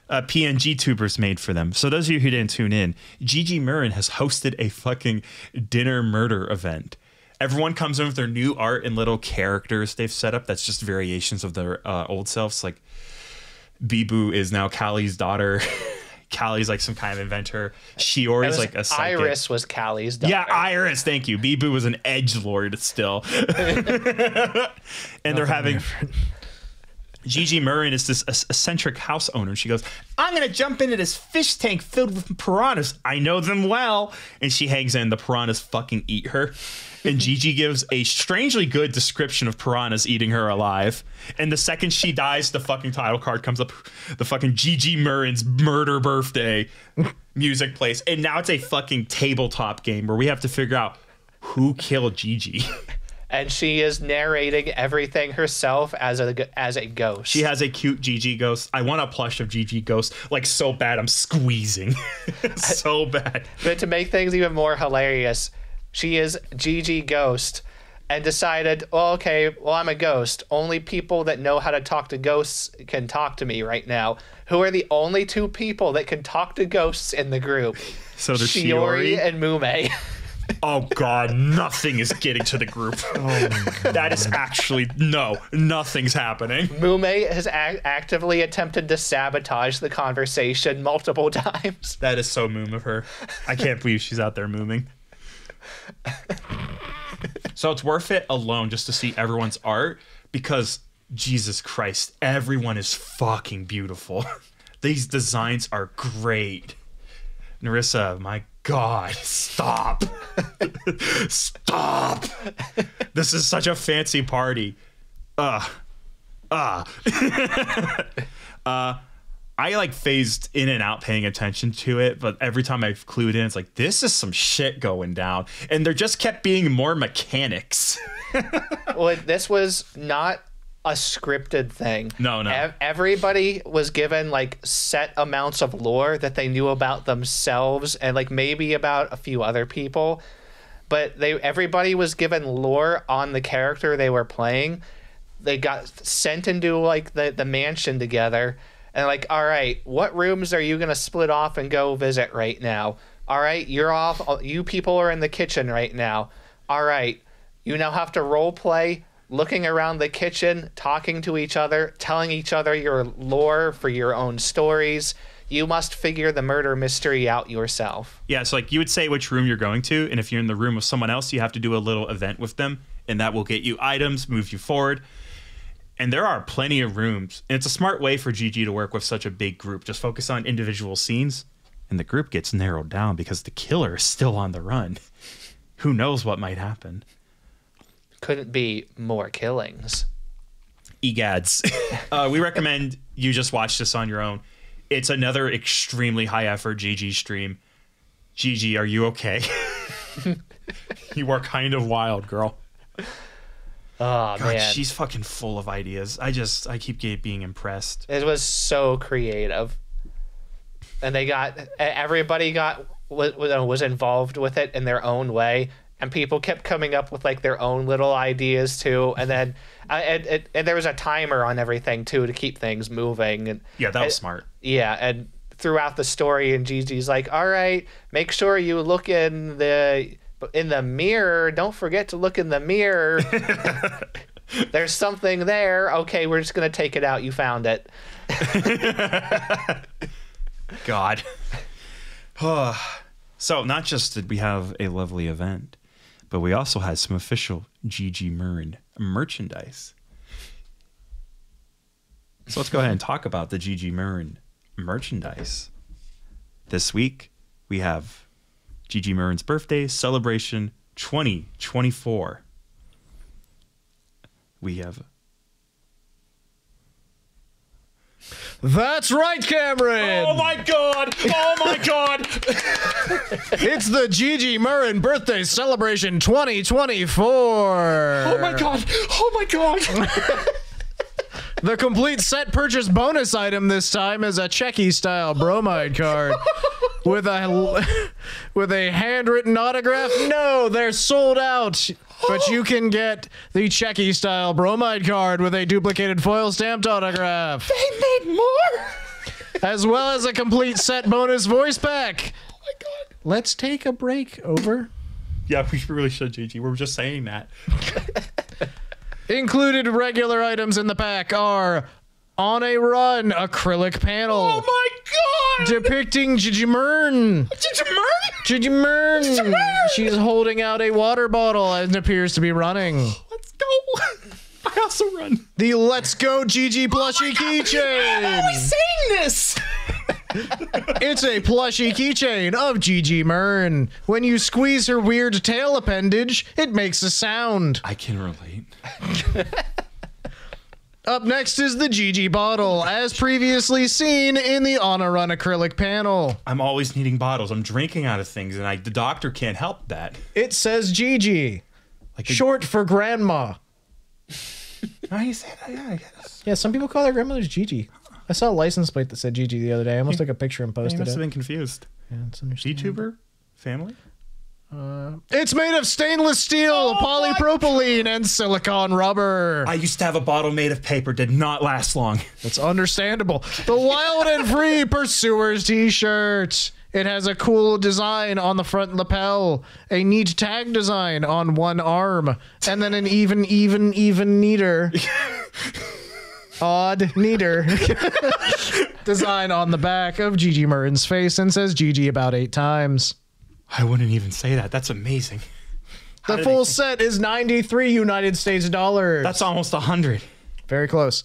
PNG tubers made for them. So those of you who didn't tune in, Gigi Murin has hosted a fucking dinner murder event. Everyone comes in with their new art and little characters they've set up that's just variations of their old selves. Like Bibu is now Callie's daughter. Callie's like some kind of inventor. Shiori's like a psychic. Iris was Callie's daughter. Yeah, Iris, thank you. Bibu was an edgelord still. And they're having... Gigi Murin is this eccentric house owner. She goes, I'm going to jump into this fish tank filled with piranhas. I know them well. And she hangs in. The piranhas fucking eat her. And Gigi gives a strangely good description of piranhas eating her alive. And the second she dies, the fucking title card comes up. The fucking Gigi Murin's murder birthday music plays. And now it's a fucking tabletop game where we have to figure out who killed Gigi. And she is narrating everything herself as a ghost. She has a cute Gigi ghost. I want a plush of Gigi ghost, like so bad I'm squeezing. So bad. But to make things even more hilarious, she is Gigi Ghost and decided, well, okay, well, I'm a ghost. Only people that know how to talk to ghosts can talk to me right now. Who are the only two people that can talk to ghosts in the group? So there's Shiori and Mume. Oh God, nothing is getting to the group. That is actually, no, nothing's happening. Mume has actively attempted to sabotage the conversation multiple times. That is so moom of her. I can't believe she's out there mooming. So it's worth it alone just to see everyone's art because, Jesus Christ, everyone is fucking beautiful. These designs are great. Narissa, my God, stop. Stop. This is such a fancy party. I like phased in and out paying attention to it, but every time I've clued in, it's like, this is some shit going down. And there just kept being more mechanics. Well, this was not a scripted thing. No. Everybody was given like set amounts of lore that they knew about themselves and like maybe about a few other people, but everybody was given lore on the character they were playing. They got sent into like the mansion together and like, all right, what rooms are you gonna split off and go visit right now? All right, you're off. You people are in the kitchen right now. All right, you now have to role play, looking around the kitchen, talking to each other, telling each other your lore for your own stories. You must figure the murder mystery out yourself. Yeah, so like you would say which room you're going to, and if you're in the room with someone else, you have to do a little event with them, and that will get you items, move you forward. And there are plenty of rooms, and it's a smart way for Gigi to work with such a big group. Just focus on individual scenes, and the group gets narrowed down because the killer is still on the run. Who knows what might happen? Couldn't be more killings. Egads. We recommend you just watch this on your own. It's another extremely high effort Gigi stream. Gigi, are you okay? You are kind of wild, girl. Oh, God, man. she's fucking full of ideas. I keep being impressed. It was so creative. And everybody was involved with it in their own way. And people kept coming up with like their own little ideas too, and then and there was a timer on everything too to keep things moving. And yeah, that was smart. Yeah, and throughout the story, and Gigi's like, "All right, make sure you look in the mirror. Don't forget to look in the mirror. There's something there. Okay, we're just gonna take it out. You found it." God. So not just did we have a lovely event, but we also had some official Gigi Murren merchandise. So let's go ahead and talk about the Gigi Murren merchandise. This week, we have Gigi Murren's birthday celebration 2024. We have... That's right, Cameron! Oh my god! Oh my god! It's the Gigi Murren birthday celebration 2024! Oh my god! Oh my god! The complete set purchase bonus item this time is a Checky style bromide card with a handwritten autograph. No, they're sold out. But you can get the Checky style bromide card with a duplicated foil stamped autograph. They made more? As well as a complete set bonus voice pack. Oh my god. Let's take a break. Over. Yeah, we really should, Gigi. We're just saying that. Included regular items in the pack are On a Run acrylic panel. Oh my god! Depicting Gigi Murren. Gigi Murren? Gigi Murren. Gigi Murren. She's holding out a water bottle and appears to be running. Let's go. I also run. The Let's Go Gigi plushie keychain. How are we saying this? It's a plushie keychain of Gigi Murren. When you squeeze her weird tail appendage, it makes a sound. I can relate. Up next is the Gigi bottle, as previously seen in the On a Run acrylic panel. I'm always needing bottles. I'm drinking out of things, and the doctor can't help that. It says Gigi, like short for grandma. Oh, you say that? Yeah, I guess. Yeah, some people call their grandmothers Gigi. I saw a license plate that said Gigi the other day. I almost took a picture and posted You must it. have been confused. Yeah, it's understandable. VTuber? Family? It's made of stainless steel, polypropylene, and silicone rubber. I used to have a bottle made of paper. Did not last long. That's understandable. The Wild and Free Pursuers t-shirt. It has a cool design on the front lapel, a neat tag design on one arm, and then an even neater, odd neater design on the back of Gigi Murren's face and says Gigi about 8 times. I wouldn't even say that. That's amazing. The full set is 93 United States dollars. That's almost 100. Very close.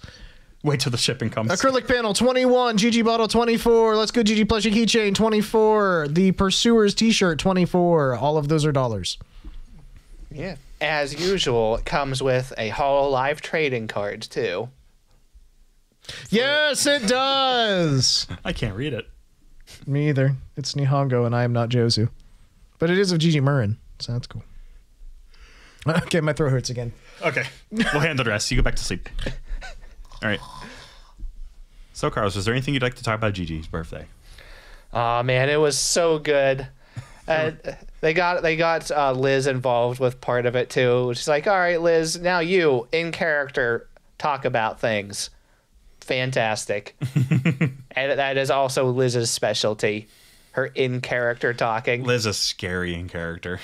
Wait till the shipping comes. Acrylic panel 21, Gigi bottle 24, Let's Go Gigi plushie keychain 24, the Pursuers t-shirt 24. All of those are dollars. Yeah. As usual, it comes with a Hololive trading card too. Yes, it does. I can't read it. Me either. It's Nihongo and I am not Josu. But it is of Gigi Murren, so that's cool. Okay, my throat hurts again. Okay, we'll handle the rest. You go back to sleep. All right. So, Carlos, was there anything you'd like to talk about Gigi's birthday? Oh man, it was so good. They got Liz involved with part of it too. She's like, all right, Liz, now you in character talk about things. Fantastic. And that is also Liz's specialty, her in character talking. Liz is scary in character.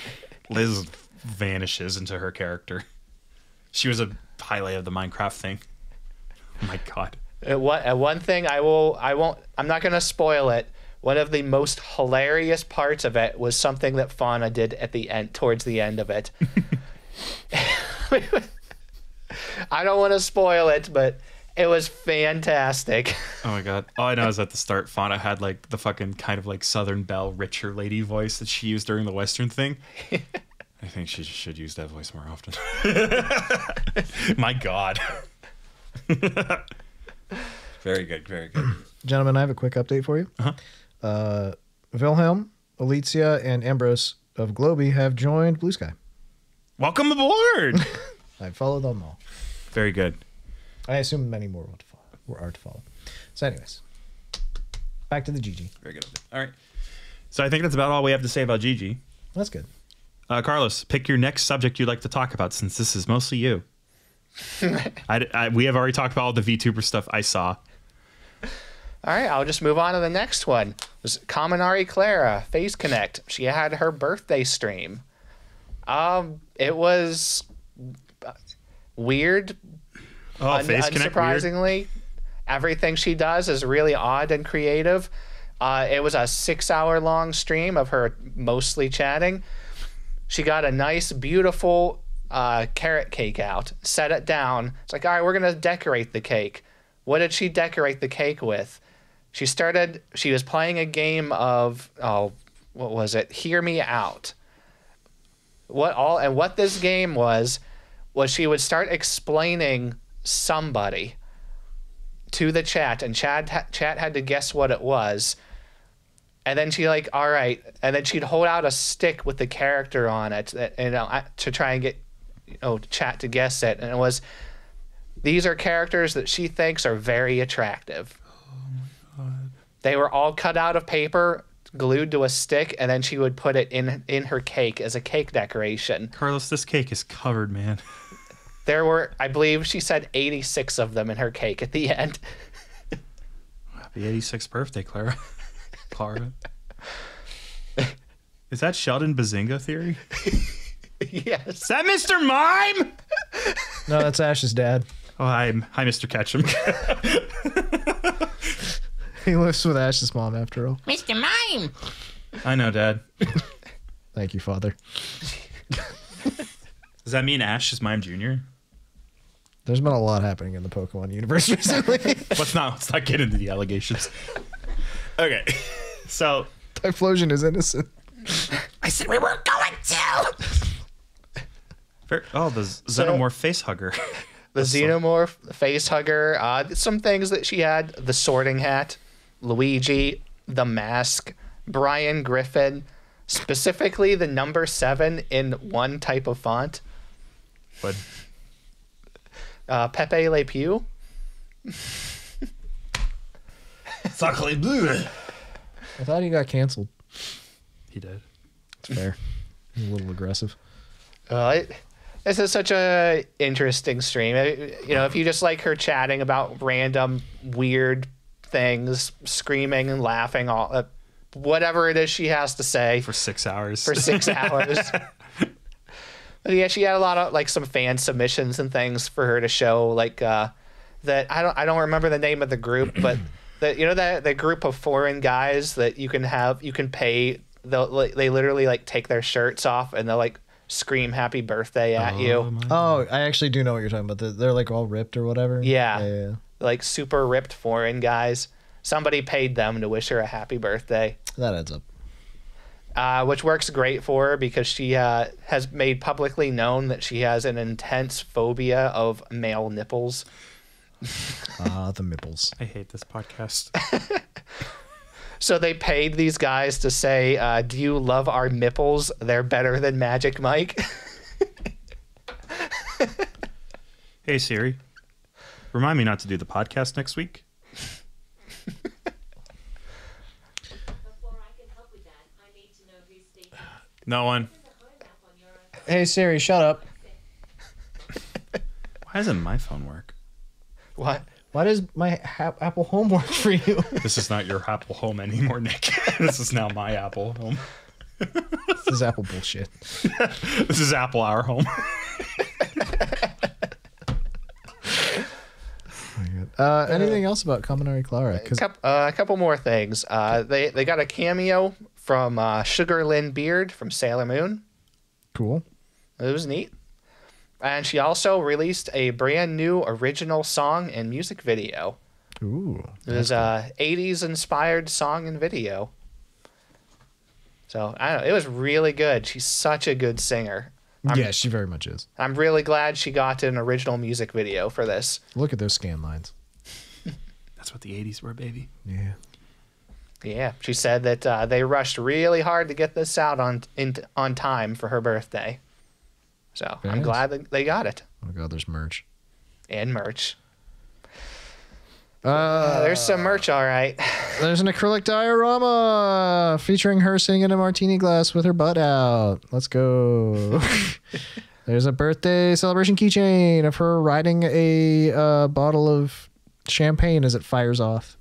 Liz vanishes into her character. She was a highlight of the Minecraft thing. Oh my god. One thing I'm not gonna spoil it. One of the most hilarious parts of it was something that Fauna did at the end, towards the end of it. I don't want to spoil it, but it was fantastic. Oh my god. All I know is at the start, Fauna had like the fucking kind of like Southern Belle, richer lady voice that she used during the Western thing. I think she should use that voice more often. My god. Very good, very good. Gentlemen, I have a quick update for you. Wilhelm, Alicia, and Ambrose of Globy have joined Blue Sky. Welcome aboard. I followed them all. Very good. I assume many more are to follow. So anyways, back to the Gigi. Very good. All right. So I think that's about all we have to say about Gigi. That's good. Carlos, pick your next subject you'd like to talk about, since this is mostly you. We have already talked about all the VTuber stuff I saw. All right, I'll just move on to the next one. It was Kaminari Clara, Face Connect. She had her birthday stream. It was weird. Face Connect, unsurprisingly. Weird. Everything she does is really odd and creative. It was a 6-hour long stream of her mostly chatting. She got a nice, beautiful carrot cake out, set it down. It's like, all right, we're going to decorate the cake. What did she decorate the cake with? She was playing a game of, what was it? Hear Me Out. What this game was she would start explaining somebody to the chat, and chat had to guess what it was. And then she like, all right. And then she'd hold out a stick with the character on it, to try and get, chat to guess it. And these are characters that she thinks are very attractive. They were all cut out of paper, glued to a stick, and then she would put it in her cake as a cake decoration. Carlos, this cake is covered, man. There were, I believe she said 86 of them in her cake at the end. Happy 86th birthday, Clara. Clara. Is that Sheldon Bazinga theory? Yes. Is that Mr. Mime? No, that's Ash's dad. Oh, hi, Mr. Ketchum. He lives with Ash's mom, after all. Mr. Mime! I know, Dad. Thank you, Father. Does that mean Ash is Mime Jr.? There's been a lot happening in the Pokemon universe recently. Let's not get into the allegations. Okay, so Typhlosion is innocent. I said we weren't going to! The Xenomorph face hugger. The Xenomorph face hugger. Some things that she had: the Sorting Hat, Luigi, the Mask, Brian Griffin, specifically the number 7 in one type of font. What? Pepe Le Pew. Sacre bleu. I thought he got canceled. He did. It's fair. He's a little aggressive. This is such a interesting stream. If you just like her chatting about random weird things, screaming and laughing, all whatever it is she has to say for 6 hours. For 6 hours. But yeah, she had a lot of like some fan submissions and things for her to show, like that I don't remember the name of the group, but the group of foreign guys that you can pay. They literally like take their shirts off and they'll like scream happy birthday at you. Oh, I actually do know what you're talking about. They're like all ripped or whatever. Yeah. Like super ripped foreign guys. Somebody paid them to wish her a happy birthday. That adds up. Which works great for her because she has made publicly known that she has an intense phobia of male nipples. The nipples. I hate this podcast. So they paid these guys to say, do you love our nipples? They're better than Magic Mike. Hey, Siri. Remind me not to do the podcast next week. No one. Hey Siri, shut up. Why doesn't my phone work? What? Why does my Apple Home work for you? This is not your Apple Home anymore, Nick. This is now my Apple Home. This is Apple bullshit. This is Apple our home. Anything else about Kaminari Clara? A couple more things. They got a cameo from Sugar Lynn Beard from Sailor Moon. Cool. It was neat. And she also released a brand new original song and music video. Ooh. It was a 80s inspired song and video. So, I don't know. It was really good. She's such a good singer. Yeah, she very much is. I'm really glad she got an original music video for this. Look at those scan lines. That's what the 80s were, baby. Yeah. Yeah, she said that they rushed really hard to get this out on time for her birthday. So Very I'm nice. glad that they got it. Oh god, there's merch. And merch. There's some merch, all right. There's an acrylic diorama featuring her sitting in a martini glass with her butt out. Let's go. There's a birthday celebration keychain of her riding a bottle of champagne as it fires off.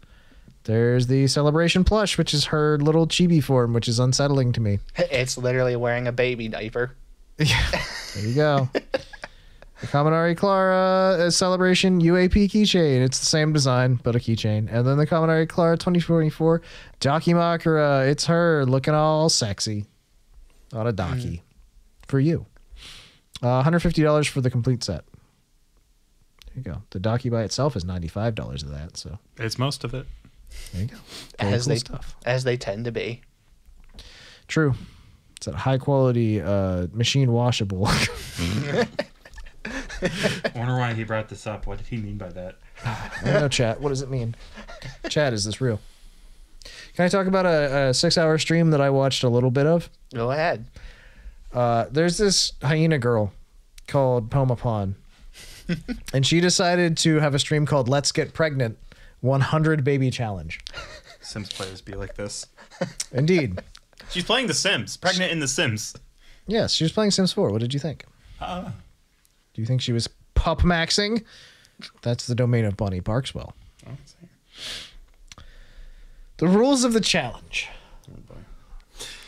There's the celebration plush, which is her little chibi form, which is unsettling to me. It's literally wearing a baby diaper. Yeah, there you go. The Kaminari Clara celebration UAP keychain. It's the same design, but a keychain. And then the Kaminari Clara 2024 Dakimakura. It's her looking all sexy on a Daki for you. $150 for the complete set. There you go. The Daki by itself is $95 of that. So It's most of it. there you go. As they tend to be. True. It's a high quality machine washable. I wonder why he brought this up. What did he mean by that? I don't know, chat. What does it mean? Chat, is this real? Can I talk about a 6-hour stream that I watched a little bit of? Go ahead. There's this hyena girl called Poma Pon. And she decided to have a stream called Let's Get Pregnant 100 Baby Challenge. Sims players be like this. Indeed. She's playing The Sims. Pregnant in The Sims. Yes, she was playing Sims 4. What did you think? Do you think she was pup maxing? That's the domain of Bonnie Parkswell. The rules of the challenge.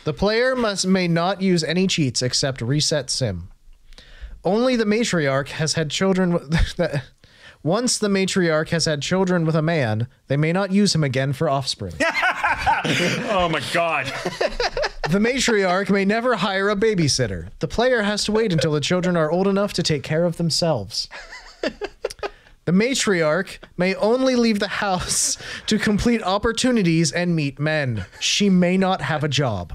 The player may not use any cheats except reset sim. Only the matriarch has had children once the matriarch has had children with a man, they may not use him again for offspring. Oh my god. The matriarch may never hire a babysitter. The player has to wait until the children are old enough to take care of themselves. The matriarch may only leave the house to complete opportunities and meet men. She may not have a job.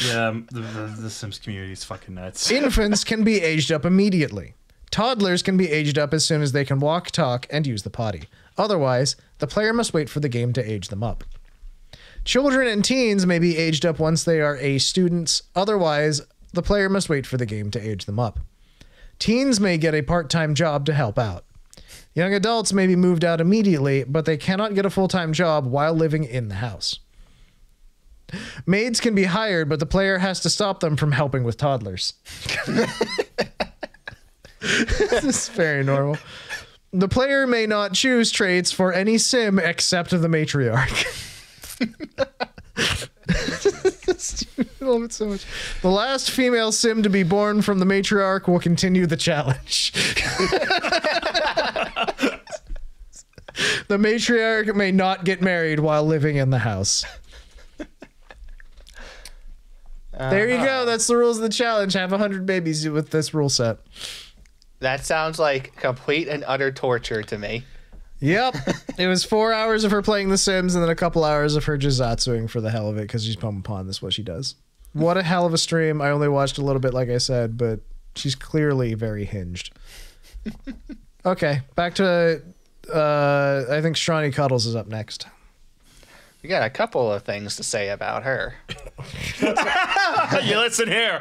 Yeah, the Sims community is fucking nuts. Infants can be aged up immediately. Toddlers can be aged up as soon as they can walk, talk, and use the potty. Otherwise, the player must wait for the game to age them up. Children and teens may be aged up once they are students. Otherwise, the player must wait for the game to age them up. Teens may get a part-time job to help out. Young adults may be moved out immediately, but they cannot get a full-time job while living in the house. Maids can be hired, but the player has to stop them from helping with toddlers. This is very normal. The player may not choose traits for any sim except the matriarch. I love it so much. The last female sim to be born from the matriarch will continue the challenge. The matriarch may not get married while living in the house. There you go. That's the rules of the challenge. Have 100 babies with this rule set. That sounds like complete and utter torture to me. Yep. It was 4 hours of her playing The Sims and then a couple hours of her jizatsuing for the hell of it because she's Poma Pon. That's what she does. What a hell of a stream. I only watched a little bit, like I said, but she's clearly very hinged. Okay. Back to, I think Stronny Cuddles is up next. We got a couple of things to say about her. You listen here.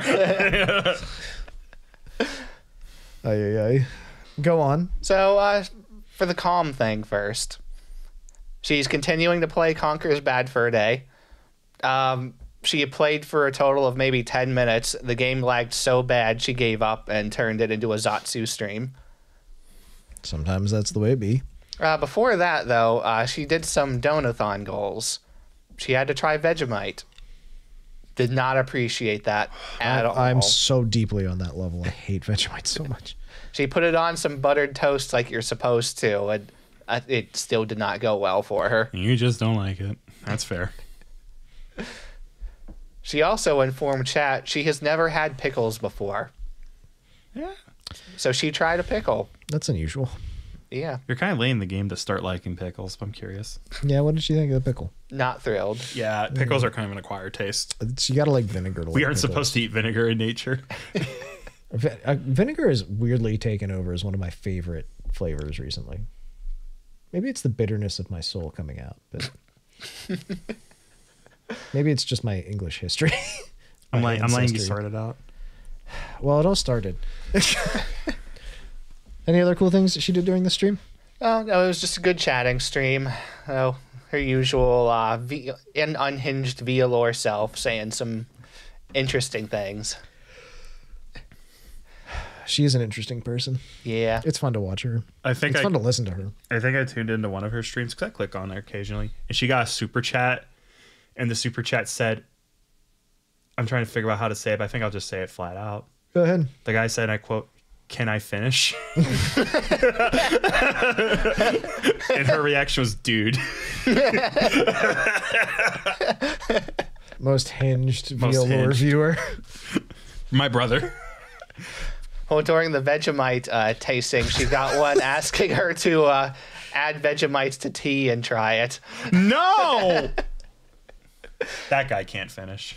Ay, ay, ay. Go on. So, for the calm thing first, she's continuing to play Conker's Bad Fur Day. She had played for a total of maybe 10 minutes. The game lagged so bad, she gave up and turned it into a Zatsu stream. Sometimes that's the way it be. Before that, though, she did some Donathon goals. She had to try Vegemite. Did not appreciate that at all. I'm so deeply on that level. I hate Vegemite so much. She put it on some buttered toast like you're supposed to, and it still did not go well for her. You just don't like it. That's fair. She also informed chat she has never had pickles before. Yeah. So she tried a pickle. That's unusual. Yeah. You're kind of late in the game to start liking pickles, but I'm curious. Yeah, what did she think of the pickle? Not thrilled. Yeah, pickles are kind of an acquired taste. You gotta like vinegar to like We aren't pickles. supposed to eat vinegar in nature. Vinegar is weirdly taken over as one of my favorite flavors recently. Maybe it's the bitterness of my soul coming out, but maybe it's just my English history. I'm letting you start it out. Well, it all started. Any other cool things that she did during the stream? Oh, no, it was just a good chatting stream. Oh, her usual unhinged VAllure self saying some interesting things. She is an interesting person. Yeah. It's fun to watch her. It's fun to listen to her. I think I tuned into one of her streams because I click on there occasionally, and she got a super chat, and the super chat said, I'm trying to figure out how to say it, but I think I'll just say it flat out. Go ahead. The guy said, I quote, "Can I finish?" And her reaction was, "Dude." Most hinged VAllure viewer. My brother. Well, during the Vegemite tasting, she got one asking her to add Vegemite to tea and try it. No! That guy can't finish.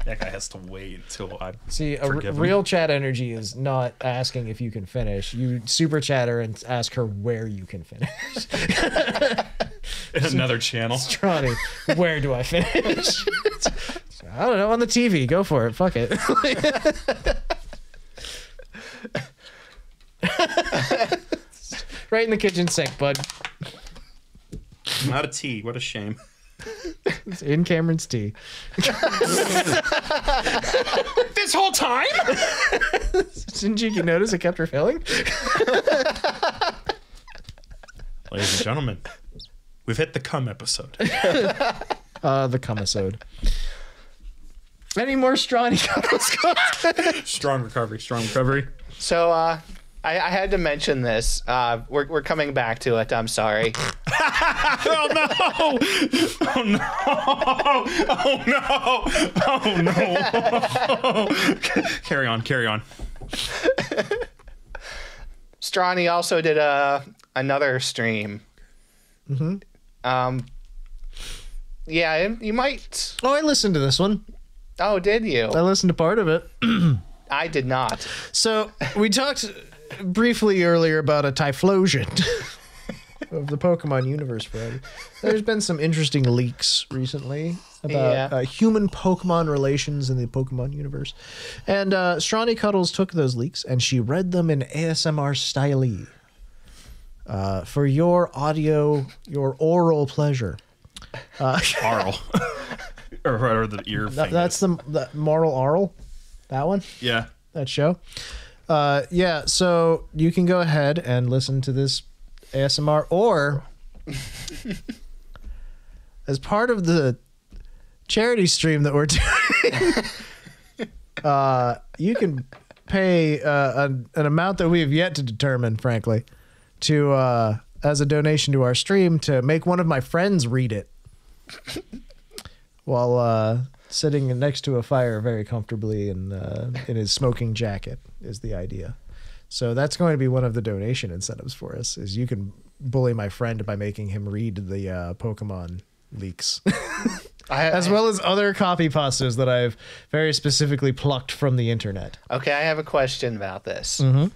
That guy has to wait until I See, forgive him. real chat energy is not asking if you can finish. You super chat her and ask her where you can finish. In another channel. Stronny, where do I finish? I don't know, on the TV. Go for it. Fuck it. Right in the kitchen sink, bud. Not a tea. What a shame. It's in Cameron's tea. This whole time? Didn't you notice it kept refilling? Ladies and gentlemen, we've hit the cum episode. The cum-isode. Any more Stronny comments? Strong recovery. Strong recovery. So, I had to mention this. We're coming back to it. I'm sorry. Oh no! Oh no! Oh no! Oh no! Carry on. Carry on. Stronny also did another stream. Mm-hmm. Yeah, you might. Oh, I listened to this one. Oh, did you? I listened to part of it. I did not. So we talked briefly earlier about a Typhlosion of the Pokemon universe variety. There's been some interesting leaks recently about human Pokemon relations in the Pokemon universe. And Stronny Cuddles took those leaks and she read them in ASMR style for your audio, your oral pleasure. Arl. or the ear thing. That's the Moral Aural? That one? Yeah. That show? Yeah, so you can go ahead and listen to this ASMR, or as part of the charity stream that we're doing, you can pay an amount that we have yet to determine, frankly, to as a donation to our stream to make one of my friends read it while sitting next to a fire very comfortably in his smoking jacket is the idea. So that's going to be one of the donation incentives for us, is you can bully my friend by making him read the Pokemon leaks. As well as other copy pastas that I've very specifically plucked from the internet. Okay, I have a question about this. Mm-hmm.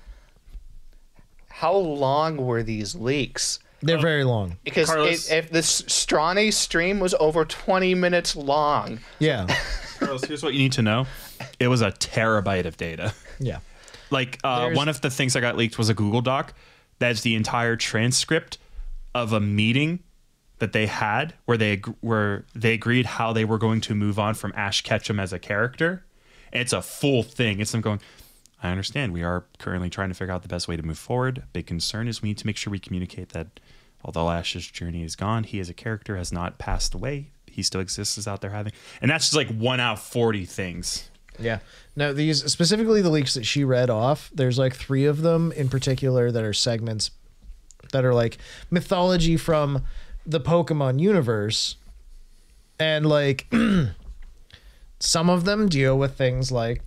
How long were these leaks? They're very long. Because Carlos, if this Stronny stream was over 20 minutes long. Yeah. Carlos, here's what you need to know. It was a terabyte of data. Yeah. Like one of the things that got leaked was a Google Doc that's the entire transcript of a meeting that they had where they agreed how they were going to move on from Ash Ketchum as a character. And it's a full thing. It's them going, I understand we are currently trying to figure out the best way to move forward. Big concern is we need to make sure we communicate that although Ash's journey is gone, he as a character has not passed away. He still exists, is out there having, and that's just like 1 out of 40 things. Yeah. No, these specifically the leaks that she read off, there's like 3 of them in particular that are segments that are like mythology from the Pokemon universe. And like some of them deal with things like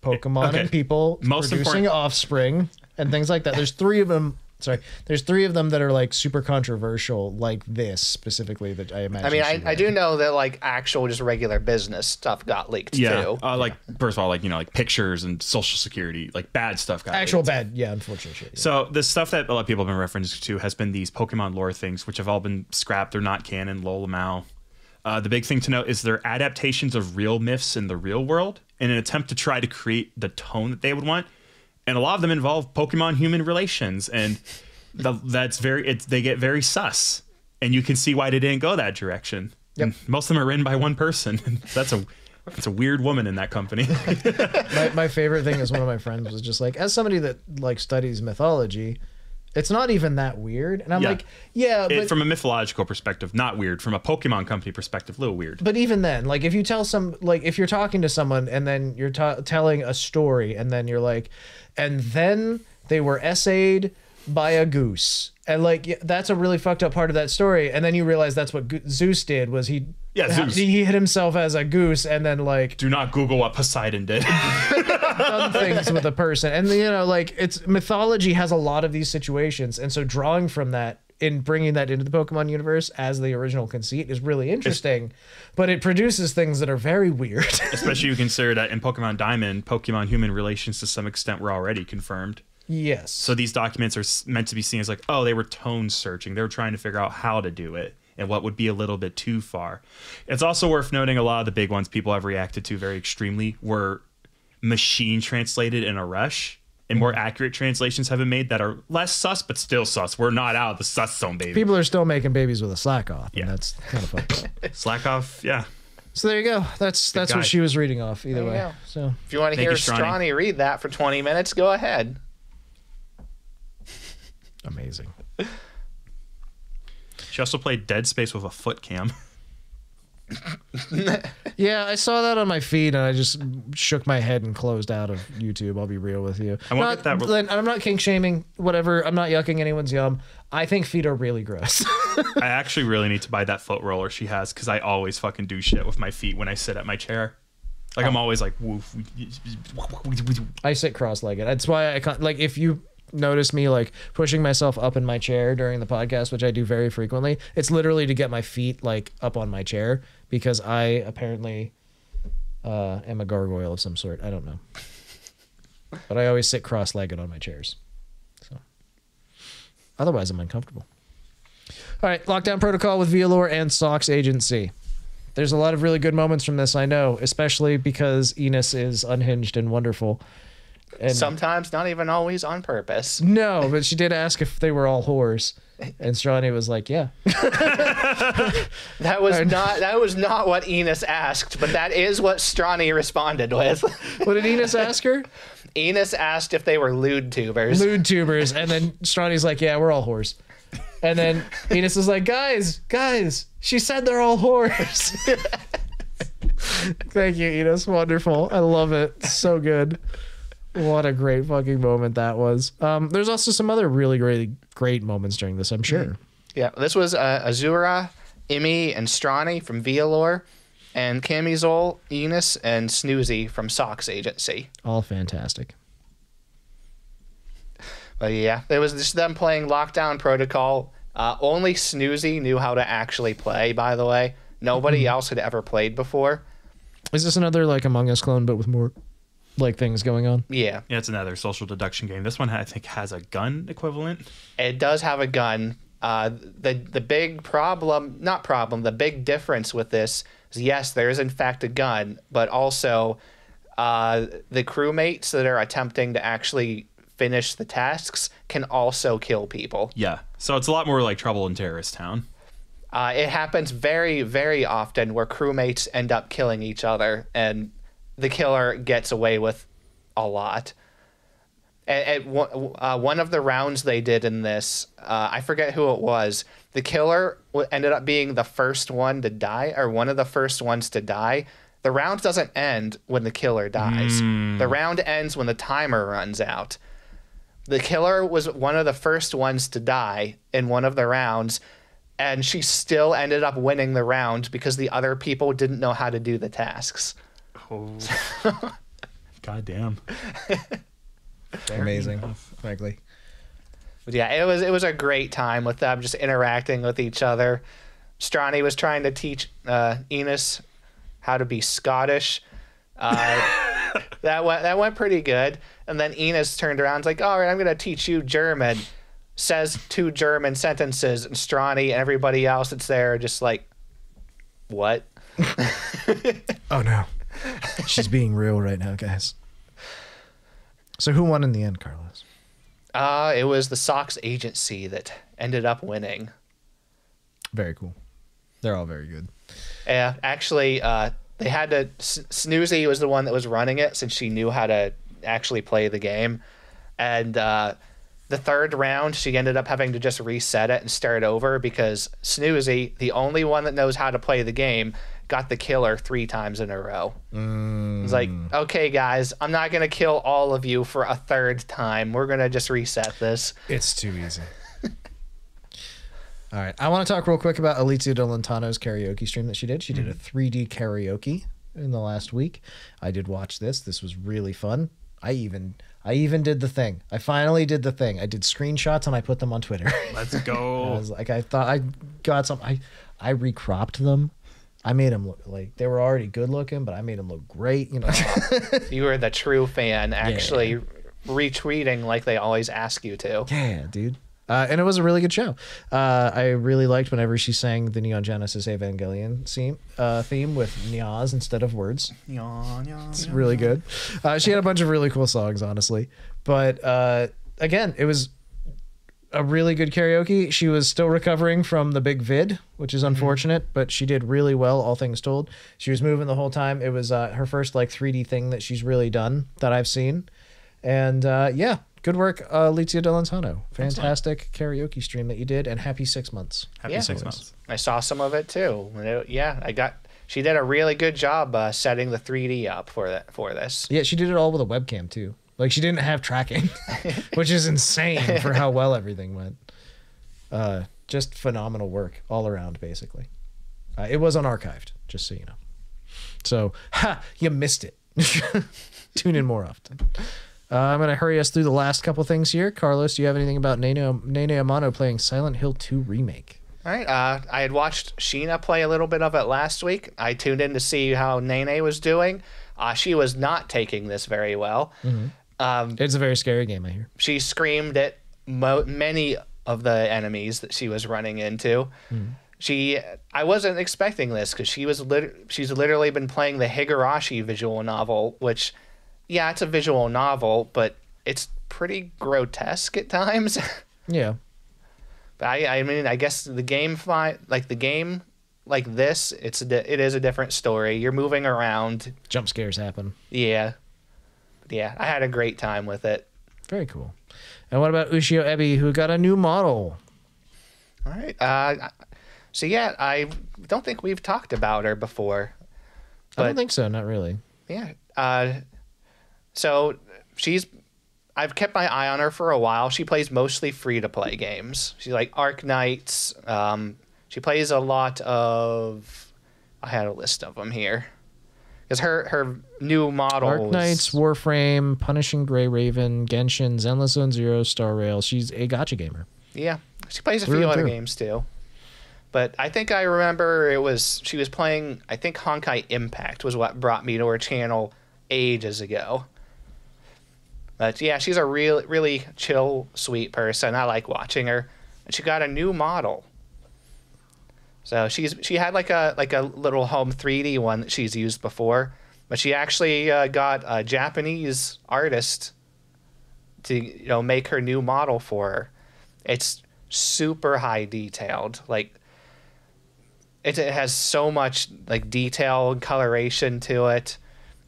Pokemon and people producing offspring and things like that. There's 3 of them. Sorry, there's 3 of them that are like super controversial, like this specifically that I imagine. I mean, I do know that like actual just regular business stuff got leaked too. Like first of all, like like pictures and social security, like bad stuff got actual leaked. bad, unfortunate shit. Yeah. So the stuff that a lot of people have been referencing to has been these Pokemon lore things, which have all been scrapped. They're not canon. Lol. The big thing to note is they're adaptations of real myths in the real world in an attempt to try to create the tone that they would want. And a lot of them involve Pokemon-human relations, and they get very sus, and you can see why they didn't go that direction. Yep. And most of them are written by one person. And that's a weird woman in that company. my favorite thing is one of my friends was just like, as somebody that like studies mythology, it's not even that weird. And I'm like, but from a mythological perspective, not weird. From a Pokemon company perspective, a little weird. But even then, like if you tell if you're talking to someone and then you're telling a story and then you're like, and then they were essayed by a goose. And like, that's a really fucked up part of that story. And then you realize that's what Zeus did was Zeus. He hit himself as a goose and then like. Do not Google what Poseidon did. Done things with a person. And like it's mythology has a lot of these situations. And so drawing from that in bringing that into the Pokemon universe as the original conceit is really interesting, but it produces things that are very weird. Especially you consider that in Pokemon Diamond, Pokemon human relations to some extent were already confirmed. Yes. So these documents are meant to be seen as like, oh, they were tone searching. They were trying to figure out how to do it and what would be a little bit too far. It's also worth noting a lot of the big ones people have reacted to very extremely were machine translated in a rush. And more accurate translations have been made that are less sus, but still sus. We're not out of the sus zone, baby. People are still making babies with a slack off. And that's kind of fucked up. Slack off, yeah. So there you go. That's what she was reading off either way. So if you want to hear Stronny read that for 20 minutes, go ahead. Amazing. She also played Dead Space with a foot cam. Yeah, I saw that on my feed and I just shook my head and closed out of YouTube. I'll be real with you. I'm not kink shaming, whatever. I'm not yucking anyone's yum. I think feet are really gross. I actually really need to buy that foot roller she has because I always fucking do shit with my feet when I sit at my chair. Like I'm always like, woof. I sit cross-legged. That's why I can't, like, if you notice me like pushing myself up in my chair during the podcast, which I do very frequently, it's literally to get my feet like up on my chair because I apparently am a gargoyle of some sort. I don't know, but I always sit cross-legged on my chairs, so otherwise I'm uncomfortable. All right, Lockdown Protocol with VAllure and Socks Agency. There's a lot of really good moments from this, I know, especially because Enos is unhinged and wonderful. And sometimes not even always on purpose. No, but she did ask if they were all whores, and Stronny was like, "Yeah." That was not what Enos asked, but that is what Stronny responded with. What did Enos ask her? Enos asked if they were lewd tubers. Lewd tubers, and then Stronny's like, "Yeah, we're all whores." And then Enos is like, guys, she said they're all whores. Thank you, Enos. Wonderful. I love it. So good. What a great fucking moment that was. There's also some other really great moments during this, I'm sure. Yeah, this was Azura, Imi, and Stronny from VAllure, and Camisole, Enos, and Snoozy from Socks Agency. All fantastic. But yeah, it was just them playing Lockdown Protocol. Only Snoozy knew how to actually play, by the way. Nobody else had ever played before. Is this another like Among Us clone, but with more like things going on? Yeah. Yeah, it's another social deduction game. This one I think has a gun equivalent. It does have a gun. The big the big difference with this is yes, there is in fact a gun, but also the crewmates that are attempting to actually finish the tasks can also kill people. Yeah. So it's a lot more like Trouble in Terrorist Town. It happens very, very often where crewmates end up killing each other, and the killer gets away with a lot. At one of the rounds they did in this, I forget who it was, the killer ended up being the first one to die, or one of the first ones to die. The round doesn't end when the killer dies. The round ends when the timer runs out. The killer was one of the first ones to die in one of the rounds, and she still ended up winning the round because the other people didn't know how to do the tasks. Oh. God damn. Amazing, frankly. But yeah, it was a great time with them just interacting with each other. Stronny was trying to teach Enos how to be Scottish. That went pretty good. And then Enos turned around and was like, all right, I'm going to teach you German. Says 2 German sentences, and Stronny and everybody else that's there just like, what? Oh, no. She's being real right now, guys. So who won in the end, Carlos? It was the Sox agency that ended up winning. Very cool. They're all very good. Yeah, actually, they had to... Snoozy was the one that was running it since she knew how to actually play the game. And the third round, she ended up having to just reset it and start over because Snoozy, the only one that knows how to play the game, got the killer 3 times in a row. It's like, okay, guys, I'm not going to kill all of you for a 3rd time. We're going to just reset this. It's too easy. All right. I want to talk real quick about Alicia Delantano's karaoke stream that she did. She did a 3D karaoke in the last week. I did watch this. This was really fun. I even did the thing. I finally did the thing. I did screenshots and I put them on Twitter. Let's go. I was like, I thought I got some. I recropped them. I made them look like they were already good looking, but I made them look great. You know, You were the true fan, actually retweeting like they always ask you to. Yeah, dude. And it was a really good show. I really liked whenever she sang the Neon Genesis Evangelion theme with nyas instead of words. It's really good. She had a bunch of really cool songs, honestly. But again, it was a really good karaoke. She was still recovering from the big vid, which is unfortunate, but she did really well, all things told. She was moving the whole time. It was her first like 3D thing that she's really done that I've seen. And yeah. Good work, Alicia Delantano. Fantastic karaoke stream that you did, and happy 6 months. Happy 6 months. I saw some of it too. She did a really good job setting the 3D up for this. Yeah, she did it all with a webcam too. Like she didn't have tracking, which is insane for how well everything went. Just phenomenal work all around, basically. It was unarchived, just so you know. So, you missed it. Tune in more often. I'm going to hurry us through the last couple things here. Carlos, do you have anything about Nene Amano playing Silent Hill 2 Remake? All right. I had watched Sheena play a little bit of it last week. I tuned in to see how Nene was doing. She was not taking this very well. It's a very scary game, I hear. She screamed at many of the enemies that she was running into. I wasn't expecting this because she's literally been playing the Higurashi visual novel, which... Yeah, it's a visual novel, but it's pretty grotesque at times. Yeah. But I mean, I guess the game like this, it is a different story. You're moving around. Jump scares happen. Yeah. Yeah, I had a great time with it. Very cool. And what about Ushio Ebi, who got a new model? All right. So yeah, I don't think we've talked about her before. I don't think so. Not really. Yeah. So I've kept my eye on her for a while. She plays mostly free-to-play games. She's like Arc Knights. She plays a lot of... I had a list of them here. Because her new model Arc Knights, Warframe, Punishing Grey Raven, Genshin, Endless Zone Zero, Star Rail. She's a gacha gamer. Yeah. She plays a few other games, too. But I think I remember she was playing... I think Honkai Impact was what brought me to her channel ages ago. But yeah, she's a really chill, sweet person. I like watching her. And she got a new model. So she had like a little home 3D one that she's used before. But she actually got a Japanese artist to make her new model for her. It's super high detailed. Like it has so much like detail and coloration to it.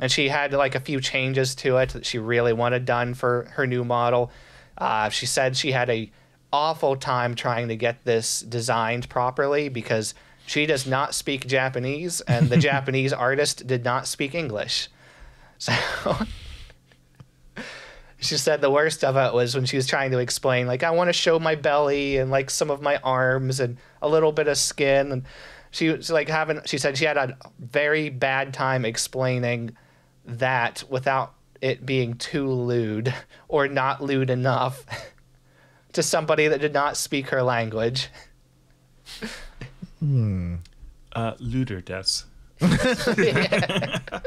And she had like a few changes to it that she really wanted done for her new model. She said she had a awful time trying to get this designed properly because she does not speak Japanese and the Japanese artist did not speak English. So she said the worst of it was when she was trying to explain, like, I want to show my belly and like some of my arms and a little bit of skin. And she was like she said she had a very bad time explaining that without it being too lewd or not lewd enough to somebody that did not speak her language. Lewder deaths.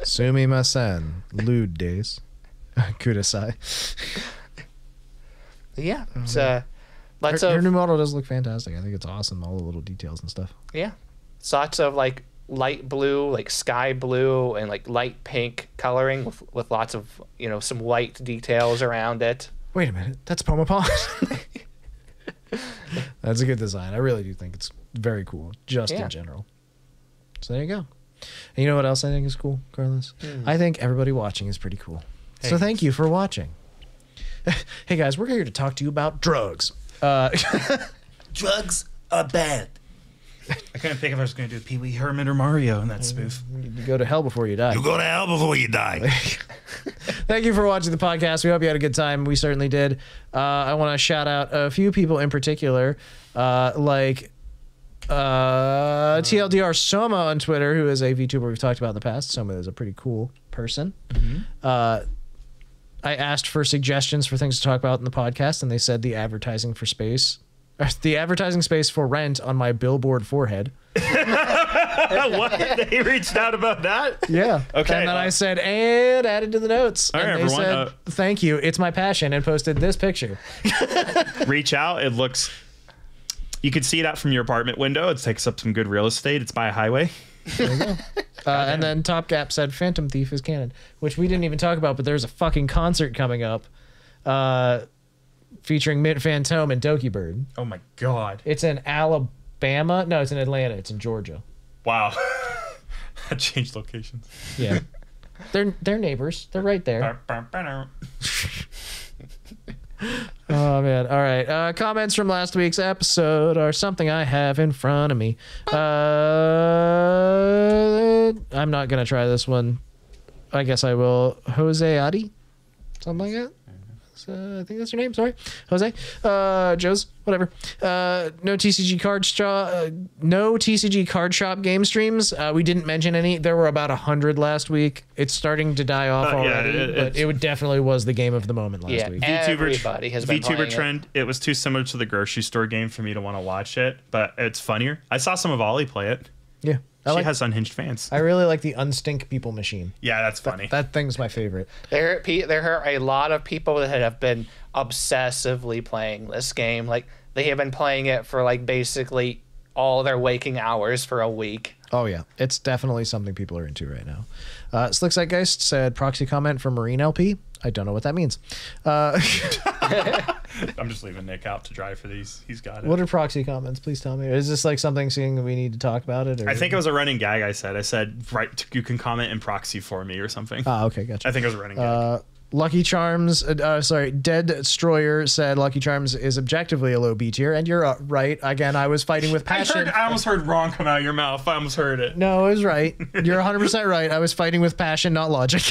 Sumimasen. Lewd days. Kudasai. Yeah. So her new model does look fantastic. I think it's awesome. All the little details and stuff. Yeah. It's lots of like light blue, like sky blue, and like light pink coloring with lots of some white details around it. Wait a minute, that's Poma Pon. That's a good design. I really do think it's very cool, just in general. So there you go. And you know what else I think is cool, Carlos? I think everybody watching is pretty cool. Hey. So thank you for watching. Hey guys, we're here to talk to you about drugs. Drugs are bad. I couldn't think if I was going to do Pee Wee Herman or Mario in that spoof. You go to hell before you die. You go to hell before you die. Thank you for watching the podcast. We hope you had a good time. We certainly did. I want to shout out a few people in particular, like TLDR Soma on Twitter, who is a VTuber we've talked about in the past. Soma is a pretty cool person. I asked for suggestions for things to talk about in the podcast, and they said the advertising space for rent on my billboard forehead. What? They reached out about that? Yeah. Okay. And then I said, and added to the notes. All right, and they said, thank you. It's my passion, and posted this picture. Reach out. It looks... You can see it out from your apartment window. It takes up some good real estate. It's by a highway. There you go. And then Top Gap said Phantom Thief is canon, which we didn't even talk about, but there's a fucking concert coming up featuring Mint Phantom and Doki Bird. Oh my god. It's in Alabama. No, it's in Atlanta. It's in Georgia. Wow. I changed locations. Yeah. They're neighbors. They're right there. Oh man. All right. Comments from last week's episode are something I have in front of me. I'm not gonna try this one. I guess I will. Jose Adi? Something like that? I think that's your name. Sorry, Jose. Joe's, whatever. No TCG card shop game streams. We didn't mention any. There were about 100 last week. It's starting to die off already, but it definitely was the game of the moment last week. Everybody has been playing VTuber trend. It was too similar to the grocery store game for me to want to watch it, but it's funnier. I saw some of Ollie play it. Yeah. She has unhinged fans. I really like the unstink people machine. Yeah, that's funny. That thing's my favorite. There are a lot of people that have been obsessively playing this game. Like, they have been playing it for, like, basically all their waking hours for a week. Oh, yeah. It's definitely something people are into right now. Slick Zeitgeist said, proxy comment for Marine LP. I don't know what that means. I'm just leaving Nick out to dry for these. He's got it. What are proxy comments? Please tell me. Is this like something seeing that we need to talk about it? Or? I think it was a running gag. I said, right, you can comment in proxy for me or something. Ah, okay, gotcha. I think it was a running gag. Lucky Charms, Dead Destroyer said Lucky Charms is objectively a low B tier, and you're right. Again, I was fighting with passion. I almost heard wrong come out of your mouth. I almost heard it. No, I was right. You're 100% right. I was fighting with passion, not logic.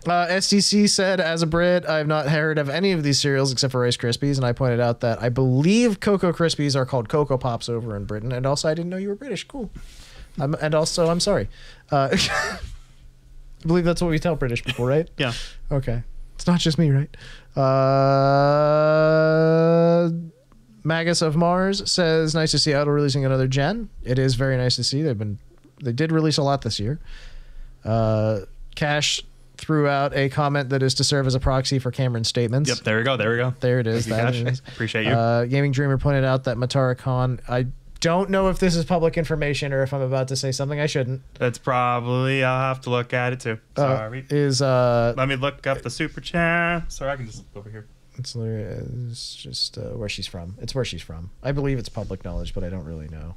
STC said, as a Brit, I have not heard of any of these cereals except for Rice Krispies, and I pointed out that I believe Cocoa Krispies are called Cocoa Pops over in Britain, and also I didn't know you were British. Cool. And also, I'm sorry. I believe that's what we tell British people, right? Yeah. Okay. It's not just me, right? Magus of Mars says, nice to see Idle releasing another gen. It is very nice to see. They did release a lot this year. Cash threw out a comment that is to serve as a proxy for Cameron's statements. Yep, there we go. There it is. That is. Appreciate you. Gaming Dreamer pointed out that Matara Khan, I don't know if this is public information or if I'm about to say something I shouldn't. That's probably, I'll have to look at it too. Sorry. Let me look up the super chat. Sorry, I can just look over here. It's just where she's from. It's where she's from. I believe it's public knowledge, but I don't really know.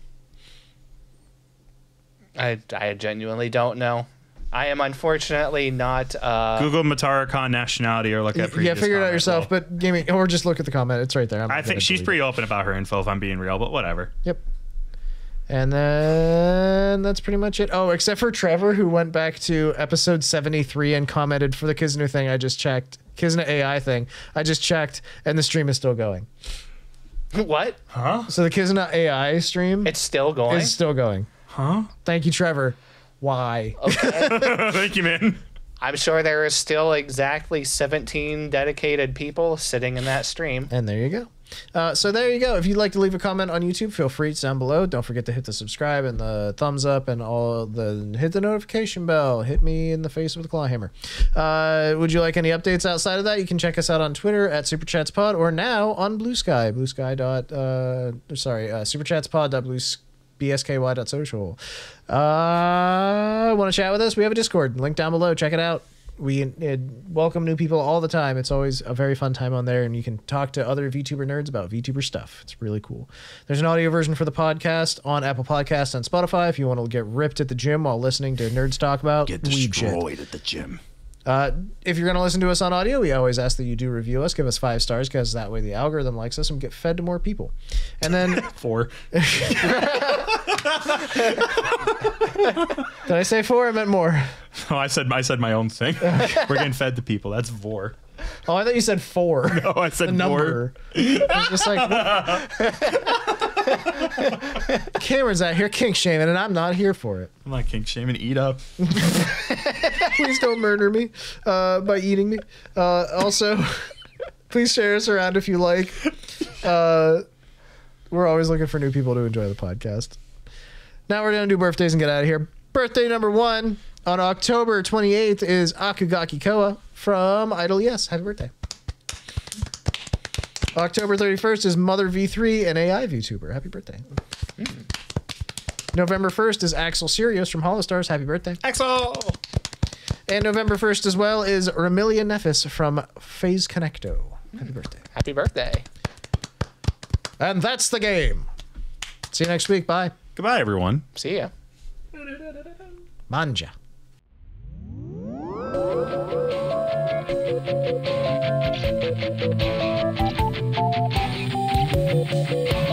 I genuinely don't know. I am unfortunately not. Google Matara-Khan nationality or look at previous. Yeah, figure it out yourself, but give me, or just look at the comment. It's right there. I think she's pretty open about her info, if I'm being real, but whatever. Yep. And then that's pretty much it. Oh, except for Trevor, who went back to episode 73 and commented for the Kizuna thing. I just checked. Kizuna AI thing. I just checked, and the stream is still going. What? Huh? So the Kizuna AI stream. It's still going? It's still going. Huh? Thank you, Trevor. Why? Okay. Thank you, man. I'm sure there is still exactly 17 dedicated people sitting in that stream. And there you go. So there you go. If you'd like to leave a comment on YouTube, feel free. It's down below. Don't forget to hit the subscribe and the thumbs up and hit the notification bell. Hit me in the face with a claw hammer. Would you like any updates outside of that? You can check us out on Twitter at SuperChatsPod or now on Blue Sky. superchatspod.bsky.social. Want to chat with us? We have a Discord. Link down below. Check it out. We welcome new people all the time. It's always a very fun time on there, and you can talk to other VTuber nerds about VTuber stuff. It's really cool. There's an audio version for the podcast on Apple Podcasts and Spotify if you want to get ripped at the gym while listening to nerds talk about Get weeb destroyed shit. at the gym. If you're going to listen to us on audio, we always ask that you do review us. Give us 5 stars because that way the algorithm likes us and we get fed to more people. And then... 4. Did I say 4? I meant more. Oh, I said my own thing. We're getting fed to people. That's vor. Oh, I thought you said 4. No, I said the number. I was just like, Cameron's out here kink shaming, and I'm not here for it. I'm not kink shaming. Eat up. Please don't murder me by eating me. Also, please share us around if you like. We're always looking for new people to enjoy the podcast. Now we're going to do birthdays and get out of here. Birthday number 1 on October 28th is Akugaki Koa from Idol Yes. Happy birthday. October 31st is Mother V3, an AI VTuber. Happy birthday. November 1st is Axel Sirius from Holostars. Happy birthday. Axel! And November 1st as well is Ramilia Nefis from Phase Connecto. Happy birthday. Happy birthday. And that's the game. See you next week. Bye. Goodbye, everyone. See ya. Manja. Thank you.